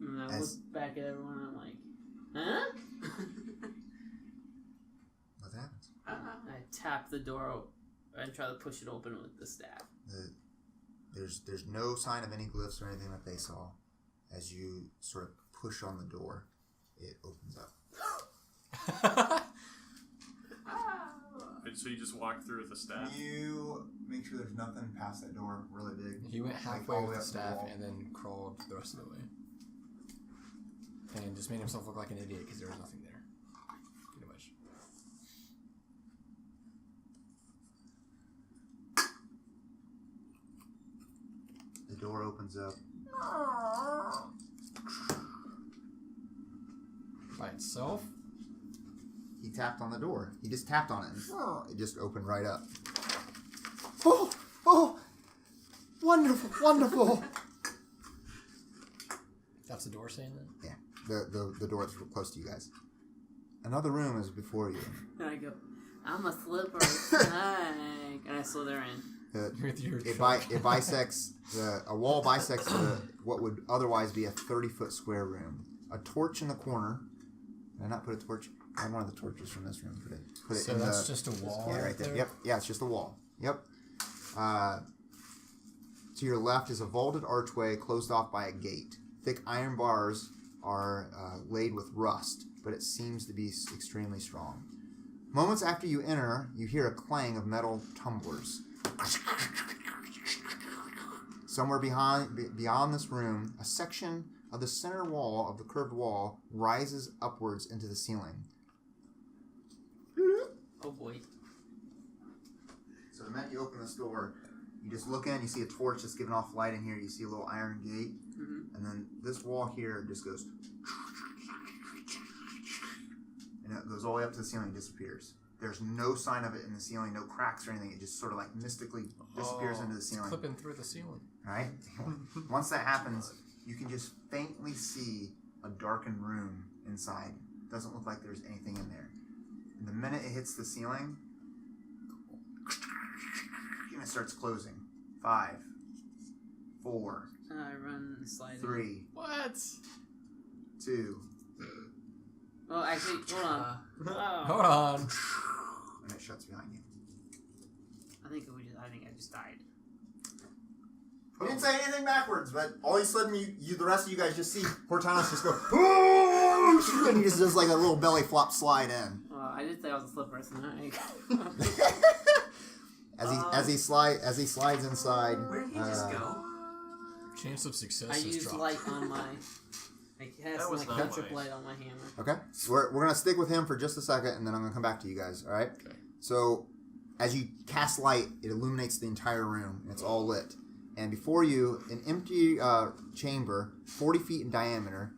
And I As- look back at everyone and I'm like, huh? What happens? I tap the door and try to push it open with the staff. There's no sign of any glyphs or anything that they saw. As you sort of push on the door, it opens up. So you just walk through with a staff? You make sure there's nothing past that door really big. He went Like, halfway all the with way the up to the staff wall. and then crawled the rest of the way. And just made himself look like an idiot because there was nothing there. Pretty much. The door opens up. By itself? He tapped on the door. He just tapped on it. And it just opened right up. Oh! Wonderful, wonderful. That's the door saying that? Yeah, the door that's close to you guys. Another room is before you. And I go, I'm a slippery snake. And I slither in. With your It bisects a wall bisects what would otherwise be a 30-foot square room. A torch in the corner. Did I not put a torch? I have one of the torches from this room. Put it So in that's just a wall. Yeah, right there. Yep. Yeah, it's just a wall. Yep. To your left is a vaulted archway closed off by a gate. Thick iron bars are laid with rust, but it seems to be extremely strong. Moments after you enter, you hear a clang of metal tumblers. Somewhere beyond this room, a section of the center wall of the curved wall rises upwards into the ceiling. Oh boy. So the minute you open this door, you just look in, you see a torch that's giving off light in here, you see a little iron gate, and then this wall here just goes, and it goes all the way up to the ceiling and disappears. There's no sign of it in the ceiling, no cracks or anything, it just sort of like mystically disappears into the ceiling. Clipping through the ceiling. Alright? Once that happens, you can just faintly see a darkened room inside. Doesn't look like there's anything in there. And the minute it hits the ceiling, and it starts closing. 5, 4, And I run and slide 3, What? 2, in. Well, actually, hold on. Oh. Hold on. and it shuts behind you. I think I just died. You didn't say anything backwards, but all of a sudden, the rest of you guys just see Hortanis just go, "Ooh!" and he just does like a little belly flop slide in. Well, I did say I was a slippery snake. As he slides inside. Where did he just go? Chance of success I is used dropped. light on my. I That cast was like not cantrip nice. light on my hammer. Okay, so we're gonna stick with him for just a second, and then I'm gonna come back to you guys. All right. Okay. So, as you cast light, it illuminates the entire room, and it's all lit. And before you, an empty chamber, 40 feet in diameter,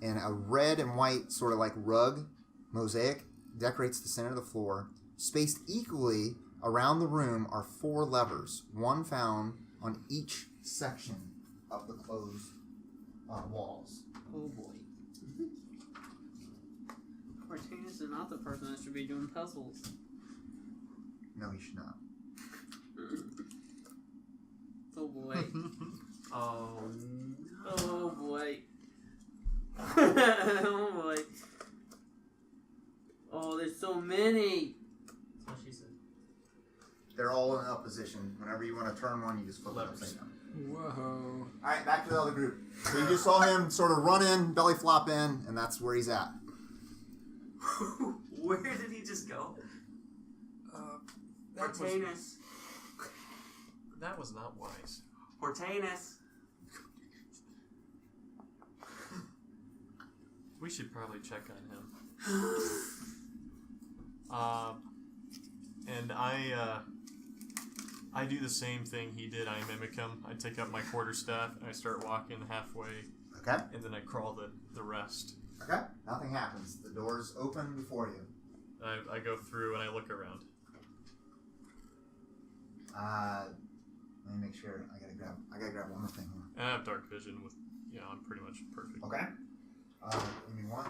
and a red and white sort of like rug mosaic decorates the center of the floor. Spaced equally around the room are 4 levers, one found on each section of the closed walls. Oh boy. Hortanis is not the person that should be doing puzzles. No, he should not. Oh boy. Oh no. Oh boy. Oh boy. Oh, there's so many. That's what she said. They're all in up position. Whenever you want to turn one, you just flip it upside down. Whoa. Alright, back to the other group. So you just saw him sort of run in, belly flop in, and that's where he's at. Where did he just go? Hortanis. That was not wise. Hortanis. We should probably check on him. And I do the same thing he did. I mimic him. I take up my quarterstaff and I start walking halfway. Okay. And then I crawl the rest. Okay. Nothing happens. The door's open before you. I go through and I look around. Let me make sure. I gotta grab one more thing here. And I have dark vision with, I'm pretty much perfect. Okay. Give me one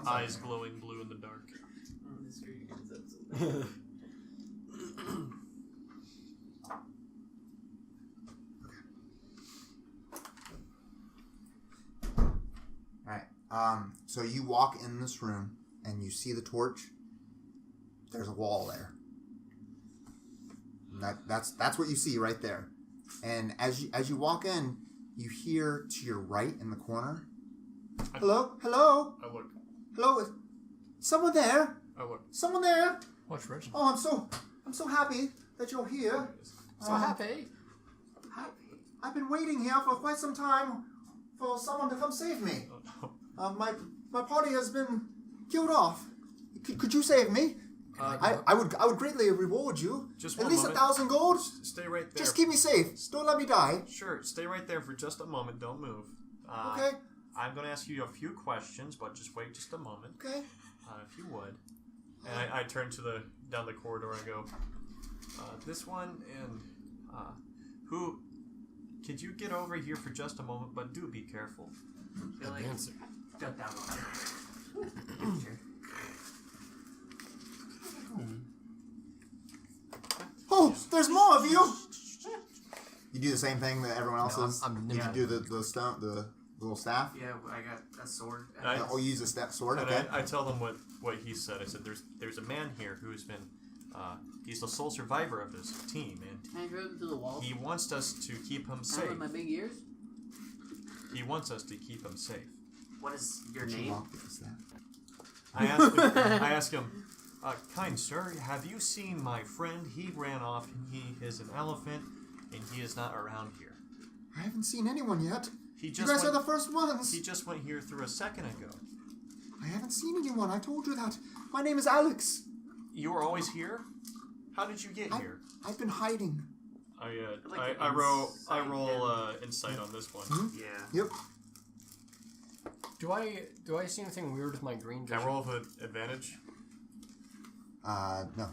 second. Eyes glowing blue in the dark. Alright. So you walk in this room and you see the torch. There's a wall there. That's what you see right there. And as you walk in, you hear to your right in the corner. Hello? Hello? I look. Hello? Is someone there? I look. Someone there? What's Reginald? Oh, I'm so happy that you're here. So happy. I've been waiting here for quite some time for someone to come save me. Oh, no. My party has been killed off. Could you save me? I would greatly reward you. Just at one least moment. 1,000 gold. Stay right there. Just keep me safe. Don't let me die. Sure, stay right there for just a moment. Don't move. Okay. I'm going to ask you a few questions, but just wait just a moment. Okay. If you would. And I turn to down the corridor and go, this one and who? Could you get over here for just a moment? But do be careful. Answer. Got that one. Oh, there's more of you. You do the same thing that everyone else does. Yeah. You do the stone, the little staff. Yeah, I got a sword. Oh, you use a sword. And Okay. I tell them what he said. I said, there's a man here who's been, he's the sole survivor of this team, and Can I drive him through the wall? he wants us to keep him Out safe. with my big ears? He wants us to keep him safe. What is your You name? walk with the staff. I ask him, kind sir, have you seen my friend? He ran off, and he is an elephant, and he is not around here. I haven't seen anyone yet. He You just guys went, are the first ones. He just went here through a second ago. I haven't seen anyone. I told you that. My name is Alex. You were always here? How did you get here? I've been hiding. I roll insight on this one. Yeah. Yep. Do I see anything weird with my green Can I vision? roll with advantage? No.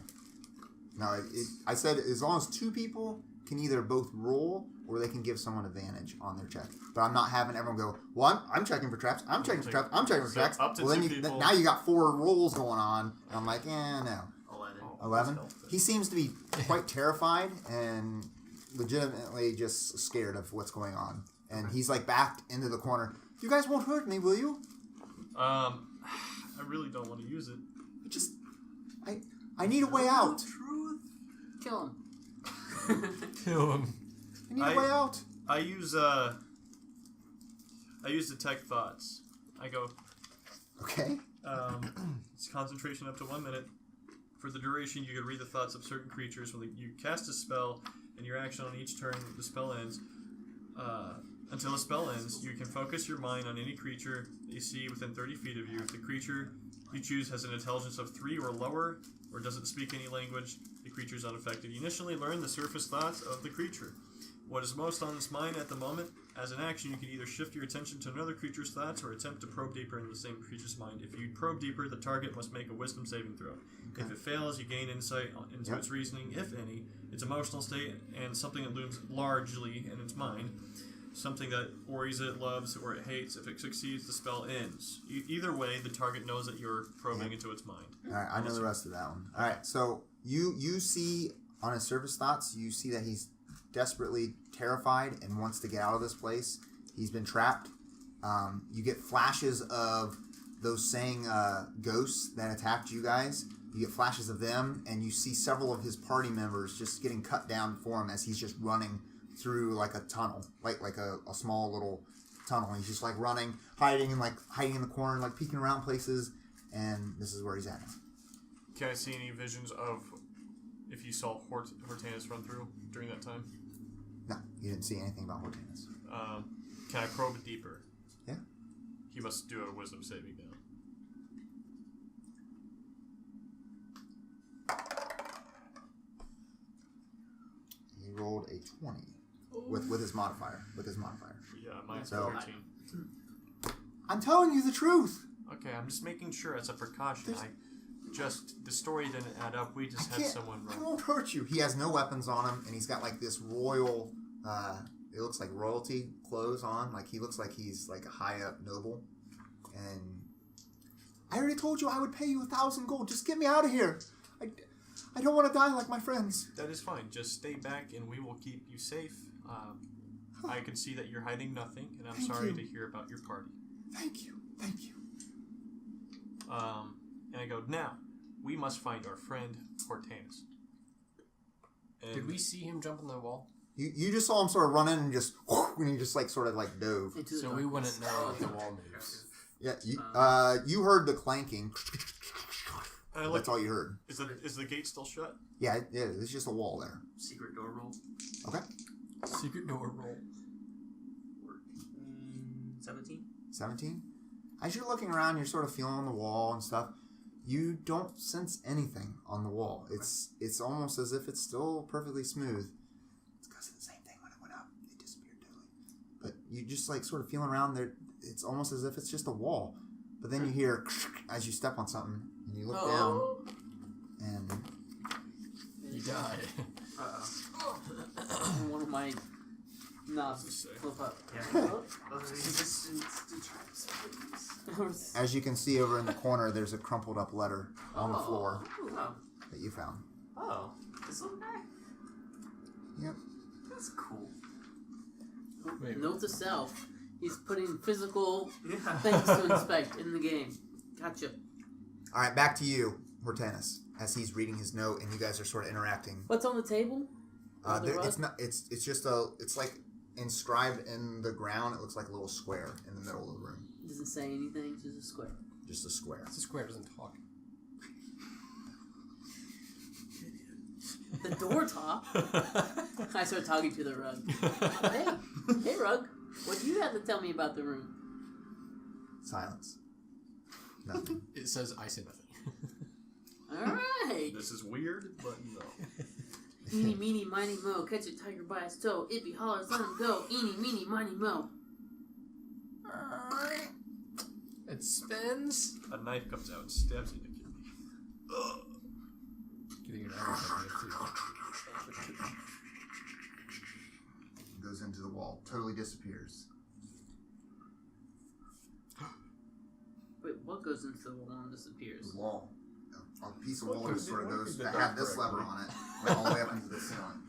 No, I said as long as two people can either both roll or they can give someone advantage on their check. But I'm not having everyone go, well, I'm checking for traps. I'm checking for traps. I'm checking for So traps. up to Well, then two people. now you got 4 rolls going on. And I'm like, no. 11. 11? He seems to be quite terrified and legitimately just scared of what's going on. And he's like backed into the corner. You guys won't hurt me, will you? I really don't want to use it. I need a way out. Kill him. Kill him. I need a way out. I use detect thoughts. I go, Okay. it's concentration up to 1 minute. For the duration, you can read the thoughts of certain creatures. When you cast a spell, and your action on each turn, the spell ends. Until the spell ends, you can focus your mind on any creature that you see within 30 feet of you. If the creature you choose has an intelligence of 3 or lower, or doesn't speak any language, the creature is unaffected. You initially learn the surface thoughts of the creature. What is most on its mind at the moment? As an action, you can either shift your attention to another creature's thoughts or attempt to probe deeper into the same creature's mind. If you probe deeper, the target must make a wisdom saving throw. Okay. If it fails, you gain insight into its reasoning, if any, its emotional state, and something that looms largely in its mind. Something that worries it, loves, or it hates. If it succeeds, the spell ends. Either way, the target knows that you're probing into its mind. Alright, I know the rest of that one. Alright, so you see on his surface thoughts, you see that he's desperately terrified and wants to get out of this place. He's been trapped. You get flashes of those saying ghosts that attacked you guys. You get flashes of them, and you see several of his party members just getting cut down for him as he's just running through like a tunnel, like a small little tunnel. He's just like running, hiding in the corner, like peeking around places, and this is where he's at. Can I see any visions of if you saw Hortanis run through during that time? No, you didn't see anything about Hortanis. Can I probe deeper? Yeah. He must do a wisdom saving now. He rolled a 20 with his modifier. Yeah, mine's So- 13. I'm telling you the truth. Okay, I'm just making sure as a precaution. The story didn't add up. We just had someone I run. won't hurt you. He has no weapons on him, and he's got like this royal. It looks like royalty clothes on. Like he looks like he's like a high up noble. And I already told you I would pay you 1,000 gold. Just get me out of here. I don't want to die like my friends. That is fine. Just stay back, and we will keep you safe. I can see that you're hiding nothing, and I'm Thank sorry you. to hear about your party. Thank you. And I go, now, we must find our friend Hortanis. Did we see him jump on the wall? You just saw him sort of run in and just and he just like sort of like dove. So we wouldn't know if the wall moves. Yeah, you heard the clanking. That's all you heard. Is the gate still shut? Yeah, there's just a wall there. Secret door roll. Okay. Secret door roll. 17. 17. As you're looking around, you're sort of feeling on the wall and stuff. You don't sense anything on the wall. It's almost as if it's still perfectly smooth. It's because of the same thing when it went up. It disappeared totally. But you just like sort of feeling around there. It's almost as if it's just a wall. But then you hear as you step on something, and you look down, and You died. One of my knobs flip up. Yeah. Resistance to traps, please. as you can see over in the corner, there's a crumpled up letter on the floor Oh. that you found. Oh. This little guy? Yep. That's cool. Wait. Note to self: he's putting physical Yeah. things to inspect in the game. Gotcha. All right, back to you, Hortanis, as he's reading his note, and you guys are sort of interacting. What's on the table? On the rug? It's not. It's just it's like inscribed in the ground. It looks like a little square in the middle of the room. Doesn't say anything. It's just a square. Just a square. The square doesn't talk. The door top. I start talking to the rug. Hey, rug. What do you have to tell me about the room? Silence. Nothing. It says, I say nothing. All right. This is weird, but no. Eeny, meeny, miny, mo. Catch a tiger by its toe. It be hollers, let him go. Eeny, meeny, miny, mo. It spins. A knife comes out and stabs you in the kidney. Getting an arrow too. Goes into the wall. Totally disappears. Wait, what goes into the wall and disappears? The wall. A piece of wall What just sort of if goes. you That did had that this lever correctly? on it, went all the way up into the ceiling.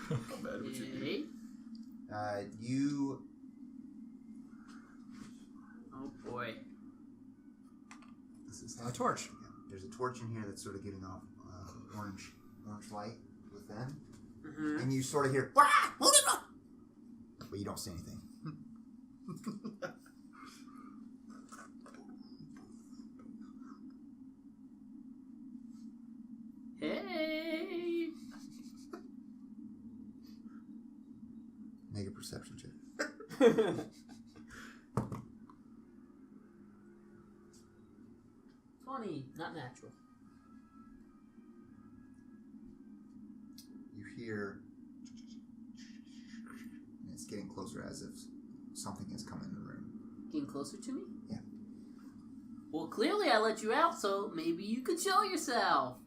How bad would you be? Okay. You. Oh boy. This is A torch. Yeah, there's a torch in here that's sort of giving off orange light within, Mm-hmm. and you sort of hear, "Wah! But you don't see anything. Hey. Make a perception check. 20, not natural. You hear, and it's getting closer as if something has come in the room. Getting closer to me? Yeah. Well, clearly I let you out, so maybe you could show yourself.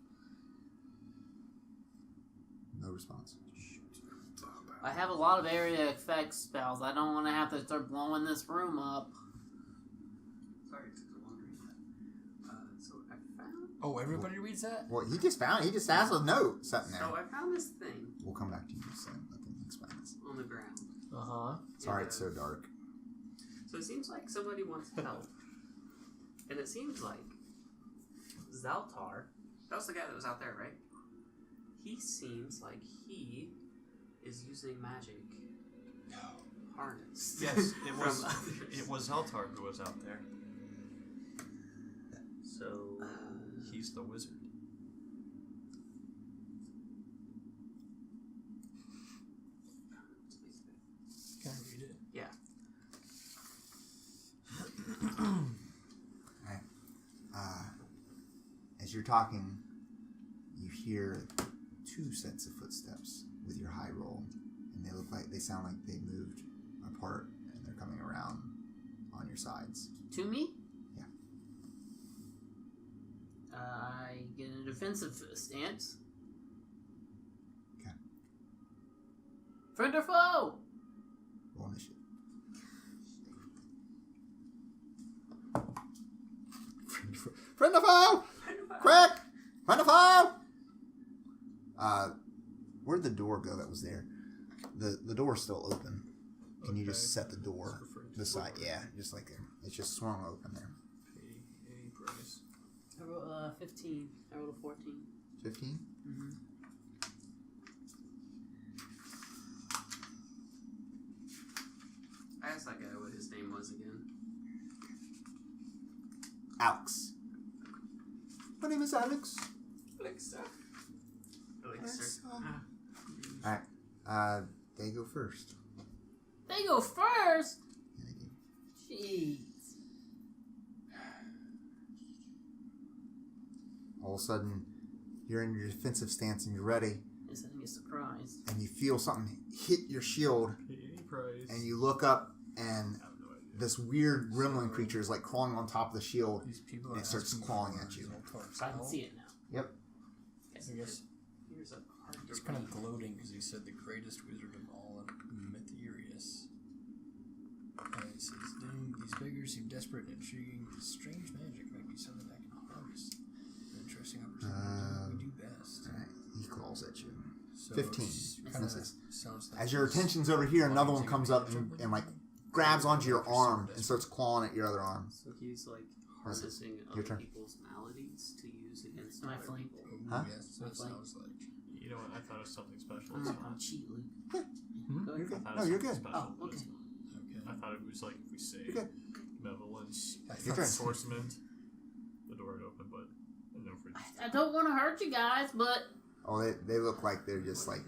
No response. I have a lot of area effects spells. I don't want to have to start blowing this room up. Sorry, it took so long to read that. So I found. Oh, everybody reads that? Well, he just has a note sitting there. So I found this thing We'll come back to you soon. Let them explain this. on the ground. Uh-huh. Sorry, Yeah. it's so dark. So it seems like somebody wants help. And it seems like Zaltar, that was the guy that was out there, right? He seems like he is using magic harnessed. Yes, it was. From others. It was Eltar who was out there. So He's the wizard. Can I read it? yeah. Alright. As you're talking, you hear 2 sets of footsteps with your high roll, and they sound like they moved apart, and they're coming around on your sides. To me? Yeah. I get a defensive stance. Okay. Friend or foe? Roll initiative. Friend of foe! Quick! Friend of foe! Where'd the door go that was there? The door's still open. Can you just set the door beside? Yeah, just like there. It's just swung open there. Pay any price. I rolled 15. I rolled a 14. 15? Mm-hmm. I asked that guy what his name was again. Alex. My name is Alex. Elixir. Alright. They go first. They go first? Yeah, they do. Jeez. All of a sudden, you're in your defensive stance and you're ready, This isn't a surprise. and you feel something hit your shield, Pay any price. and you look up, and I have no idea. this weird gremlin creature is like crawling on top of the shield. These people And are it starts asking clawing for at you. Zoltar's So I can help. see it now. Yep. I guess Here's a hard he's kind of gloating because he said the greatest wizard of all, Mytherius. He says, "Doom, these beggars seem desperate and intriguing. Strange magic might be something I can harness. An interesting opportunity to do what we do best." Alright, he calls at you. So 15. it's This kinda is- sounds like As your he's attention's over here, another one wanting to comes take up advantage and of like grabs onto your They're so arm and desperate. starts clawing at your other arm. So he's like That's it. harnessing Your other turn. people's maladies to use against My other flank. people. Ooh, Huh? yes, My that flank. sounds like. You know what? I thought it was something special. I'm cheat, Luke. Hmm? Go You're ahead. good. I thought it No, was you're something good. special, Oh, okay. Okay. I thought it was like if we say You're good. benevolence, Your turn. enforcement, the door would open, but I don't know if we I don't want to hurt you guys, but Oh, they look like they're just like.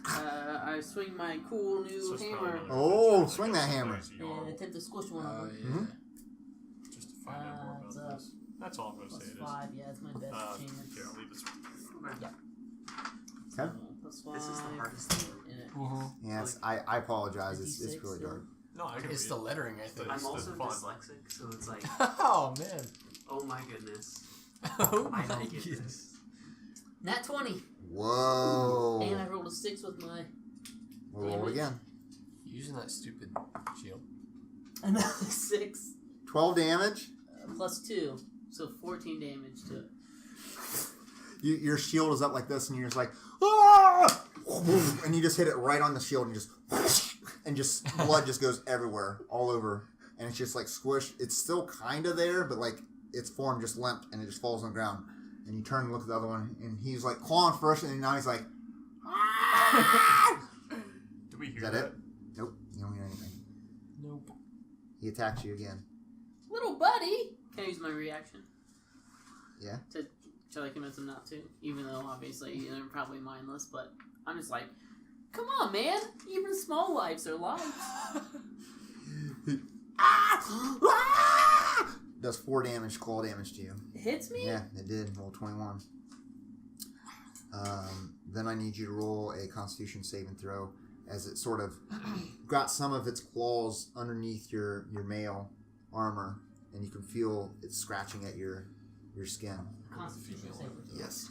I swing my cool new So it's probably hammer another Oh, adventure, swing like that a hammer. surprise and yarn, attempt to squish one of them. Yeah. Mhm. just to find out more it's about this. That's all I'm going to Plus say. It is. 5, yeah, it's my best chance. Here, I'll leave this. Okay. Okay. Plus 5. This is the hardest thing. Yes, I apologize. It's 56, really dark. No, I can It's read the it. lettering, I think. It's I'm the also font. dyslexic, so it's like, Oh man. oh my goodness. Oh I my don't get goodness. this. Nat 20. Whoa. And I rolled a 6 with my We'll roll it again. Using that stupid shield. another 6 12 damage. plus 2. So 14 damage to it. Your shield is up like this, and you're just like, ah! And you just hit it right on the shield, and just blood just goes everywhere, all over, and it's just like squished. It's still kind of there, but like its form just limp, and it just falls on the ground. And you turn and look at the other one, and he's like clawing first, and now he's like, ah! Do we hear Is that it? Nope, you don't hear anything. Nope. He attacks you again. Little buddy! Can I use my reaction? Yeah. To like convince him not to? Even though obviously they're probably mindless, but I'm just like, come on, man! Even small lives are lives. Does 4 damage, claw damage to you. It hits me? Yeah, it did. Roll 21. Then I need you to roll a Constitution saving throw, as it sort of got some of its claws underneath your mail armor, and you can feel it scratching at your skin. Constitution saving throw. Yes.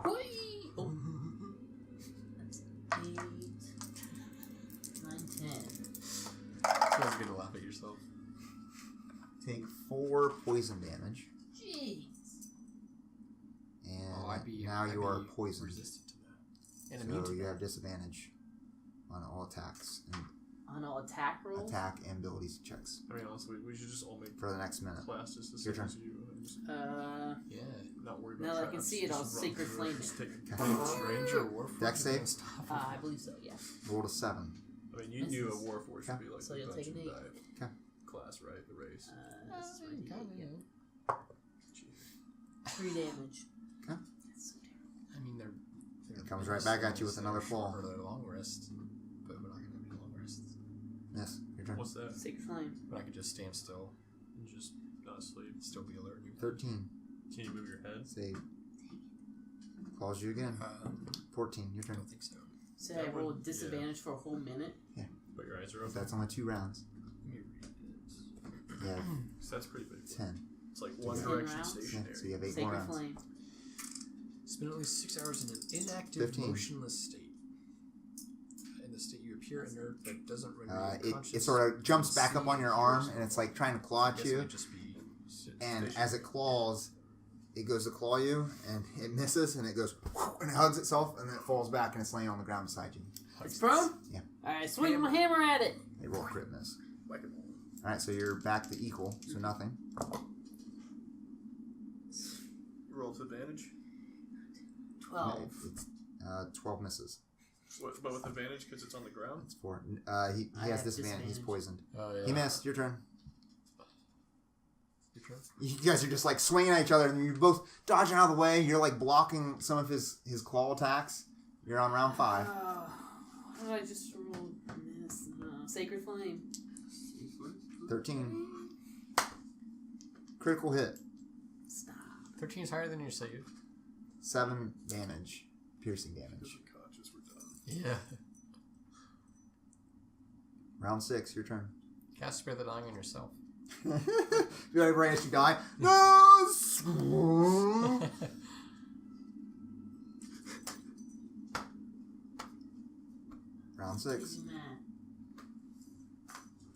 Whee! Oh. That's 8, 9, 10. Feels good to laugh at yourself. Take 4 poison damage, Jeez. and I'd be poisoned. resistant to that. And So immune to you that. have disadvantage on all attacks and On all attack rolls? attack and abilities checks I mean, honestly, we should just all make for the next minute. classes the Your same turn. as you and just Yeah. not worry about Now that I can traps, see it, just I'll run Sacred through Flame just it. take Okay. Ranger Warforged Dex save? Ranger. I believe so, yeah. Rolled a 7. I mean, you knew a Warforged would be like So the you'll take dungeon an 8. dive Okay. class, right? The race. This is my Kind D8, of, yeah. 3 damage. Okay. That's so terrible. I mean, they're It comes right back at you with another fall. Or their long rest, but we're not gonna have any long rests. Yes, your turn. What's that? Sacred Flame. But I could just stand still, And just not asleep. still be alert. 13. Can you move your head? Save. Calls you again. 14. Your I turn. don't think so. Say That I roll would- disadvantage for a whole minute. But your eyes are open. That's only 2 rounds. Let me read it. Yeah, So that's pretty big. 10. It's like one 10 direction rounds? Yeah, stationary. so you have 8 more Sacred rounds. Flame. Spend at least 6 hours in an inactive, 15. motionless state. In the state you appear inert, but doesn't render you It conscious. sort of jumps back up on your arm, and it's like trying to claw I at guess it you. would just be And as it claws, it goes to claw you, and it misses, and it goes, and it hugs itself, and then it falls back, and it's laying on the ground beside you. It's prone? Yeah. Alright, swing my hammer at it. They roll crit miss. Whack-a-mole. Alright, so you're back to equal, so nothing. You roll with advantage. 12. It's 12 misses. But with advantage because it's on the ground. It's 4. He I has have disadvantage. He's disadvantage. poisoned. Oh, yeah. He missed. Your turn. Your turn? You guys are just like swinging at each other, and you're both dodging out of the way. You're like blocking some of his claw attacks. You're on round 5. What did I just roll? Miss. Sacred Flame. 13. Critical hit. Stop. 13 is higher than your save. 7 damage. Piercing damage. Because we're conscious, we're done. Yeah. Round 6, your turn. Cast Spare the Dying on yourself. You're like right as you die. No! Round 6. Isn't that?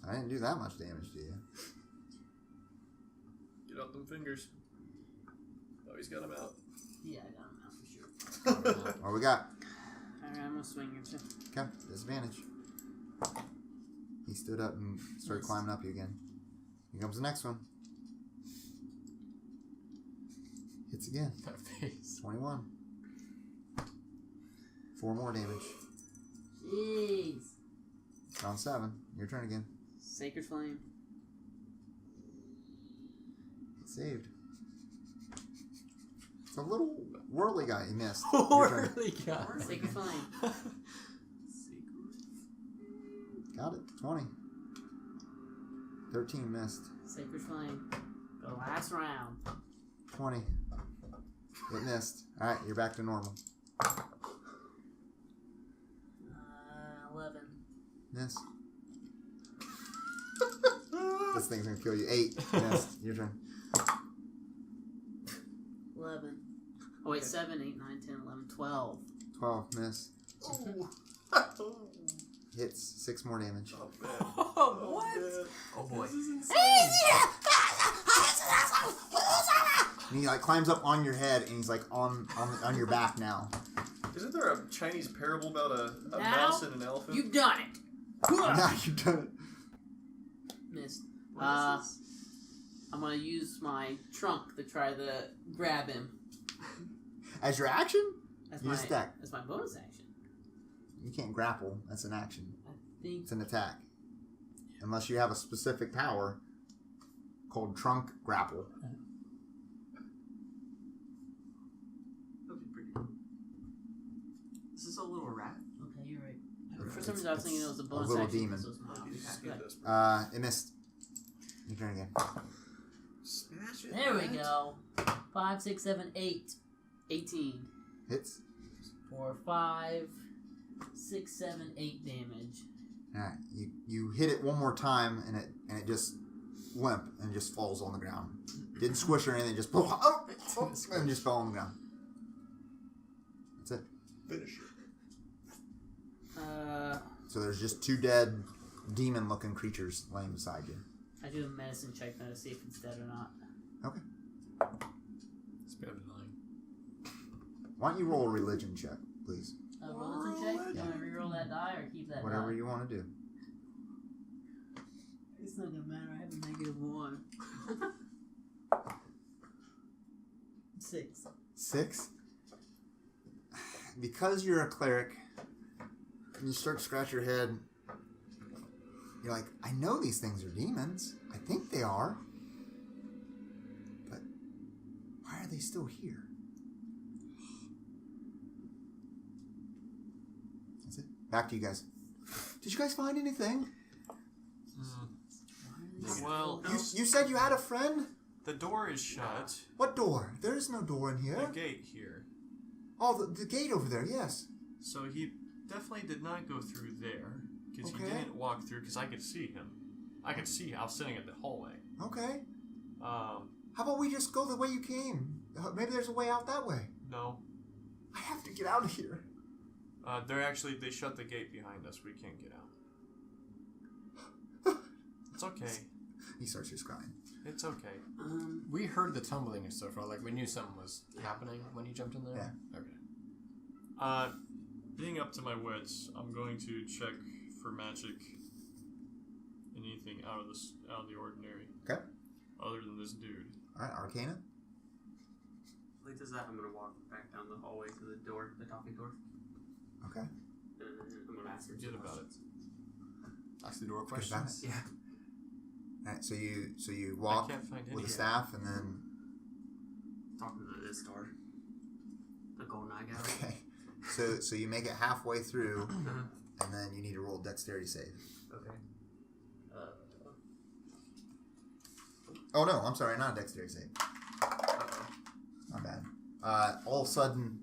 I didn't do that much damage to you. Get out them fingers. Oh, he's got him out. Yeah, I got him out for sure. What we got? Alright, I'm gonna swing at you. Okay, disadvantage. He stood up and started climbing up you again. Here comes the next one. Hits again. That face. 21. 4 more damage. Jeez. Round 7. Your turn again. Sacred Flame. Saved. It's a little whirly guy. He missed. Your turn. Whirly guy. Sacred Flame. Got it. 20. 13 missed. Sacred Flame. The last round. 20. It missed. Alright, you're back to normal. 11. Miss. This thing's gonna kill you. 8. Missed. Your turn. 11. Oh wait, 7, 8, 9, 10, 11, 12. 12. Miss. Hits. 6 more damage. Oh, man. What? Oh boy. This is insane. And he like climbs up on your head, and he's like on your back now. Isn't there a Chinese parable about a Now mouse and an elephant? You've done it. Now you've done it. Missed. What is this? I'm gonna use my trunk to try to grab him. As your action, That's you my just attack. That's my bonus action. You can't grapple. That's an action. I think. It's an attack. Unless you have a specific power called trunk grapple. That'd be pretty cool. Is this a little rat? Okay, you're right. For It's- some reason, I was thinking it was a bonus little action. demon. So it's not. Just get this. It missed. Your turn again. Smash it. There we Matt. go. 5, 6, 7, 8. 18. Hits. 4, 5, 6, 7, 8 damage. Alright. You hit it one more time, and it just limp and just falls on the ground. Didn't squish or anything. Just and just fell on the ground. That's it. Finish it. So there's just 2 dead demon-looking creatures laying beside you. I do a medicine check now to see if it's dead or not. Okay. Spare the Dying. Why don't you roll a religion check, please? A religion check? You want to reroll that die or keep that Whatever die? you want to do. It's not gonna matter. I have a -1. 6. 6? Because you're a cleric, and you start to scratch your head, You're like, I know these things are demons. I think they are. But why are they still here? That's it. Back to you guys. Did you guys find anything? Well, You said you had a friend? the door is shut. What door? There is no door in here. The gate here. Oh, the gate over there, yes. So he definitely did not go through there because he Okay. didn't walk through because I could see him. I could see. I was sitting at the hallway. Okay. How How about we just go the way you came? Maybe there's a way out that way. No. I have to get out of here. They shut the gate behind us. We can't get out. It's okay. He starts just crying. It's okay. We heard the tumbling and stuff, right? Like, we knew something was happening when you jumped in there? Yeah. Okay. Being up to my wits, I'm going to check for magic. Anything out of the ordinary. Okay. Other than this dude. Alright, Arcana. Like does that, I'm gonna walk back down the hallway to the door, the talking door. Okay. I'm gonna ask her Forget some about it. questions. Ask the door Good questions. Yeah. Alright, so you walk I can't find with any. a staff and then Talking to this door. The golden eye guy. okay. So you make it halfway through and then you need to roll a dexterity save. Okay. Oh no, I'm sorry, not a dexterity save. Uh-oh. Not bad. All of a sudden,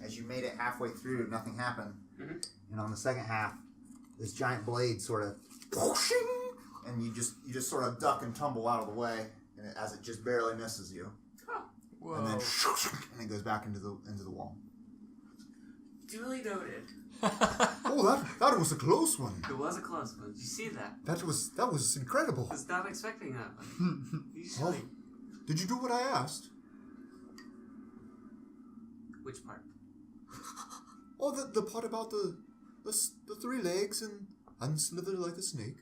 as you made it halfway through, nothing happened. Mhm. And on the second half, this giant blade sort of, and you just sort of duck and tumble out of the way, and as it just barely misses you, Whoa. and then and it goes back into the wall. Duly noted. Oh, that was a close one. It was a close one. Did you see that? That was incredible. I was not expecting that. Oh, Usually. did you do what I asked? Which part? Oh, the part about the 3 legs and slither like a snake.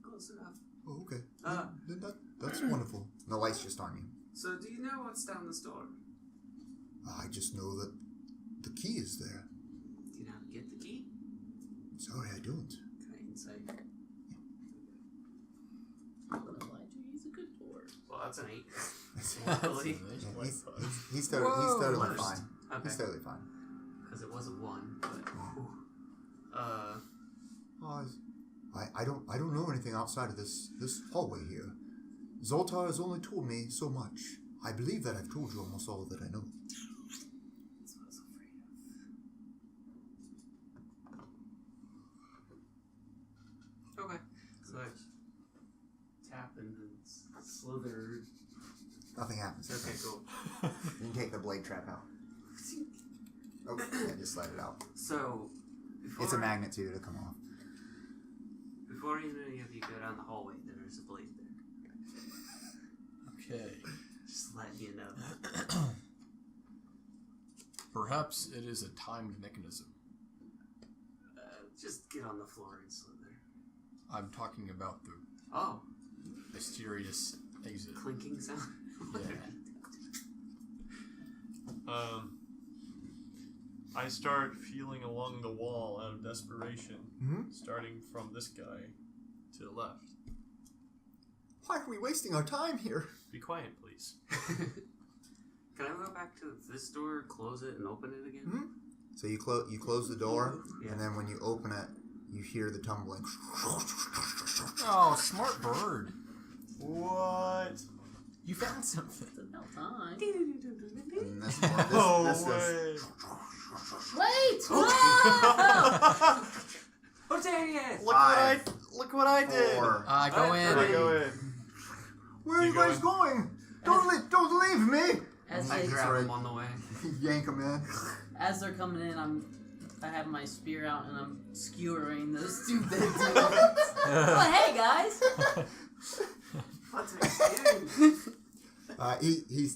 Close enough. Oh, okay. Uh. Then that's wonderful. And the light's just on you. So, do you know what's down this door? I just know that the key is there. Do you know how to get the key? Sorry, I don't. Can I insight? He's a good dwarf. Well, that's an 8. Yeah, Luckily. he's totally Whoa. fine. Okay. He's totally fine. Because it was a 1, but... Oh, I don't know anything outside of this hallway here. Zoltar has only told me so much. I believe that I've told you almost all that I know. That's what I was afraid of. Okay. So I tap and then slither. Nothing happens. Okay, cool. You can take the blade trap out. Oh, yeah, just slide it out. So, It's a magnet too to come off. Before any of you go down the hallway, there's a blade there. Okay. Just letting you know. Perhaps it is a timed mechanism. Just get on the floor and slither. I'm talking about the Oh, mysterious exit. clinking sound. Yeah. I start feeling along the wall out of desperation, starting from this guy to the left. Why are we wasting our time here? Be quiet, please. Can I go back to this door, close it, and open it again? So you close the door, Yeah. and then when you open it, you hear the tumbling. Oh, smart bird. What? You found something. It's about time. And this way. Wait! Hortanis! Look what I did. 4. Go in. I go in. Where are you You guys going? Don't leave me! As I they grab Sorry. him on the way. Yank him in. as they're coming in, I have my spear out and I'm skewering those 2 dead dudes. Oh, hey guys! What's it?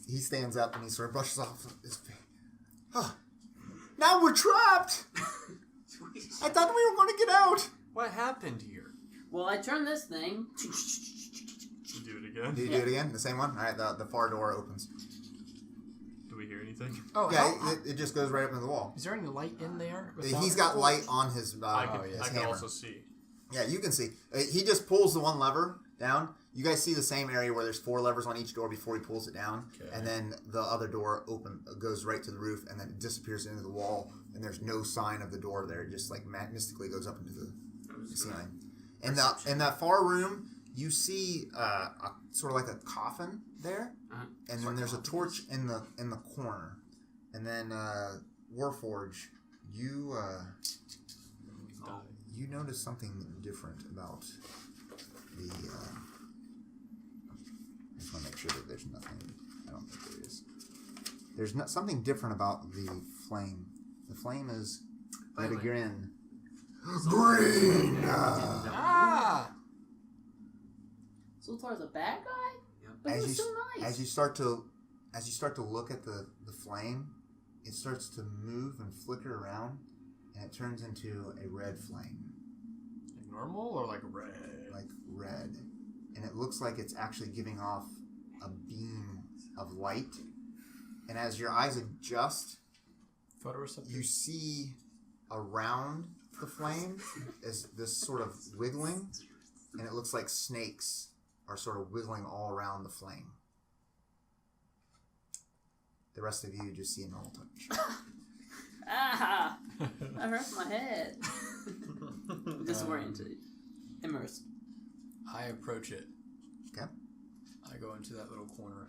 He stands up and he sort of brushes off his face. Huh. Now we're trapped! I thought we were going to get out! What happened here? Well, I turn this thing. Do it again. Do you do it again? The same one? Alright, the far door opens. Do we hear anything? Oh, Yeah, it just goes right up into the wall. is there any light in there? He's got light on his, I can his hammer. also see. Yeah, you can see. He just pulls the one lever down. You guys see the same area where there's 4 levers on each door before he pulls it down. Okay. And then the other door goes right to the roof, and then it disappears into the wall, and there's no sign of the door there. It just like mystically goes up into the ceiling. In that far room, you see sort of like a coffin there, and then there's a torch in the corner. And then Warforged, you notice something different about the. I just want to make sure that there's nothing. I don't think there is. There's something different about the flame. The flame is yet again green. Sultar's a bad guy? Yep. But he was so nice. As you start to look at the flame, it starts to move and flicker around, and it turns into a red flame. Like normal or like red? Like red. And it looks like it's actually giving off a beam of light. And as your eyes adjust, Photoreceptor? you see around the flame is this sort of wiggling, and it looks like snakes are sort of wiggling all around the flame. The rest of you just see a normal touch. Ah! That hurts my head. Disoriented. Immersed. I approach it. Okay. I go into that little corner.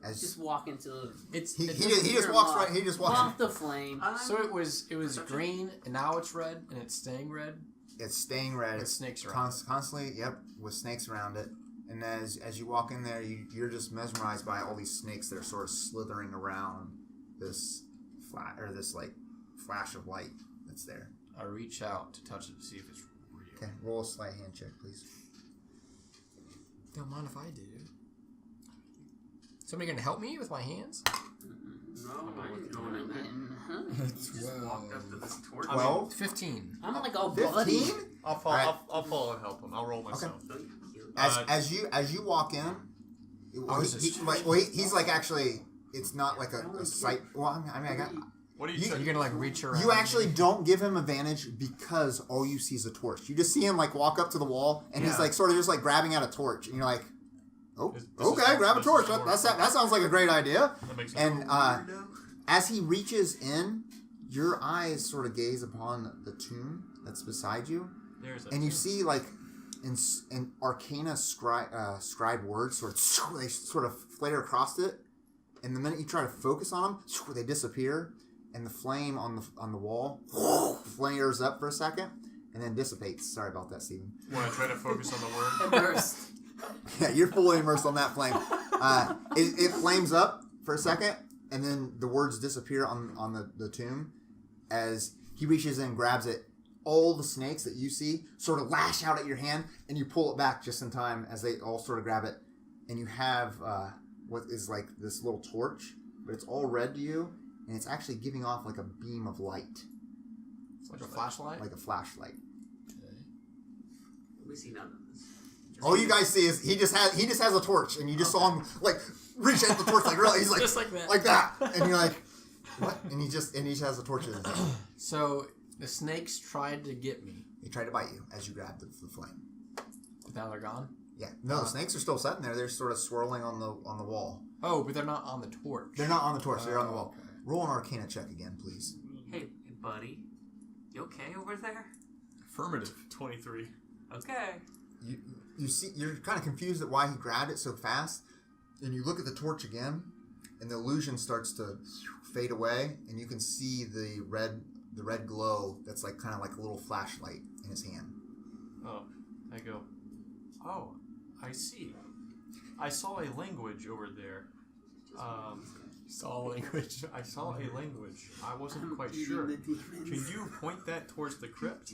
Just walk into He just walks right. He just walks. off the flame. So it was green, and now it's red, and it's staying red. It's staying red. With snakes around it. Constantly. Yep, with snakes around it. And as you walk in there, you're just mesmerized by all these snakes that are sort of slithering around this flash of light that's there. I reach out to touch it to see if it's real. Okay, roll a sleight hand check, please. Don't mind if I do. Somebody gonna help me with my hands? No, I ain't going in there. Just walk up to this torch. 12? 15. I'm like all bloody. 15? I'll follow and help him. I'll roll myself. As you walk in, he's like actually. It's not like a sight. Well, I mean, I got. What are you? You're gonna like reach around. You actually don't give him advantage because all you see is a torch. You just see him like walk up to the wall, and he's like sort of just like grabbing at a torch, and you're like, "Oh, okay, grab a torch. That sounds like a great idea." That makes sense. And as he reaches in, your eyes sort of gaze upon the tomb that's beside you, and you see like in arcana scribe words they sort of flare across it, and the minute you try to focus on them, they disappear. And the flame on the wall flares up for a second and then dissipates. Sorry about that, Steven. When I try to focus on the word. Immersed. Yeah, you're fully immersed on that flame. It flames up for a second, and then the words disappear on the tomb. As he reaches in and grabs it, all the snakes that you see sort of lash out at your hand, and you pull it back just in time as they all sort of grab it. And you have what is like this little torch, but it's all red to you. And it's actually giving off like a beam of light. It's like a flashlight? Like a flashlight. Okay. We see none of this. All you guys see is he just has a torch, and you just saw him like reach at the torch like really. He's like just like that. And you're like, what? And he just has a torch in his hand. So the snakes tried to get me. They tried to bite you as you grabbed the flame. But now they're gone. Yeah. No, the snakes are still sitting there. They're sort of swirling on the wall. Oh, but they're not on the torch. They're not on the torch. They're on the wall. Okay. Roll an Arcana check again, please. Hey, buddy. You okay over there? Affirmative. 23. Okay. You see, you're kind of confused at why he grabbed it so fast, and you look at the torch again, and the illusion starts to fade away, and you can see the red glow that's like kind of like a little flashlight in his hand. Oh, I go. Oh, I see. I saw a language over there. Saw language. I saw a language. I wasn't quite sure. Can you point that towards the crypt?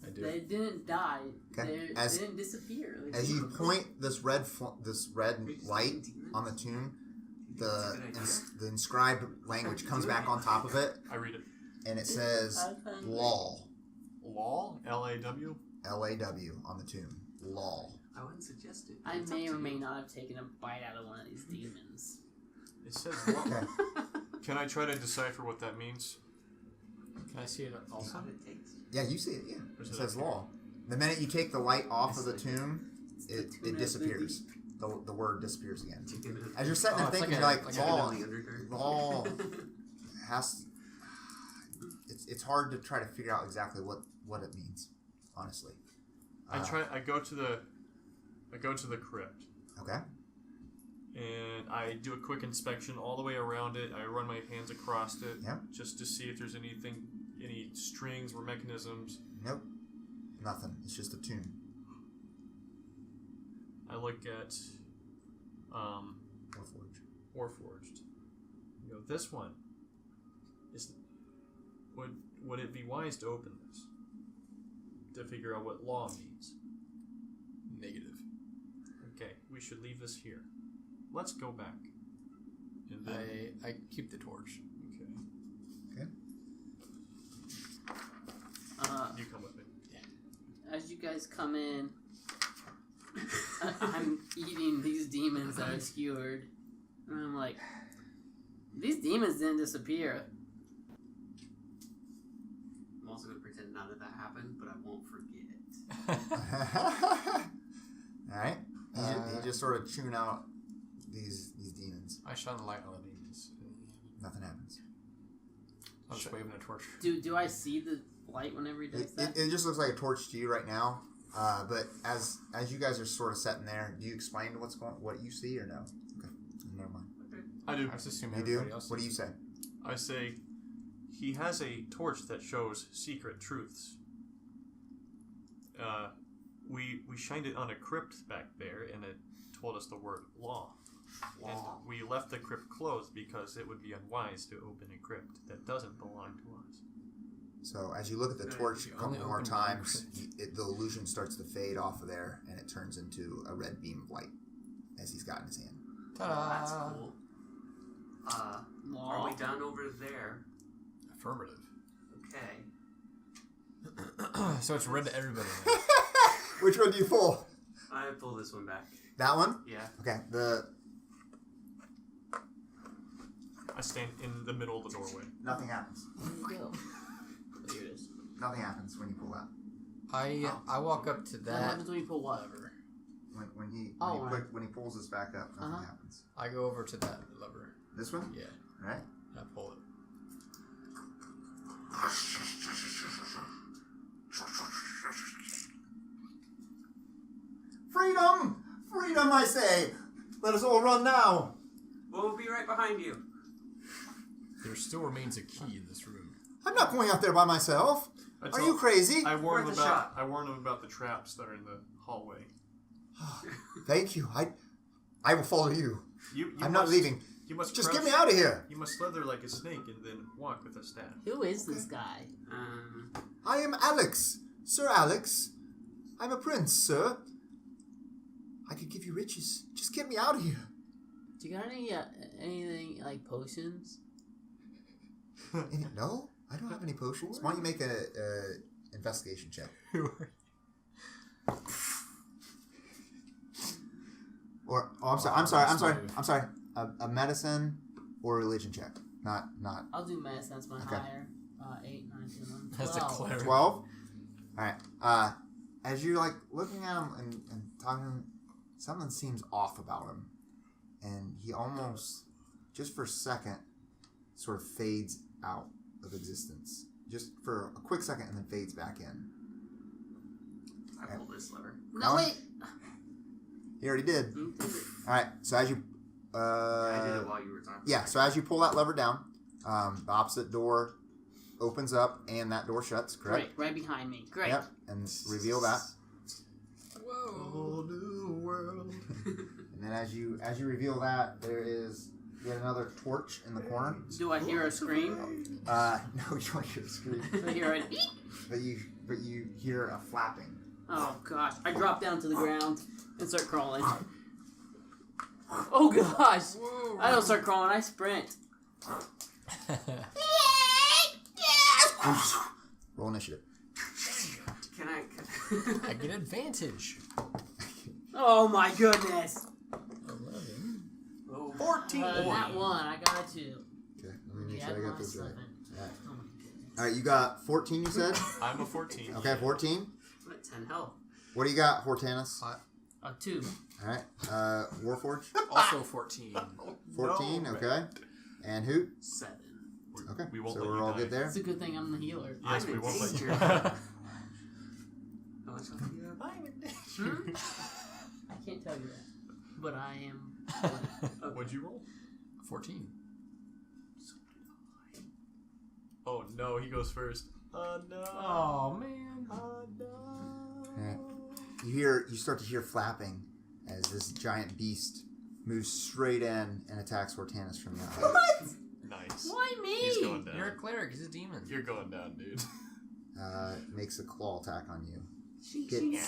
I do. They didn't die. Okay. They didn't disappear. As you point this red light on the tomb, the inscribed language comes back on top of it, I read it. and it says "Lol." Law? L-A-W? L-A-W on the tomb. Lol. I wouldn't suggest it. I may or may not have taken a bite out of one of these demons. It says law. Okay. Can I try to decipher what that means? Can I see it also? Yeah, you see it. Yeah, Where's it it says up here? law. The minute you take the light off of the tomb, the it tune disappears. The word disappears again. Chicken. As you're sitting there it's thinking, like you're like, a- law, Chicken in the undercurrent. law has. It's hard to try to figure out exactly what it means, honestly. I go to the crypt. Okay. And I do a quick inspection all the way around it. I run my hands across it Yeah. just to see if there's anything, any strings or mechanisms. Nope. Nothing. It's just a tomb. I look at Warforged. Warforged. You know, this one is. Would it be wise to open this to figure out what law means? Negative. Okay, we should leave this here. Let's go back. And then, I keep the torch. okay, Okay. you come with me. As you guys come in, I'm eating these demons that are skewered. And I'm like, these demons didn't disappear. I'm also going to pretend none of that happened, but I won't forget. All right. You just sort of tune out these demons. I shine the light on the demons. Nothing happens. I'm just waving a torch. Do I see the light whenever he does that? It just looks like a torch to you right now. But as you guys are sort of sitting there, do you explain what you see or no? Okay, never mind. I do. I was assuming You do? everybody else. What do you say? I say he has a torch that shows secret truths. We shined it on a crypt back there, and it told us the word law. Law. And we left the crypt closed because it would be unwise to open a crypt that doesn't belong to us. So as you look at the Good. torch a You couple only more open times, the illusion starts to fade off of there, and it turns into a red beam of light as he's got in his hand. Ta-da! That's cool. Law. Are we done over there? Affirmative. Okay. So it's red to everybody now. Which one do you pull? I pull this one back. That one? Yeah. Okay. I stand in the middle of the doorway. Nothing happens. Where'd it go? There it is. Nothing happens when you pull that. I walk up to What that. happens when you pull whatever? When he pulls this back up, nothing Uh-huh. happens. I go over to that lever. This one? Yeah. All right. And I pull it. Freedom! Freedom, I say! Let us all run now! We'll be right behind you. There still remains a key in this room. I'm not going out there by myself. Are you crazy? I warn Worth them a about. shot. I warn them about the traps that are in the hallway. Thank you. I will follow you. You I'm not must- leaving. You must Just crouch- get me out of here. You must slither like a snake and then walk with a staff. Who is this guy? I am Alex. Sir Alex. I'm a prince, sir. I could give you riches. Just get me out of here. Do you got anything like potions? No? I don't have any potions. Why don't you make a investigation check? Or I'm sorry. A medicine or religion check. Not I'll do medicine. That's my Okay. higher. 8, 9, 10, 11, 12. That's a cleric. 12. All right. As you're like looking at him and talking to him, something seems off about him, and he almost, just for a second, sort of fades out of existence, just for a quick second, and then fades back in. I pull this lever. No, Alan? wait. He already did. Who did it? All right. So as you, I did it while you were talking. yeah. So as you pull that lever down, the opposite door opens up, and that door shuts. Correct. Right behind me. Great. Yep. And reveal that. Whoa. new world. And then as you reveal that, there is yet another torch in the corner. Do I hear a scream? No, you don't hear a scream, Do I hear an eek? but you hear a flapping. Oh gosh. I drop down to the ground and start crawling. Oh gosh. I don't start crawling, I sprint. Roll initiative. Can I? I get advantage. Oh my goodness. 11. Oh. 14. 14. Not one. I got a 2. Okay, let me make Yeah, sure I got my this right. slipping. Alright. Oh my goodness. Alright, you got 14, you said? I'm a 14. Okay, 14. I'm at 10 health. What do you got, Hortanis? A 2. Alright, Warforged? Also 14. 14, No, okay. And Hoot? 7. Okay, We won't so let we're you all die. good there? It's a good thing I'm the healer. Yes, I'm we in won't let you. danger. Oh, I shall be up. I can't tell you that. But I am. What'd you roll? 14. Oh no, he goes first. Oh no. Oh, man. Oh no. Alright. You start to hear flapping as this giant beast moves straight in and attacks Hortanis from the outside. Nice. Why me? He's going down. You're a cleric. He's a demon. You're going down, dude. Makes a claw attack on you. Shing, Hits. shing.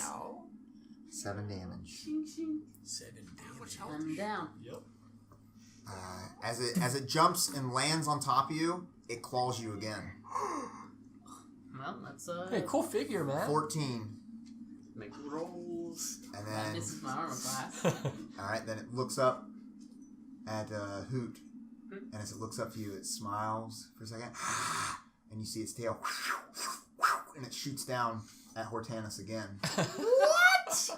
7 damage. Shing, shing. 7 damage. I'm down. Yep. As it jumps and lands on top of you, it claws you again. Well, that's Hey, cool figure, man. 14. Make rolls. And That then, misses my armor class. alright, then it looks up at Hoot. And as it looks up to you, it smiles for a second. And you see its tail. And it shoots down at Hortanis again. What?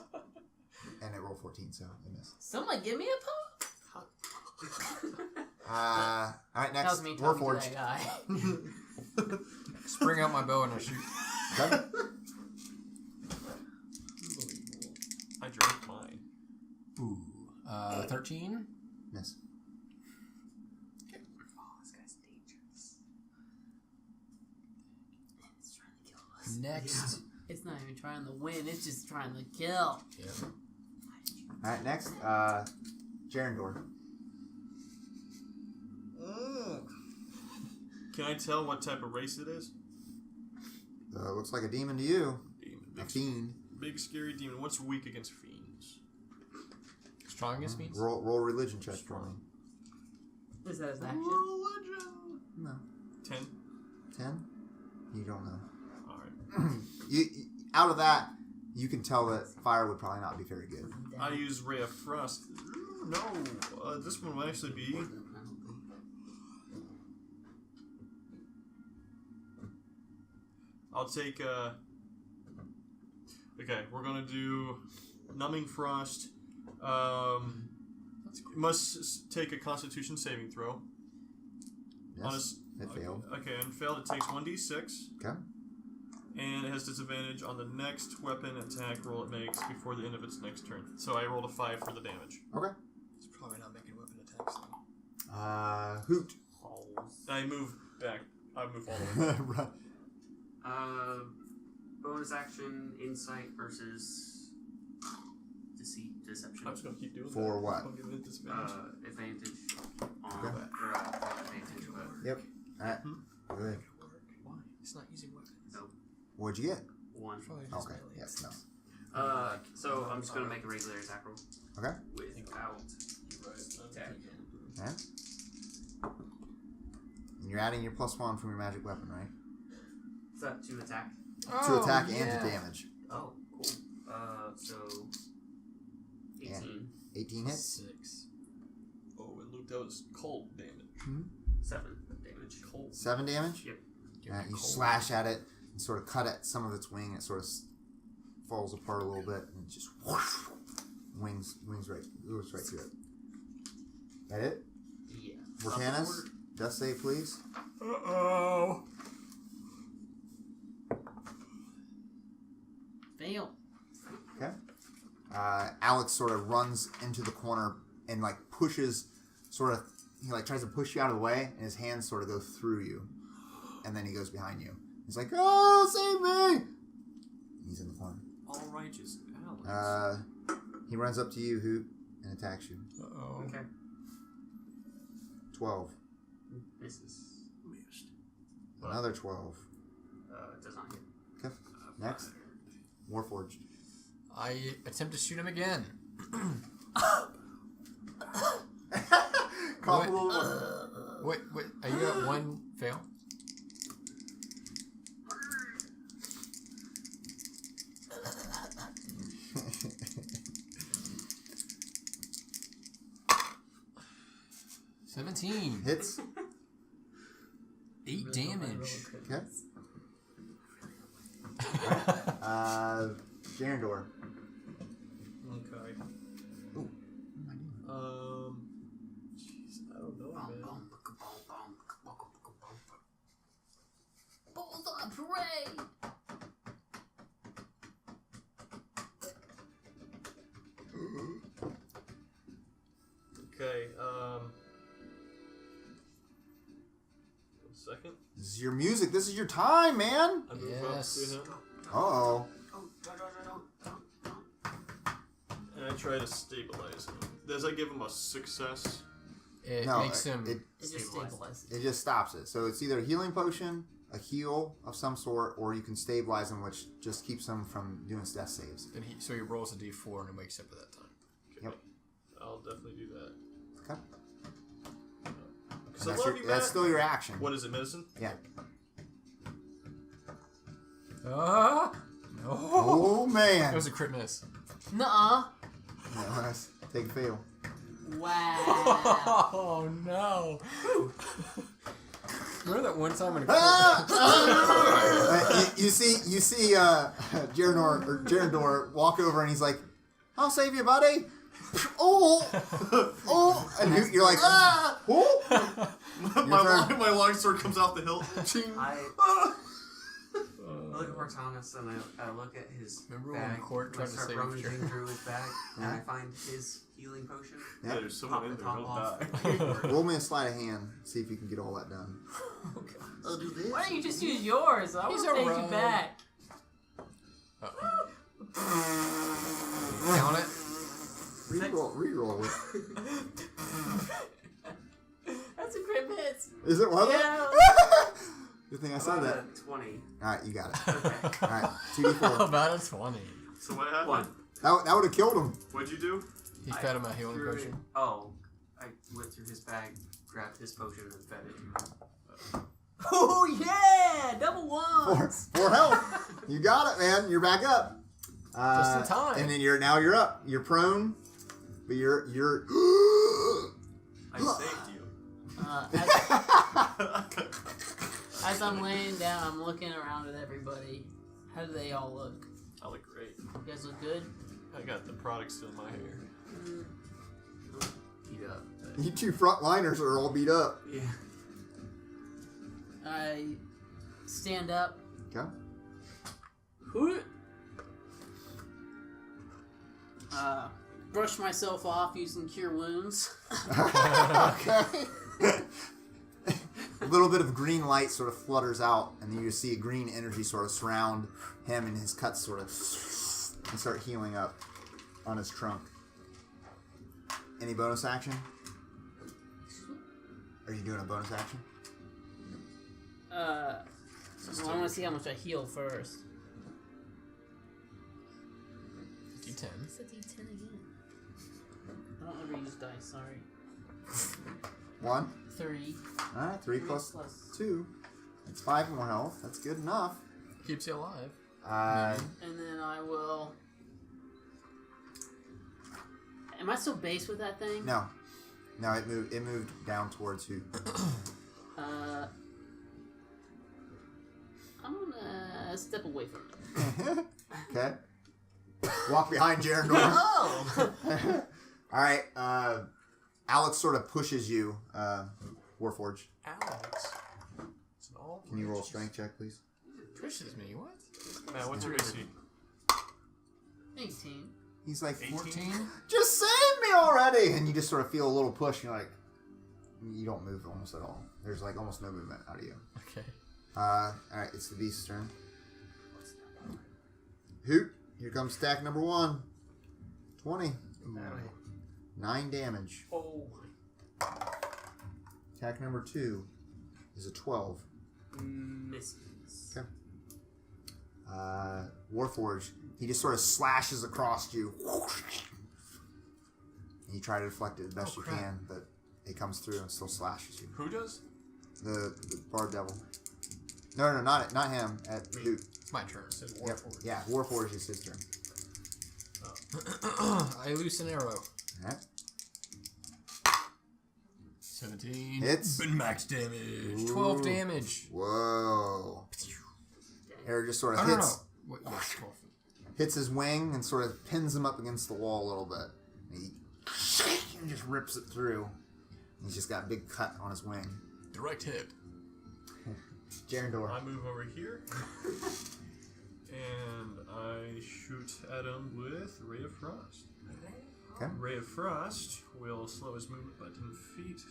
And it rolled 14, so it missed. Someone give me a pump. Alright, That next. was me talking to Warforged. that guy. Spring out my bow and I shoot. Okay. I drank mine. Ooh. 13. Miss. Oh, this guy's dangerous. It's trying to kill us. Next. It's not even trying to win. It's just trying to kill. Yeah. Alright, next. Jarendoore. Can I tell what type of race it is? Looks like a demon to you. Demon. A fiend. Big scary demon. What's weak against fiends? Strong against fiends? Roll religion check for me. Is that his action? Religion. No. 10. 10? You don't know. Alright. you, out of that, you can tell that fire would probably not be very good. I use Ray of Frost. No, this one will actually be. I'll take. Okay, we're gonna do Numbing Frost. Must take a Constitution saving throw. Yes, it failed. Okay, and failed. It takes 1d6. Okay. And it has disadvantage on the next weapon attack roll it makes before the end of its next turn. So I rolled a 5 for the damage. Okay. It's probably not making weapon attacks though. Hoot. I move back. I move all the way. Right. Bonus action, insight versus deception. I'm just gonna keep doing For that. what? I'm giving it disadvantage. Advantage on Okay. advantage, but Yep. Alright. Good. Why? It's not using weapons. What'd you get? 1. Probably just Okay. melee. Yes, no. So I'm just gonna make a regular attack roll Okay. without attack. Alright. And you're adding your +1 from your magic weapon, right? Is that to attack? To attack and to damage. Oh, cool. So 18, 18 hits. 6. Oh, and Luke, that was cold damage. 7 damage. Cold. 7 damage? Yep. You slash at it and sort of cut at some of its wing, and it sort of falls apart a little bit, and just whoosh, wings right, goes right through it. That it? Yeah. Hortanis, death save, please. Uh-oh. Fail. Okay. Alex sort of runs into the corner and pushes, he tries to push you out of the way, and his hands sort of go through you, and then he goes behind you. He's like, "Oh, save me!" And he's in the corner. All righteous Alex. He runs up to you, Hoot, and attacks you. Uh-oh. Okay. 12. Misses. Missed. Another 12. Does not hit. Okay. Next. Warforged. I attempt to shoot him again. Cough a What? little. Wait, are you at 1 fail? 17. Hits. 8 damage. Okay. Jarendoore. Okay. Jeez, I don't know, man. Balls on parade! Okay, 1 second. This is your music. This is your time, man. I move Yes. up to him, Uh-oh. and I try to stabilize him. Does that give him a success? It No, makes him. It just stabilizes. It just stops it. So it's either a healing potion, a heal of some sort, or you can stabilize him, which just keeps him from doing death saves. Then so he rolls a d4 and he wakes up at that time. Okay. Yep. I'll definitely do that. Okay. Because I That's, love you, that's Matt. still your action. What is it, medicine? Yeah. No. Oh, man. That was a crit miss. Nuh-uh. No, that's- take a fail. Wow. Oh no. Remember that one time in a You see Jarendoore walk over and he's like, "I'll save you, buddy." Oh, and you're like, oh. my longsword comes off the hilt. I look at Hortanis and I look at his Remember when bag. Court and tried I to start save rummaging Jarendoore? through his bag, and I find his healing potion. Yeah, there's someone in there. Top He'll off. die. Roll me a sleight of hand. See if you can get all that done. I'll do this. Why don't you just use yours? I He's will take you around. back. Count it. Reroll it. That's a crit miss. Is it one of them? Yeah. Good thing I said that. 20. Alright, you got it. Okay. Alright, 2d4. About a 20. So what happened? 1. That would have killed him. What'd you do? He fed him a healing threw potion. it- Oh, I went through his bag, grabbed his potion, and fed it. Oh yeah! Double ones. For health. You got it, man. You're back up. Just in time. And then you're up. You're prone, but you're. I saved you. As I'm laying down, I'm looking around at everybody. How do they all look? I look great. You guys look good? I got the product still in my hair. Beat up. You two frontliners are all beat up. Yeah. I stand up. Okay. Hoot. Brush myself off using Cure Wounds. Okay. A little bit of green light sort of flutters out, and then you see a green energy sort of surround him, and his cuts sort of and start healing up on his trunk. Any bonus action? Are you doing a bonus action? I want to see how much I heal first. D10. It's a D10 again. I don't ever use dice, sorry. 1. 3. Alright, 3 plus 2. That's 5 more health. That's good enough. Keeps you alive. And then I will... Am I still base with that thing? No, it moved down towards Hoot. I'm gonna step away from it. Okay. Walk behind Jarendoore. Oh! Alright, Alex sort of pushes you, Warforged. Alex. It's an all Can you roll a strength check, please? Pushes me. What? Man, what's your AC? 18. He's like, 14? just save me already! And you just sort of feel a little push, and you're like, you don't move almost at all. There's like almost no movement out of you. Okay. Alright, it's the beast's turn. Hoot, here comes stack number 1. 20. Ooh. 9 damage. Oh. Attack number 2 is a 12. Misses. Okay. Warforged, he just sort of slashes across you. And you try to deflect it the best you can, but it comes through and still slashes you. Who does? The Bard Devil. No, not him. At Hoot. It's my turn. It says Yep. Warforged. Yeah, Warforged is his turn. I loose an arrow. Alright. 17. Hits. Been max damage. 12 damage. Whoa. Hair just sort of No. hits What, yes, 12. hits his wing and sort of pins him up against the wall a little bit. He just rips it through. He's just got a big cut on his wing. Direct hit. Jarendoore. I move over here. And I shoot at him with Ray of Frost. Okay. Ray of Frost will slow his movement by 10 feet.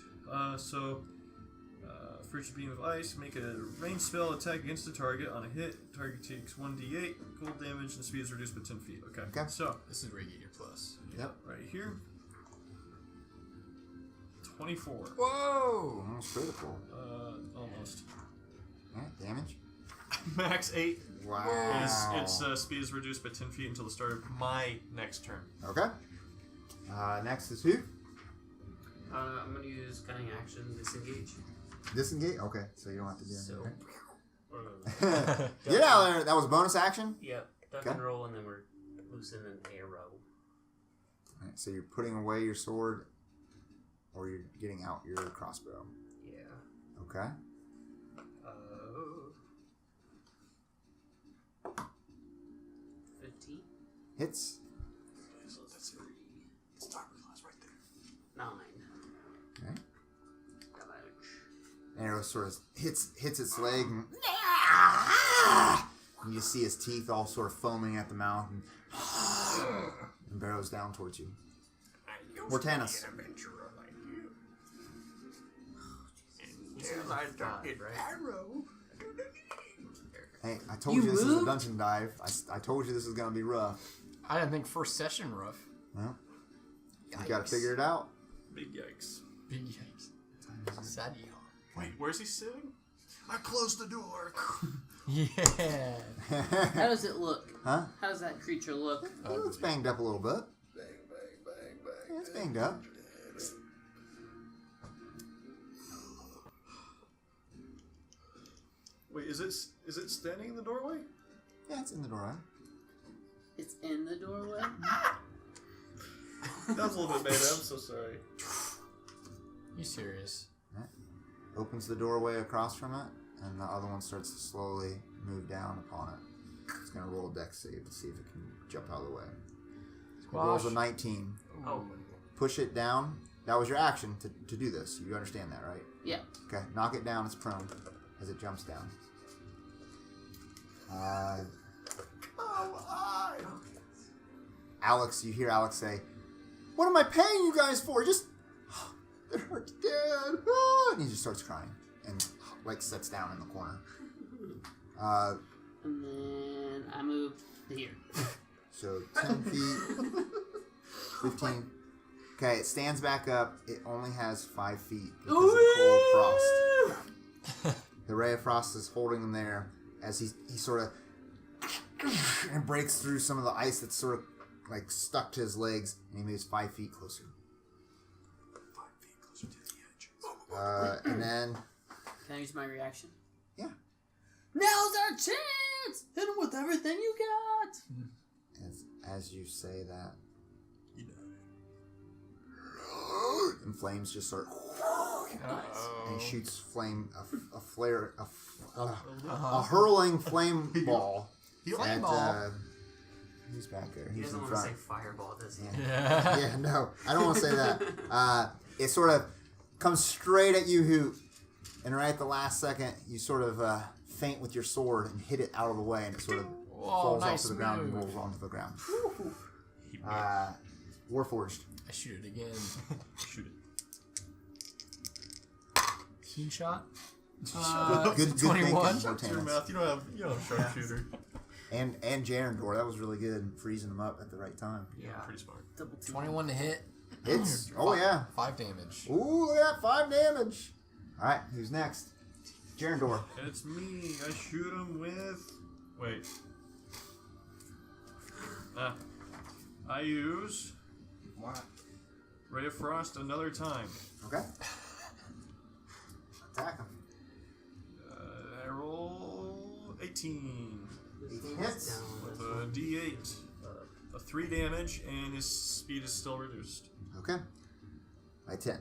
Frigid Beam of Ice, make a ranged spell attack against the target. On a hit, target takes 1d8 cold damage and speed is reduced by 10 feet. Okay. Okay. So, This is where you get your plus. Yep. right here. 24. Whoa! Almost critical. Almost. Alright, damage. Max 8. Wow. Its speed is reduced by 10 feet until the start of my next turn. Okay. Next is Hoot. I'm gonna use cunning action, disengage. Disengage? Okay, so you don't have to do So, anything. Get out of there. That was bonus action? yep, duck Okay. and roll, and then we're loosening an arrow. Alright, so you're putting away your sword or you're getting out your crossbow. Yeah. Okay. 15. Hits. So that's 3. It's armor class right there. 9. Okay. Damage. Arrow sort of hits its leg and you see his teeth all sort of foaming at the mouth and barrels down towards you. Hortanis. Hey, I told you, this is a dungeon dive. I told you this is going to be rough. I didn't think first session rough. Well, you got to figure it out. Big yikes. Big yikes. Sad yawn. Wait, where's he sitting? I closed the door. Yeah. How does it look? Huh? How does that creature look? Well, it's banged up a little bit. Bang, bang, bang, bang. Yeah, it's banged up. Wait, is it standing in the doorway? Yeah, it's in the doorway. It's in the doorway? That was a little bit meta. I'm so sorry. You serious? Opens the doorway across from it, and the other one starts to slowly move down upon it. It's going to roll a dex save to see if it can jump out of the way. It rolls a 19. Oh. Push it down. That was your action to do this. You understand that, right? Yeah. Okay, knock it down. It's prone as it jumps down. Alex, you hear Alex say, "What am I paying you guys for? Just it hurts, Dad." And he just starts crying and like sits down in the corner. And then I move here. So 10 feet, 15. Okay, it stands back up. It only has 5 feet because of cold frost. The ray of frost is holding him there as he sort of and breaks through some of the ice that's sort of like stuck to his legs, and he moves 5 feet closer. 5 feet closer to the edge. And then, Can I use my reaction? yeah, Now's our chance! Hit him with everything you got! as you say that, You know. and flames just start, Uh-oh. and he shoots flame, a flare, a hurling flame ball. Flame at, ball. who's back there? He Who's doesn't in want to front? say fireball, does he? Yeah. Yeah, no, I don't want to say that. It sort of comes straight at you, Hoot, and right at the last second, you sort of feint with your sword and hit it out of the way, and it sort of falls nice off to the ground and move. rolls onto the ground. Warforged. I shoot it again. Shoot it. Keen shot. Good 21. thinking, Your Hortanis. mouth. You don't have sharpshooter. And Jarendoore, that was really good, freezing them up at the right time. Yeah. Pretty smart. Double two. 21 to hit. It's oh yeah. 5 damage. Ooh, look at that, 5 damage. All right, who's next? Jarendoore. It's me. I shoot him with. Wait. I use What? Ray of Frost another time. Okay. Attack him. I roll 18 18 hits. with a D8, a 3 damage, and his speed is still reduced. Okay. By 10.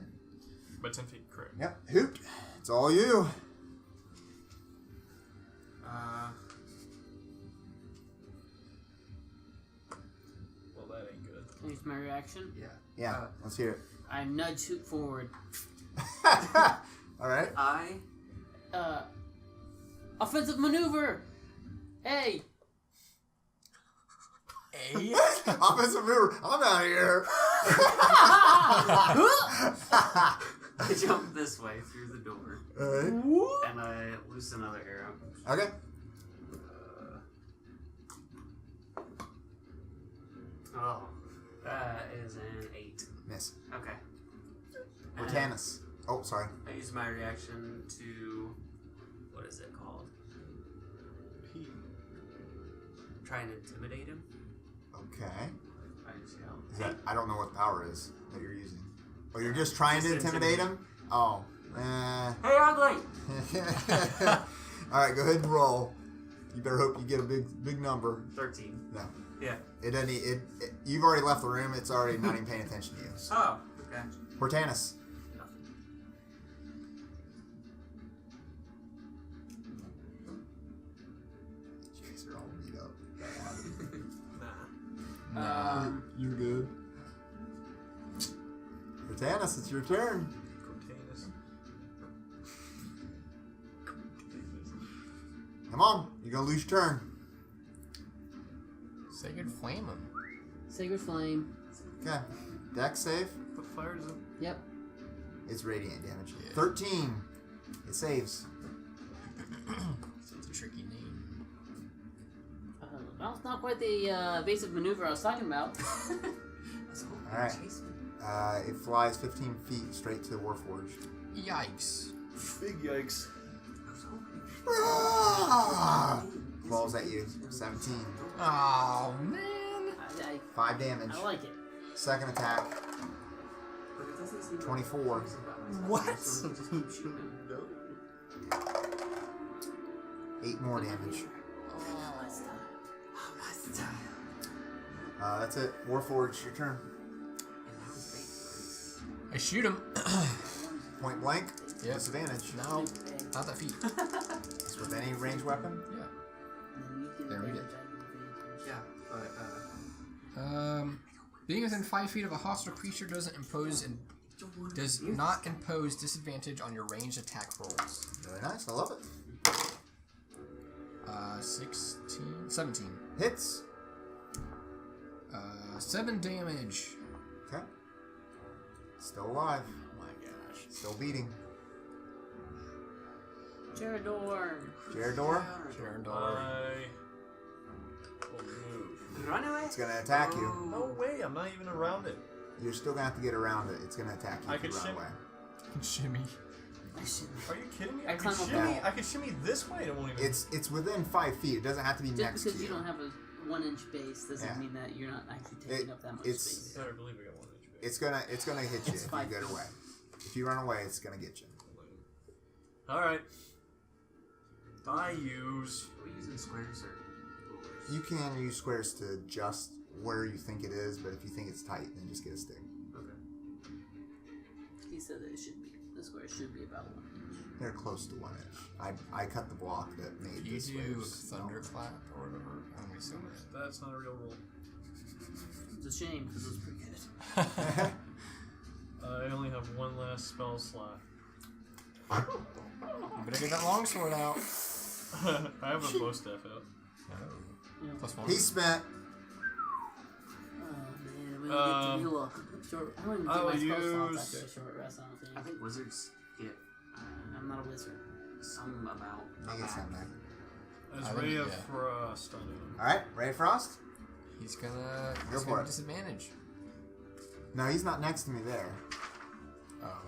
By 10 feet, correct. Yep. Hoot. It's all you. Well, that ain't good. Can I use my reaction? Yeah. Let's hear it. I nudge Hoot forward. All right. Offensive maneuver! Hey! Hey. Offensive maneuver. I'm out of here. I jump this way through the door, All right. and I loose another arrow. Okay. Oh, that is an 8. Miss. Okay. Hortanis. Oh, sorry. I use my reaction to, what is it called? Try and intimidate him. Okay. I just yell. Is that? I don't know what power is that you're using. Oh, you're just trying to Just intimidate intimidate. him? Oh. Hey, ugly! All right, go ahead and roll. You better hope you get a big number. 13. No. Yeah. It doesn't. You've already left the room. It's already not even paying attention to you. Oh, okay. Hortanis. Nothing. You guys are all beat up. Nah. You're good. Hortanis, it's your turn. Hortanis. Come on, you're gonna lose your turn. Sacred Flame him. Sacred Flame. Okay. Dex save. What fire is it? Yep. It's radiant damage. Yeah. 13. It saves. So it's a tricky name. Well, it's not quite the evasive maneuver I was talking about. All right. It flies 15 feet straight to the Warforged. Yikes. Big yikes. Falls at you. 17. Oh, man. 5 damage. I like it. Second attack. 24. What? 8 more damage. That's it. Warforged, your turn. I shoot him. Point blank. Yep. Disadvantage. No, not that feet. It's with any ranged weapon. Yeah. There we go. Yeah, but, being within 5 feet of a hostile creature does not impose disadvantage on your ranged attack rolls. Very nice. I love it. 17. Hits. 7 damage. Okay. Still alive. Oh my gosh. Still beating. Jarendoore. Jarendoore. Jarendoore. I will move. run away. It's gonna attack you. No way, I'm not even around it. You're still gonna have to get around it. It's gonna attack you. I if you could run shimmy. away. Shimmy. Are you kidding me? I I could climb up shimmy. that. I could shimmy this way. It won't even. It's within 5 feet. It doesn't have to be Just next because to you don't have a 1-inch base doesn't Yeah. mean that you're not actually taking up that much it's- space. I better believe I got 1 inch. It's gonna hit you It's if 5 you get feet. away. If you run away, it's gonna get you. All right. I use. Are we using squares or rulers? You can use squares to adjust where you think it is, but if you think it's tight, then just get a stick. Okay. He said that the square should be about 1 inch. They're close to 1 inch. I cut the block that made You this do squares. thunderclap or whatever. I'm assuming. That's not a real rule. It's a shame because it was pretty good. I only have 1 last spell slot. You better get that longsword out. I have a bow staff out. Yeah. +1. He spent. Oh man, when you get to heal up. Short, I don't even I do my will spell slots use- after a short rest, I don't I think. think wizards get I'm not a wizard. some amount. He gets back. him back. As I think, Ray of yeah. Frost on him. All right, Ray of Frost. He's gonna Go for have it. disadvantage. No, he's not next to me there. Oh.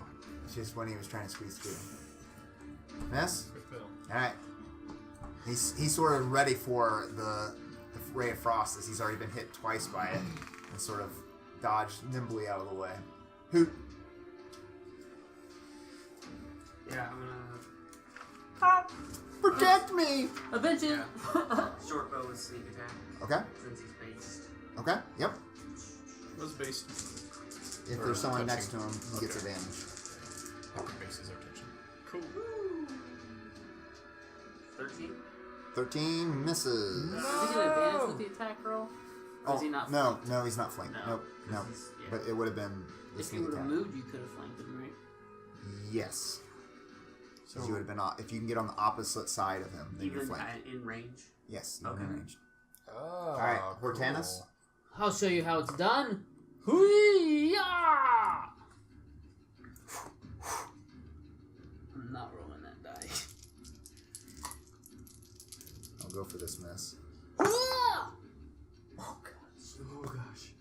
It's just when he was trying to squeeze through. Miss. Quick fill. All right. He's sort of ready for the Ray of Frost as he's already been hit twice by it and sort of dodged nimbly out of the way. Hoot. Yeah, I'm Protect me. Avenge it! gonna short bow with sneak attack Okay. since he's based. Okay. Yep. Was based. If Or there's someone touching. next to him, he gets Okay. advantage. focuses our attention. Cool. 13? 13 misses. Does he get advantage with the attack roll? Or is he not no, flanked? no, he's not flanked. No, Nope, no. 'cause he's- yeah. But it would have been. the If sneak you would have attack. moved, you could have flanked him, right? Yes. So You would have been. If you can get on the opposite side of him, then you're Even flanked. in range? Yes, even Okay. in range. Oh, All right, Hortanis. cool. I'll show you how it's done. Hoo-yah! I'm not rolling that die. I'll go for this miss. Ah! Oh gosh.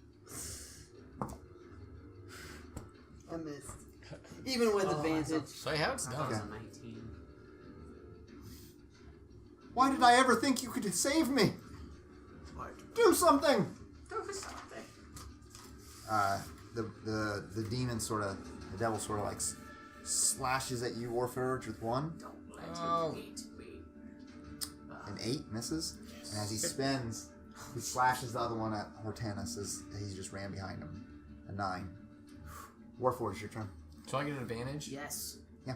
I missed. Even with advantage. So how it's I thought it done. was a 19. Why did I ever think you could save me? Like, Do something! Do something. The demon the devil sort of like slashes at you, Warforged, with 1. Don't let Oh. him hate me. An 8 misses. And as he spins, he slashes the other one at Hortanis as he just ran behind him. A 9. Warforged, your turn. So I get an advantage? Yes. Yeah.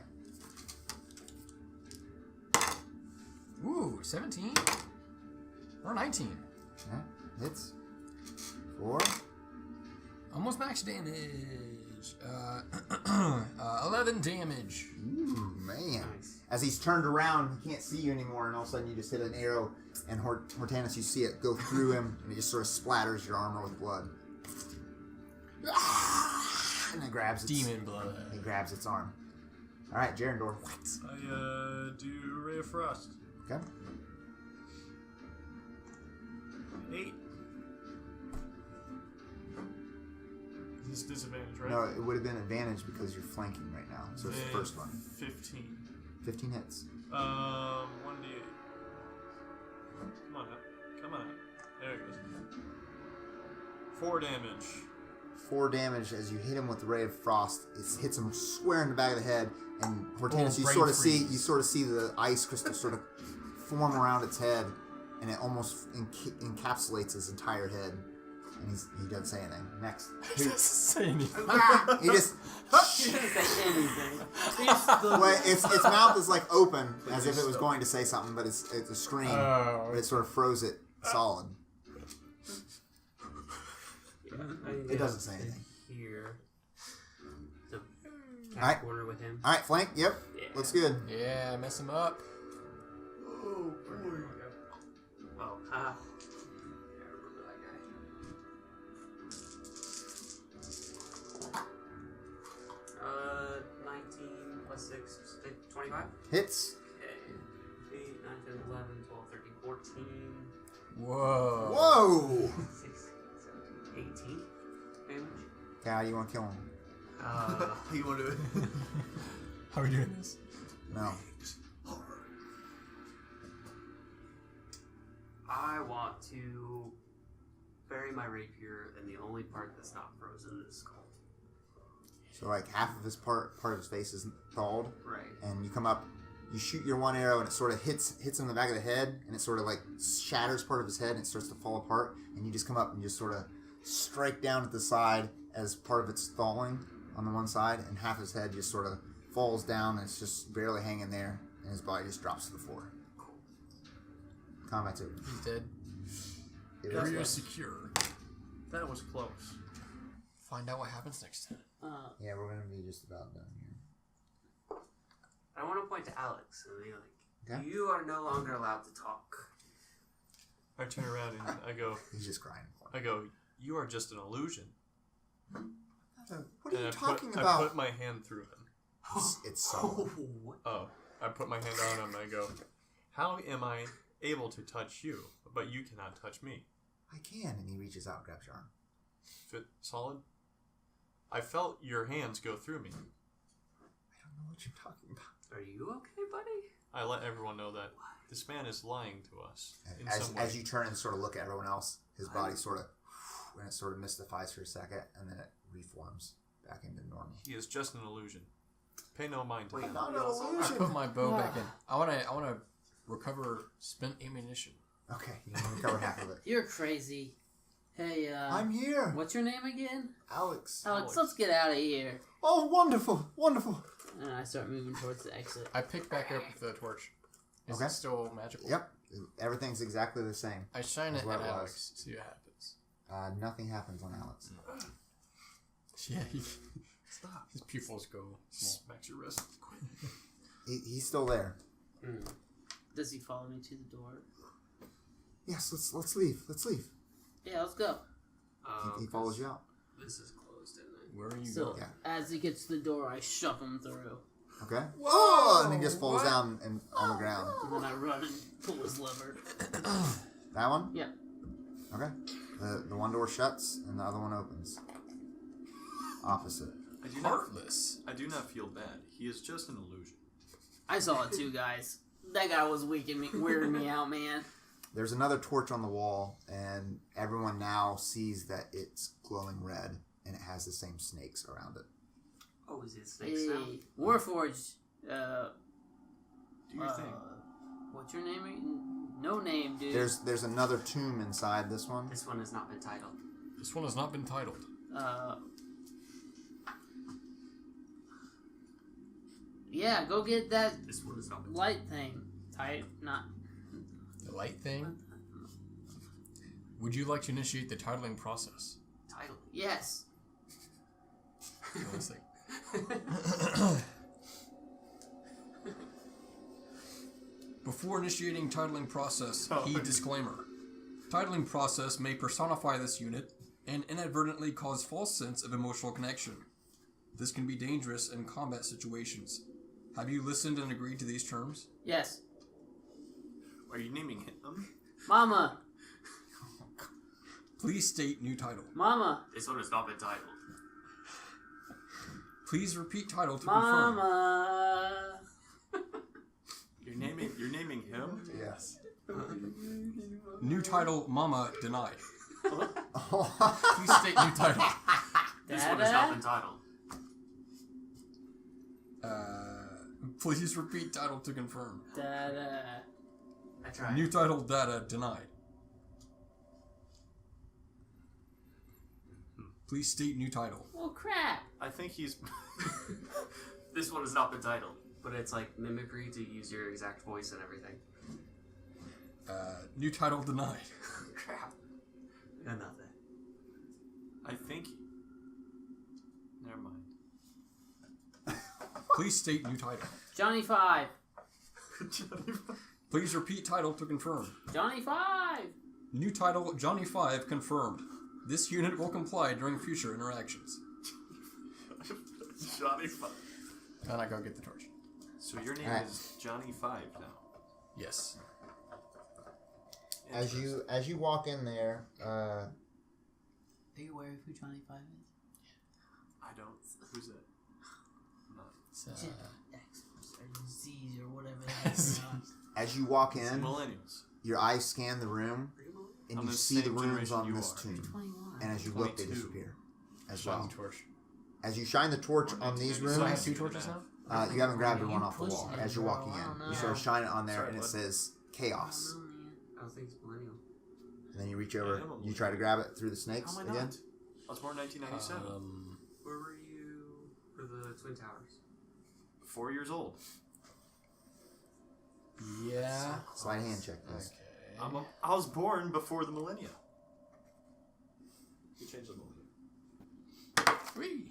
Ooh, 17? Or 19. Yeah. Hits. 4. Almost max damage. 11 damage. Ooh, man. Nice. As he's turned around, he can't see you anymore, and all of a sudden you just hit an arrow, and Hortanis, you see it go through him, and it just sort of splatters your armor with blood. And it grabs its, Demon blood. He grabs its arm. All right, Jarendoore. What? I do Ray of Frost. Okay. 8. This is disadvantage, right? No, it would have been advantage because you're flanking right now. So it's the first one. 15. 15 hits. 1d8. Come on up. Come on up. There it goes. 4 damage. 4 damage as you hit him with the ray of frost. It hits him square in the back of the head, and Hortanis, you brain sort of freeze. see the ice crystal sort of form around its head, and it almost encapsulates his entire head. And he doesn't say anything. Next, Say anything. he just He didn't say anything. well, its mouth is like open as if it was going to say something, but it's a scream. Oh. But it sort of froze it solid. It doesn't say anything. Here. The Alright. corner with him. All right, flank. Yep, Yeah. looks good. Yeah, mess him up. Oh, boy. Oh, yeah, I remember that guy. 19 plus 6, 25. Hits. Okay. 8, 9, 10, 11, 12, 13, 14, Whoa. Whoa! 16, 17, 18 damage. Okay, how you want to kill him? How you want to do it? How are we doing this? No. I want to bury my rapier in the only part that's not frozen in his skull. So like half of his part of his face is thawed, Right. and you come up, you shoot your one arrow, and it sort of hits him in the back of the head, and it sort of like shatters part of his head, and it starts to fall apart. And you just come up and just sort of strike down at the side as part of it's thawing on the one side, and half his head just sort of falls down, and it's just barely hanging there, and his body just drops to the floor. Combat's over. He's dead. It was Area like- secure. That was close. Find out what happens next time. yeah, we're gonna be just about done here. I want to point to Alex and be like, Okay. you are no longer allowed to talk. I turn around and I go, He's just crying. you are just an illusion. What are And you I talking put, about? I put my hand through him. It's solid. Oh, I put my hand on him and I go, how am I able to touch you, but you cannot touch me? I can, and he reaches out and grabs your arm. Fit solid? I felt your hands go through me. I don't know what you're talking about. Are you okay, buddy? I let everyone know that this man is lying to us in As, some way. as you turn and sort of look at everyone else, his body sort of, and it sort of mystifies for a second, and then it reforms back into normal. He is just an illusion. Pay no mind to Wait, him. Not an we also- I illusion. put my bow back in. I wanna recover spent ammunition. Okay, you can recover half of it. You're crazy. Hey, I'm here. what's your name again? Alex. Alex, let's get out of here. Oh, wonderful, wonderful. And I start moving towards the exit. I pick back up the torch. Is Okay. it still magical? Yep. Everything's exactly the same. I shine That's it what at it was. Alex. See what happens. Nothing happens on Alex. Yeah. Stop. His pupils go small. Smacks your wrist. He's still there. Does he follow me to the door? Yes, let's leave. Let's leave. Yeah, let's go. He follows you out. This is closed, isn't it? Where are you So, going? Yeah. as he gets to the door, I shove him through. Okay. Whoa! And he just falls What? down and on the ground. And then I run and pull his lever. That one? Yeah. Okay. The one door shuts and the other one opens. Opposite. Heartless. I do not feel bad. He is just an illusion. I saw it too, guys. That guy was weirding me out, man. There's another torch on the wall, and everyone now sees that it's glowing red, and it has the same snakes around it. Oh, is it snakes Hey, now? Warforged. Do your thing. What's your name? No name, dude. There's another tomb inside this one. This one has not been titled. This one has not been titled. Yeah, go get that This one has not been light thing. Not. The light thing? Would you like to initiate the titling process? titled. Yes. Let's see. Before initiating titling process, key disclaimer. Titling process may personify this unit and inadvertently cause false sense of emotional connection. This can be dangerous in combat situations. Have you listened and agreed to these terms? Yes. Are you naming him? Mama. Please state new title. Mama. This one has not been titled. Please repeat title to confirm. Mama. You're naming him? Yes. New title, Mama denied. Oh. Please state new title. This one has not been titled. Please repeat title to confirm. Dada. I tried. New title data denied. Please state new title. Oh crap. I think he's. This one has not been titled, but it's like mimicry to use your exact voice and everything. New title denied. Crap. I got nothing. I think. Never mind. Please state new title. Johnny 5. Please repeat title to confirm. Johnny 5. New title Johnny 5 confirmed. This unit will comply during future interactions. Johnny 5. And I go get the torch. So your name Alright. is Johnny 5 now. Yes. As you walk in there, Are you aware of who Johnny 5 is? I don't. Who's that? It's, X or Z or whatever that is. as you walk in, Millennials. your eyes scan the room, and I'm you the see the same runes generation on you this are. tomb. 21. And as you look, they 22. disappear as shine well. the torch. As you shine the torch on these So So I runes, have two torches now? you haven't grabbed You one off the pushed wall. it, As you're bro. walking I don't in, you know. sort of shine it on there, Sorry, and it bud. says I chaos. don't know, man. I don't think it's millennial. And then you reach over, I am a you try to grab it through the How snakes am I again. not? I was born 1997. Where were you for the Twin Towers? 4 years old. Yeah. Slide hand check, please. Okay. I was born before the millennia. You changed the millennia. Whee!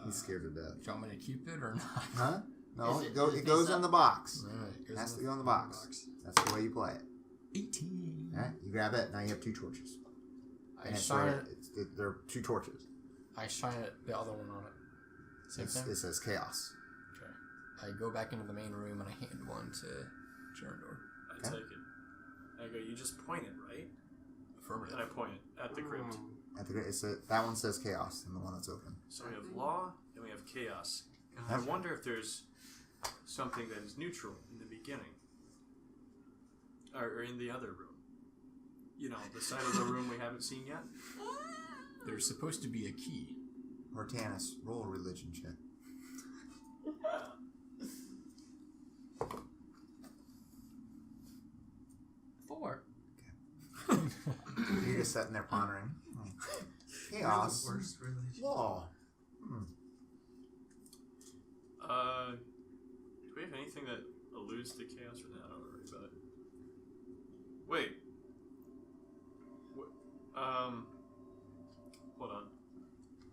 He's scared to death. Do you want me to keep it or not? Huh? No, Is it it goes face in up? the box. Alright, It has to go in the box. That's the way you play it. 18. Alright, you grab it. Now you have two torches. I And it's shine sort it. of, there are two torches. I shine it, the other one on it. Same thing? It says chaos. Okay. I go back into the main room and I hand one to Jarendoore. I take it. I go, you just point it, right? Affirmative. And I point it at the crypt. At the, that one says chaos, and the one that's open. So we have law and we have chaos. I wonder if there's something that is neutral in the beginning. Or in the other room. You know, the side of the room we haven't seen yet. There's supposed to be a key. Hortanis, roll a religion check. 4. just sitting there pondering. We're Chaos. the worst religion. Law. Do we have anything that alludes to chaos or not? Don't worry about it. Wait. Hold on.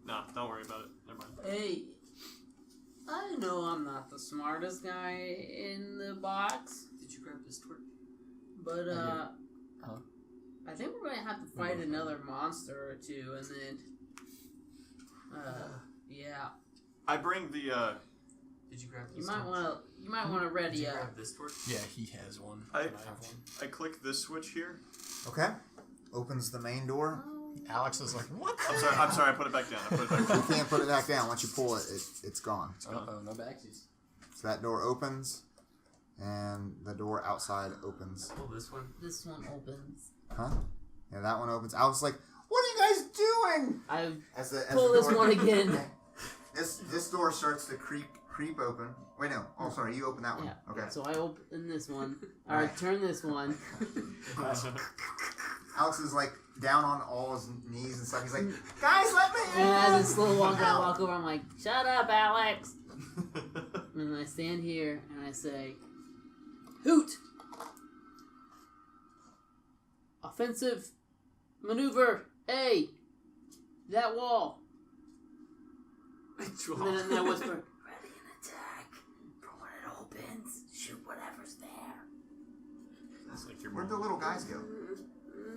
Nah, don't worry about it. Never mind. Hey, I know I'm not the smartest guy in the box, Did you grab this torch? but Huh? I think we're gonna have to fight another monster or two, and then yeah, I bring the Did you grab you this might torch? wanna Did ready you up. grab this torch? Yeah, he has one. I- and I have one. I click this switch here. Okay. Opens the main door. Alex is like, what? I'm sorry, I put it back down. I put it back You down. can't put it back down. Once you pull it, it's gone. Uh-oh, no backsies. So that door opens, and the door outside opens. Pull this one. This one opens. Huh? Yeah, that one opens. I was like, what are you guys doing? I As the pull this door- one again. This door starts to creep open. Wait, no. Oh, sorry. You open that one. Yeah. Okay. So I open this one. Or turn this one. Alex is like down on all his knees and stuff. He's like, guys, let me in. And as a slow walk, I walk over. I'm like, shut up, Alex. And I stand here and I say, Hoot! Offensive maneuver A. That wall. And then I whisper, ready an attack. For when it opens, shoot whatever's there. It's like your Where'd the little guys go?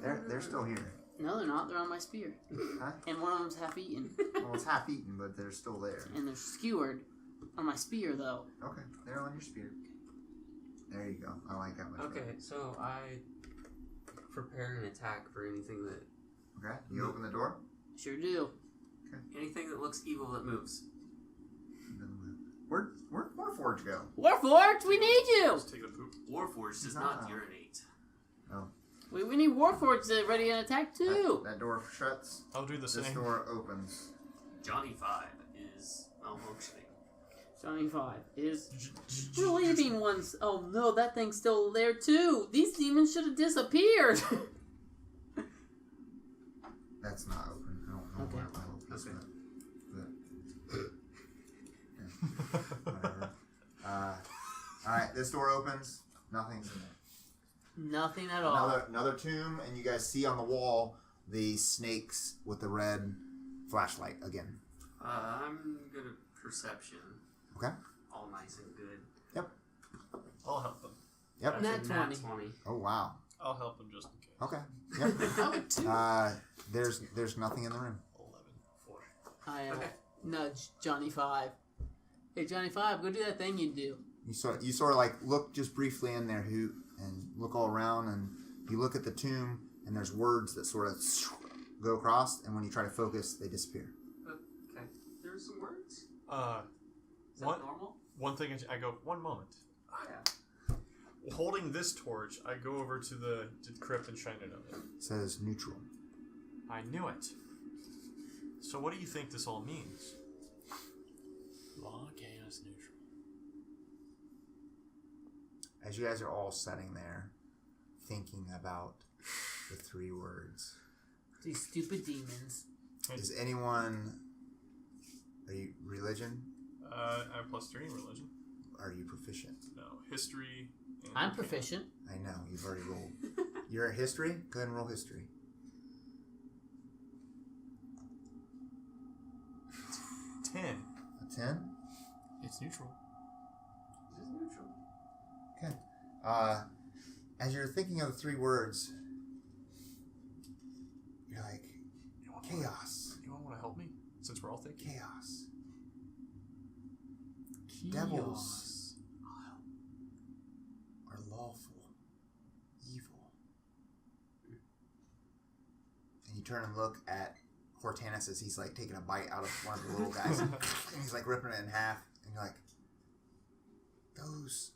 They're still here. No, they're not. They're on my spear. Huh? And one of them's half eaten. Well, it's half eaten, but they're still there. And they're skewered on my spear, though. Okay, they're on your spear. There you go. I like that much. Okay, so I prepare an attack for anything that Okay. You open the door. Sure do. anything that looks evil that moves. Where'd Warforged go? Warforged, we need you! Just take the poop. Warforged does No. not urinate. We need Warforged to ready an attack, too. That door shuts. I'll do the This same. door opens. Johnny 5 is malfunctioning. 75 is relieving ones. Oh no, that thing's still there too. These demons should have disappeared. That's not open. I don't know Okay. where my little piece went. Whatever. Alright, this door opens. Nothing's in there. Nothing at all. Another tomb, and you guys see on the wall the snakes with the red flashlight again. I'm good at perception. Okay. All nice and good. I'll help them. Yep. That's Nat a 20. 20. Oh wow. I'll help them just in case. Okay. Yep. There's nothing in the room. 11. 4. I nudge Johnny 5. Hey Johnny 5, go do that thing you do. You sort of like look just briefly in there, Hoot, and look all around, and you look at the tomb, and there's words that sort of go across, and when you try to focus, they disappear. Okay. There's some words. Is that What? normal? One thing I go, 1 moment. Yeah. Holding this torch, I go over to the crypt and shine it on it. It says neutral. I knew it. So what do you think this all means? Law, chaos, neutral. As you guys are all sitting there, thinking about the 3 words, These stupid demons. is anyone? Are you religion? I have +3 in religion. Are you proficient? No. History. And I'm proficient. I know you've already rolled. You're a history. Go ahead and roll history. 10. A 10. It's neutral. This is neutral. Okay. As you're thinking of the 3 words, you're like, chaos, Anyone want to help me? Since we're all thinking. chaos. Devils are lawful, evil. And you turn and look at Hortanis as he's like taking a bite out of one of the little guys. And he's like ripping it in half. And you're like, those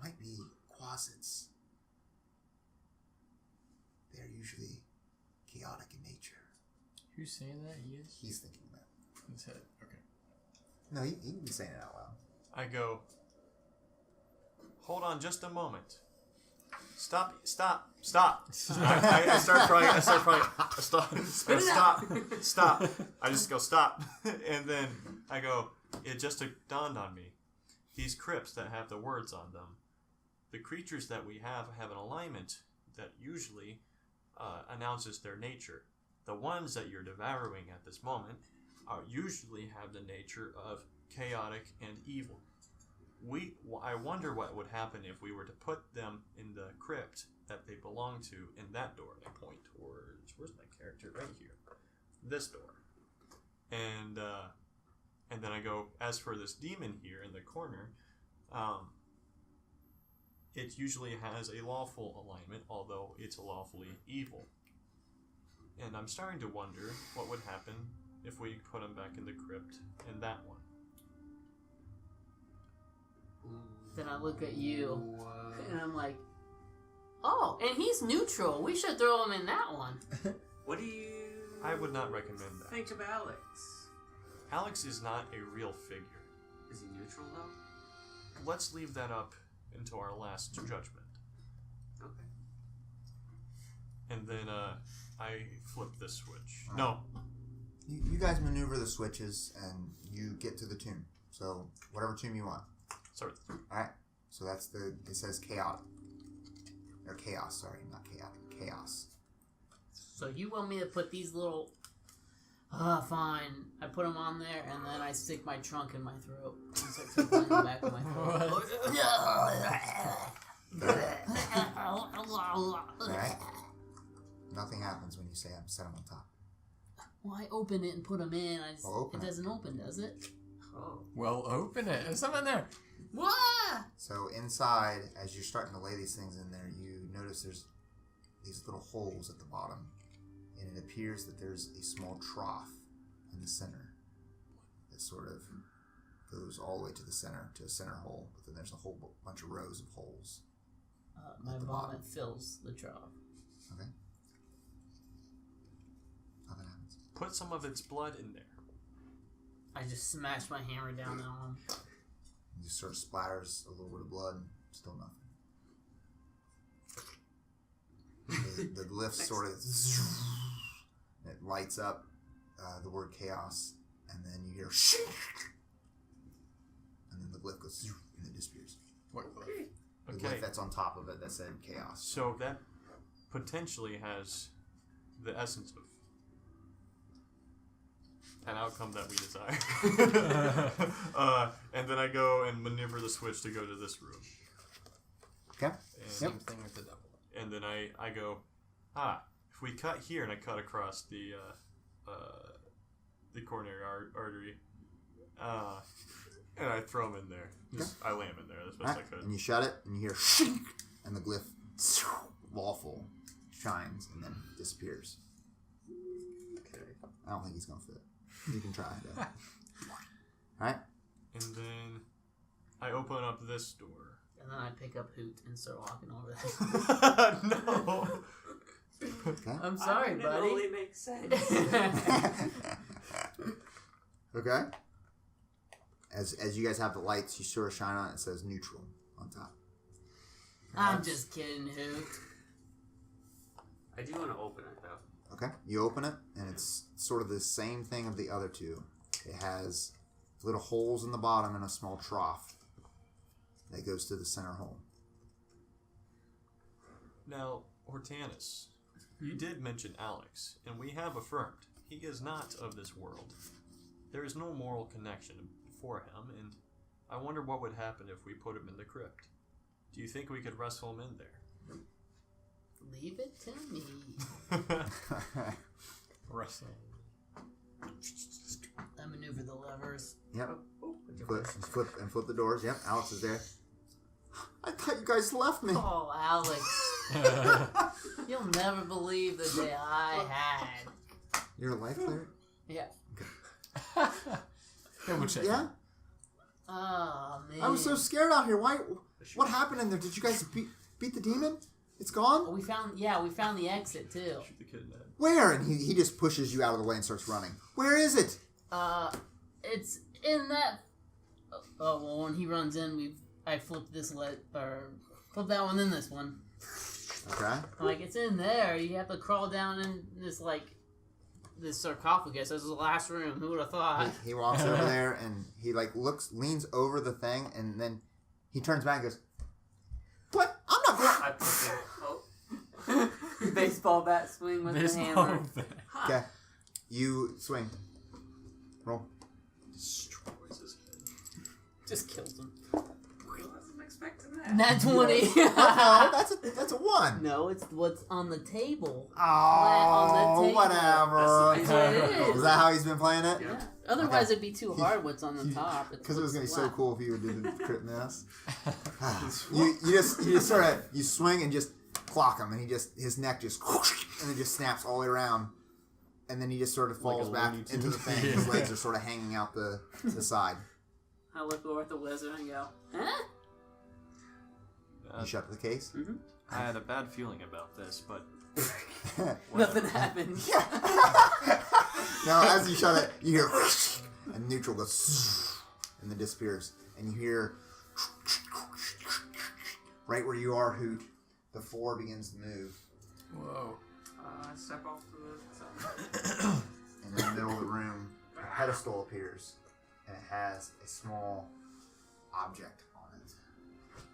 might be quasits. They're usually chaotic in nature. Who's saying that? He is? He's thinking that. In his head. Okay. No, he can be saying it out loud. I go, hold on just a moment. Stop. I start crying. Stop. I just go, stop. And then I go, it just dawned on me. These crypts that have the words on them, the creatures that we have an alignment that usually announces their nature. The ones that you're devouring at this moment usually have the nature of chaotic and evil. I wonder what would happen if we were to put them in the crypt that they belong to in that door. I point towards, where's my character? Right here. This door. And then I go, as for this demon here in the corner, it usually has a lawful alignment, although it's lawfully evil. And I'm starting to wonder what would happen if we put him back in the crypt in that one. Then I look at you, and I'm like, oh, and he's neutral. We should throw him in that one. What do you I would not recommend that. think of Alex? Alex is not a real figure. Is he neutral, though? Let's leave that up into our last judgment. Okay. And then I flip this switch. No. You guys maneuver the switches and you get to the tomb. So whatever tomb you want. Sorry. Alright. So that's it says chaotic. Or chaos, sorry, not chaotic. Chaos. So you want me to put these little... fine. I put them on there, and then I stick my trunk in my throat. And start tickling the back of my throat. Alright? Nothing happens when you say I'm set 'em on top. Well, I open it and put them in. Open it doesn't open, does it? Oh. Well, open it. There's something there. What? So inside, as you're starting to lay these things in there, you notice there's these little holes at the bottom. And it appears that there's a small trough in the center that sort of goes all the way to the center, to a center hole. But then there's a whole bunch of rows of holes. My At the vomit bottom. fills the trough. Okay? Nothing happens. Put some of its blood in there. I just smash my hammer down on him. It just sort of splatters a little bit of blood. Still nothing. The glyph sort of... It lights up the word chaos, and then you hear... And then the glyph goes... And it disappears. What? The Okay. glyph that's on top of it that said chaos. So that potentially has the essence of an outcome that we desire. And then I go and maneuver the switch to go to this room. Okay? And, Same thing with the double. and then I go, if we cut here and I cut across the coronary artery, and I throw him in there. Just, I lay him in there as best I could. And you shut it, and you hear and the glyph lawful shines and then disappears. Okay. I don't think he's gonna fit. You can try it. Alright? And then I open up this door. And then I pick up Hoot and start walking over there. No. Okay. I'm sorry, It buddy. only makes sense. Okay. As you guys have the lights, you sort of shine on it. It says neutral on top. I'm just kidding, Hoot. I do want to open it, though. Okay. You open it, and it's sort of the same thing of the other two. It has little holes in the bottom and a small trough that goes to the center hole. Now, Hortanis, you did mention Alex, and we have affirmed he is not of this world. There is no moral connection for him, and I wonder what would happen if we put him in the crypt. Do you think we could wrestle him in there? Leave it to me. Wrestling. I maneuver the levers. Yep. Flip the doors. Yep. Alex is there. I thought you guys left me. Oh, Alex. You'll never believe the day I had. You're a life cleric? Yeah. Double check. Yeah. Oh, man. I was so scared out here. Why? What happened in there? Did you guys beat the demon? It's gone? We found the exit, too. Shoot the kid in the head. Where? And he just pushes you out of the way and starts running. Where is it? It's in that... Oh, well, when he runs in, I flip flip that one, then this one. Okay. Like, it's in there. You have to crawl down in this, like, this sarcophagus. This is the last room. Who would have thought? He walks over there and he like leans over the thing, and then he turns back and goes, "What? I'm not going." I put it. Oh. Baseball bat swing with the hammer. Okay. You swing. Roll. Destroys his head. Just kills him. Wasn't expecting that. Nat 20. No, that's a 1. No, it's what's on the table. Oh, on the table. whatever. That's what it is. Is that how he's been playing it? Yeah. Otherwise, it'd be too hard what's on the top. Because it was gonna be so flat. cool if you would do the crit miss. you just sort of you swing and just clock him, and his neck just and it just snaps all the way around, and then he just sort of falls back into the thing. His legs are sort of hanging out the side. I look over at the wizard and go, huh? You shut the case. Mm-hmm. I had a bad feeling about this, but Nothing happened. Now, as you shut it, you hear and neutral goes and then disappears, and you hear right where you are, Hoot. The floor begins to move. Whoa. Step off to the side. And in the middle of the room, a pedestal appears, and it has a small object on it.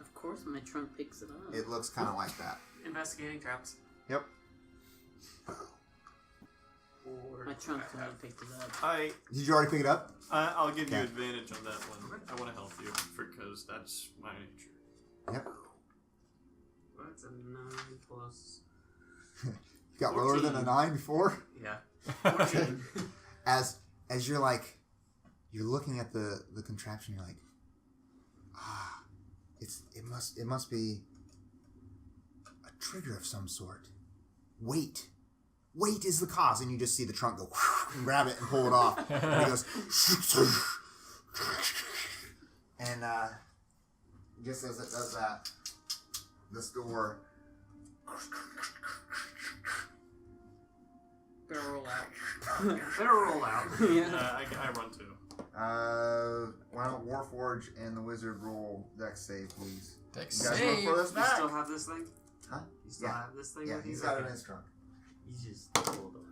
Of course, my trunk picks it up. It looks kind of like that. Investigating traps. Yep. My trunk's the one that picked it up. Did you already pick it up? I'll give you Okay. advantage on that one. I want to help you because that's my nature. Yep. That's a 9 plus. You got lower than a 9 before? Yeah. 14. As you're like, you're looking at the contraption, you're like, it must be a trigger of some sort. Weight is the cause, and you just see the trunk go and grab it and pull it off, and it goes, and just as it does that, this door Better roll out. Better roll out. I run too. why don't Warforged and the wizard roll dex save, please? Dex You guys save. look for this You back? still have this thing? Huh? You still Yeah. have this thing? Yeah, with he's you? got it in Okay. his trunk. You just hold on.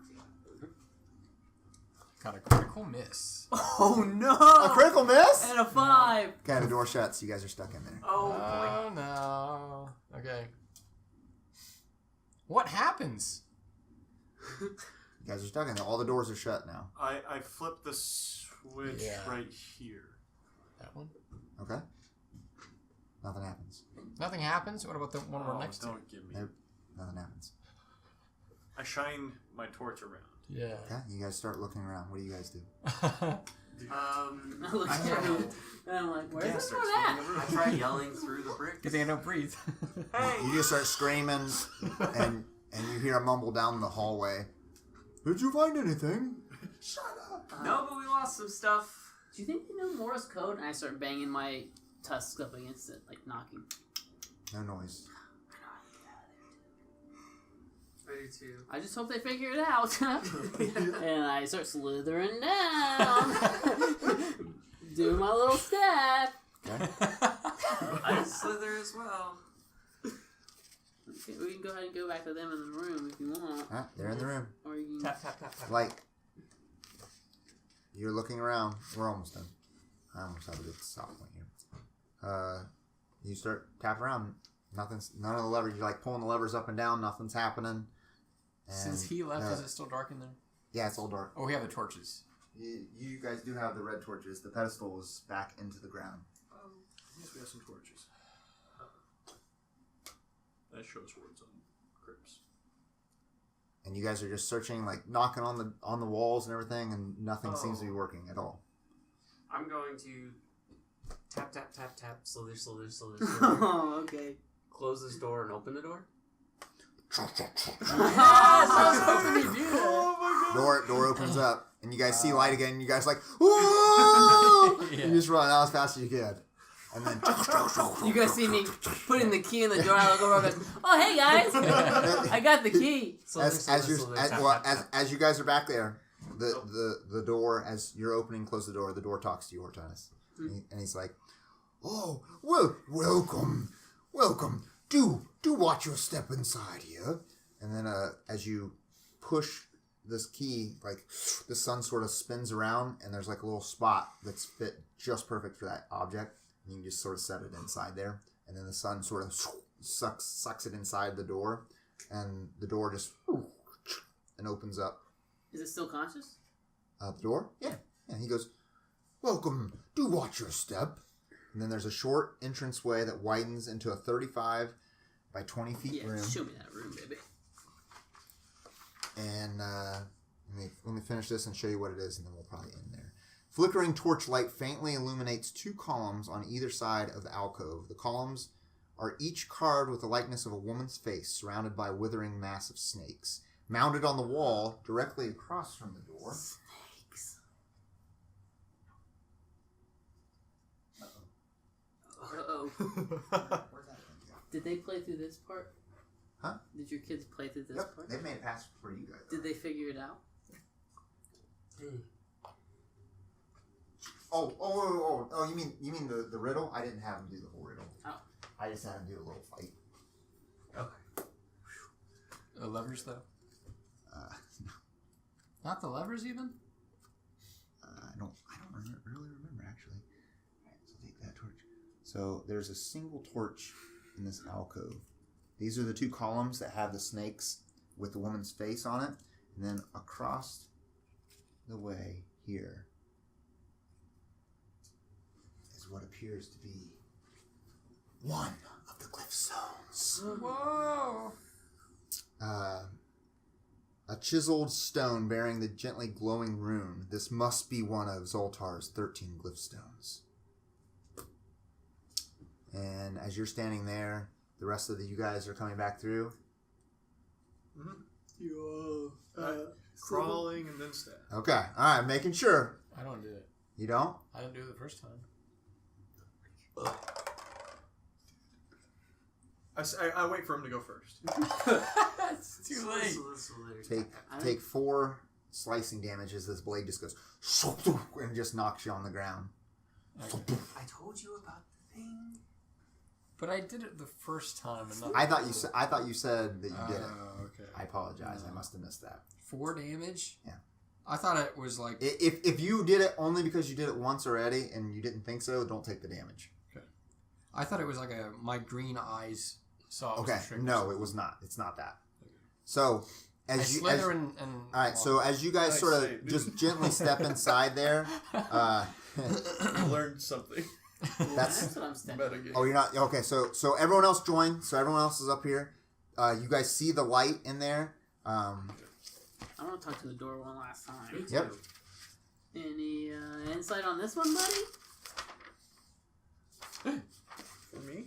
Got a critical miss. Oh no! A critical miss? And a 5! Okay, the door shuts. You guys are stuck in there. Oh Oh no. Okay. What happens? You guys are stuck in there. All the doors are shut now. I flip the switch Yeah. right here. That one? Okay? Nothing happens. Nothing happens? What about the one we're Oh, next to? don't give me. Nope. Nothing happens. I shine my torch around. Yeah. Okay, you guys start looking around. What do you guys do? I look I at try, you, and I'm like, where's Gas everyone starts at? filling the I room. try yelling through the bricks. Because they don't breathe. You just start screaming, and you hear a mumble down the hallway. Did you find anything? Shut up. No, but we lost some stuff. Do you think they know Morse code? And I start banging my tusks up against it, like knocking. No noise. I do too. I just hope they figure it out. And I start slithering down. Do my little step. Okay. I slither as well. Okay, we can go ahead and go back to them in the room if you want. Ah, they're in the room. Or you can... Tap, tap, tap, tap. Like, you're looking around. We're almost done. I almost have a good stop point here. You start tapping around. None of the levers. You're like pulling the levers up and down. Nothing's happening. And, Since he left, is it still dark in there? Yeah, it's all dark. Oh, we have the torches. You guys do have the red torches. The pedestal is back into the ground. Yes, we have some torches. That shows words on crypts. And you guys are just searching, like knocking on the walls and everything, and nothing seems to be working at all. I'm going to tap, tap, tap, tap, slither, slither, slither, slither. Oh, okay. Close this door and open the door. Door opens up, and you guys see light again. And you guys like, whoa! Yeah. You just run out as fast as you can, and then You guys see me putting the key in the door. I look over and go, oh, hey, guys. I got the key. Slither, slither, slither, tap, tap, tap. as you guys are back there, the door, as you're opening, close the door. The door talks to you, Hortanis, and he's like, Oh, well, welcome. Do watch your step inside here. And then as you push this key, like the sun sort of spins around, and there's like a little spot that's fit just perfect for that object. And you can just sort of set it inside there, and then the sun sort of sucks it inside the door, and the door just and opens up. Is it still conscious? The door? Yeah. He goes, welcome. Do watch your step. And then there's a short entranceway that widens into a 35 by 20 feet room. Show me that room, baby. And let me finish this and show you what it is, and then we'll probably end there. Flickering torchlight faintly illuminates 2 columns on either side of the alcove. The columns are each carved with the likeness of a woman's face, surrounded by a withering mass of snakes. Mounted on the wall, directly across from the door. Snakes. Uh-oh. Where's that thing go? Did they play through this part? Huh? Did your kids play through this part? They've made it past for you guys. Did they figure it out? Oh! You mean the riddle? I didn't have him do the whole riddle. Oh. I just had him do a little fight. Okay. Levers though. No. Not the levers even. I don't really remember actually. Alright, so take that torch. So there's a single torch in this alcove. These are the 2 columns that have the snakes with the woman's face on it, and then across the way here is what appears to be one of the glyph stones. Whoa! A chiseled stone bearing the gently glowing rune. This must be one of Zoltar's 13 glyph stones. And as you're standing there, the rest of you guys are coming back through. You crawling and then stab. Okay, all right, making sure. I don't do it. You don't? I didn't do it the first time. I wait for him to go first. It's too late. Take 4 slicing damage as this blade just goes and just knocks you on the ground. Okay. I told you about the thing. But I did it the first time, and not I thought you said that you did it. Oh, okay. I apologize. I must have missed that. 4 damage. Yeah. I thought it was like. If you did it only because you did it once already and you didn't think so, don't take the damage. Okay. I thought it was like my green eyes saw. Okay. No, it was not. It's not that. Okay. So and all right. So as you guys sort of just gently step inside there, You learned something. That's what I'm stepping. Oh, you're not okay. So everyone else joined. So everyone else is up here. You guys see the light in there. I want to talk to the door one last time. Yep. Any insight on this one, buddy? For me?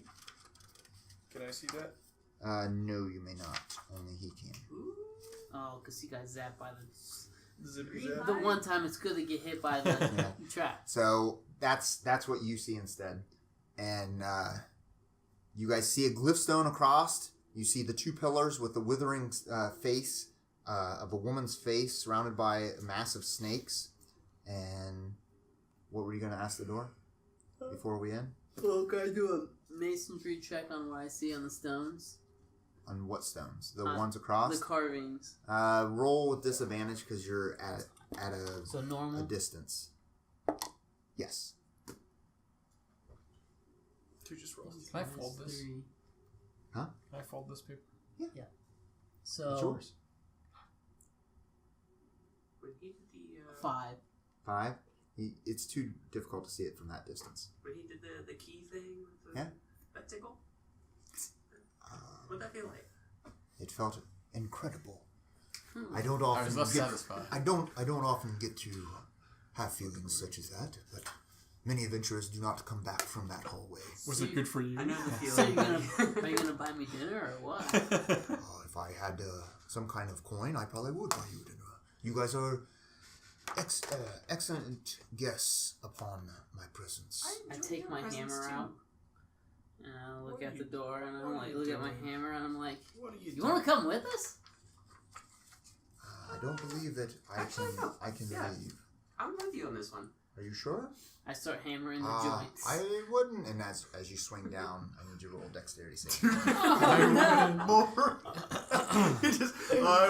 Can I see that? No, you may not. Only he can. Oh, because he got zapped by the Zipper zap? The one time it's good to get hit by the trap. So that's what you see instead. And you guys see a glyph stone across. You see the 2 pillars with the withering face of a woman's face surrounded by massive snakes. And what were you going to ask the door before we end? Well, can I do a masonry check on what I see on the stones? On what stones? The ones across? The carvings. Roll with disadvantage because you're at So normal? a distance. Yes. 2 just rolls. Can I fold this? 3. Huh? Can I fold this paper? Yeah. So It's yours. When he did the 5. 5. It's too difficult to see it from that distance. when he did the key thing with the that tickle, what'd that feel like? It felt incredible. Hmm. I don't I often was less get. satisfied. I don't often get to have feelings such as that, but many adventurers do not come back from that hallway. Was it good for you? I know the So feeling. are you gonna buy me dinner or what? If I had some kind of coin, I probably would buy you dinner. You guys are excellent guests upon my presence. I take my hammer out and I look at the door and I'm like, look at my hammer and I'm like, What are you want to come with us? I don't believe that I Actually, can. no. I can Yeah. leave. I'm with you on this one. Are you sure? I start hammering the joints. I wouldn't. And as you swing down, I need you to roll dexterity save. More. He just. I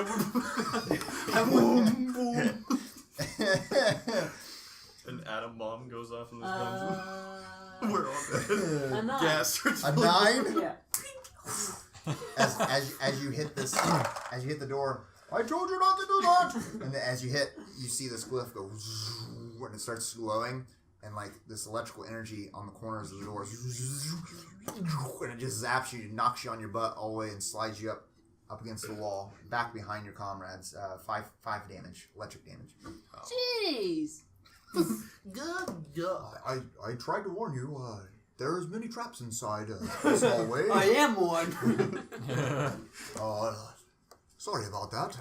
would. An atom bomb goes off in this dungeon. We're all dead. A 9. Gas starts A 9? Yeah. As you hit this, as you hit the door, I told you not to do that. And then as you hit, you see this glyph go, and it starts glowing, and like this electrical energy on the corners of the doors, and it just zaps you, knocks you on your butt all the way, and slides you up against the wall, back behind your comrades. 5 damage, electric damage. Jeez. I tried to warn you. There's many traps inside this hallway. I am one. Sorry about that.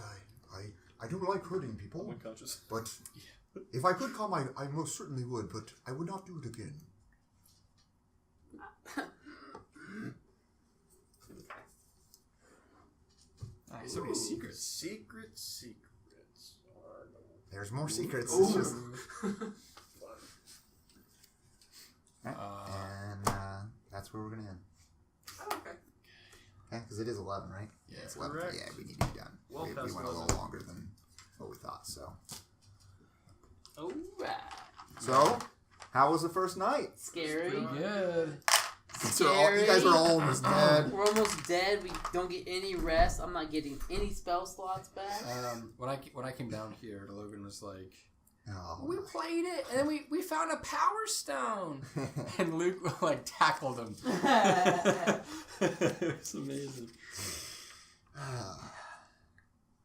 I don't like hurting people. I'm unconscious. But if I could come, I most certainly would. But I would not do it again. Nice. So many secrets. Secrets. There's more secrets. It's just, and that's where we're gonna end. Oh, okay. Okay, because it is 11, right? Yeah, it's 11. correct. Yeah, we need to be done. Well we past went a 11. little longer than what we thought. So, Alright. How was the first night? Scary. Good. So you guys are all almost dead. We're almost dead. We don't get any rest. I'm not getting any spell slots back. When I came down here, Logan was like, Oh. "We played it, and then we found a power stone," and Luke like tackled him. It was amazing.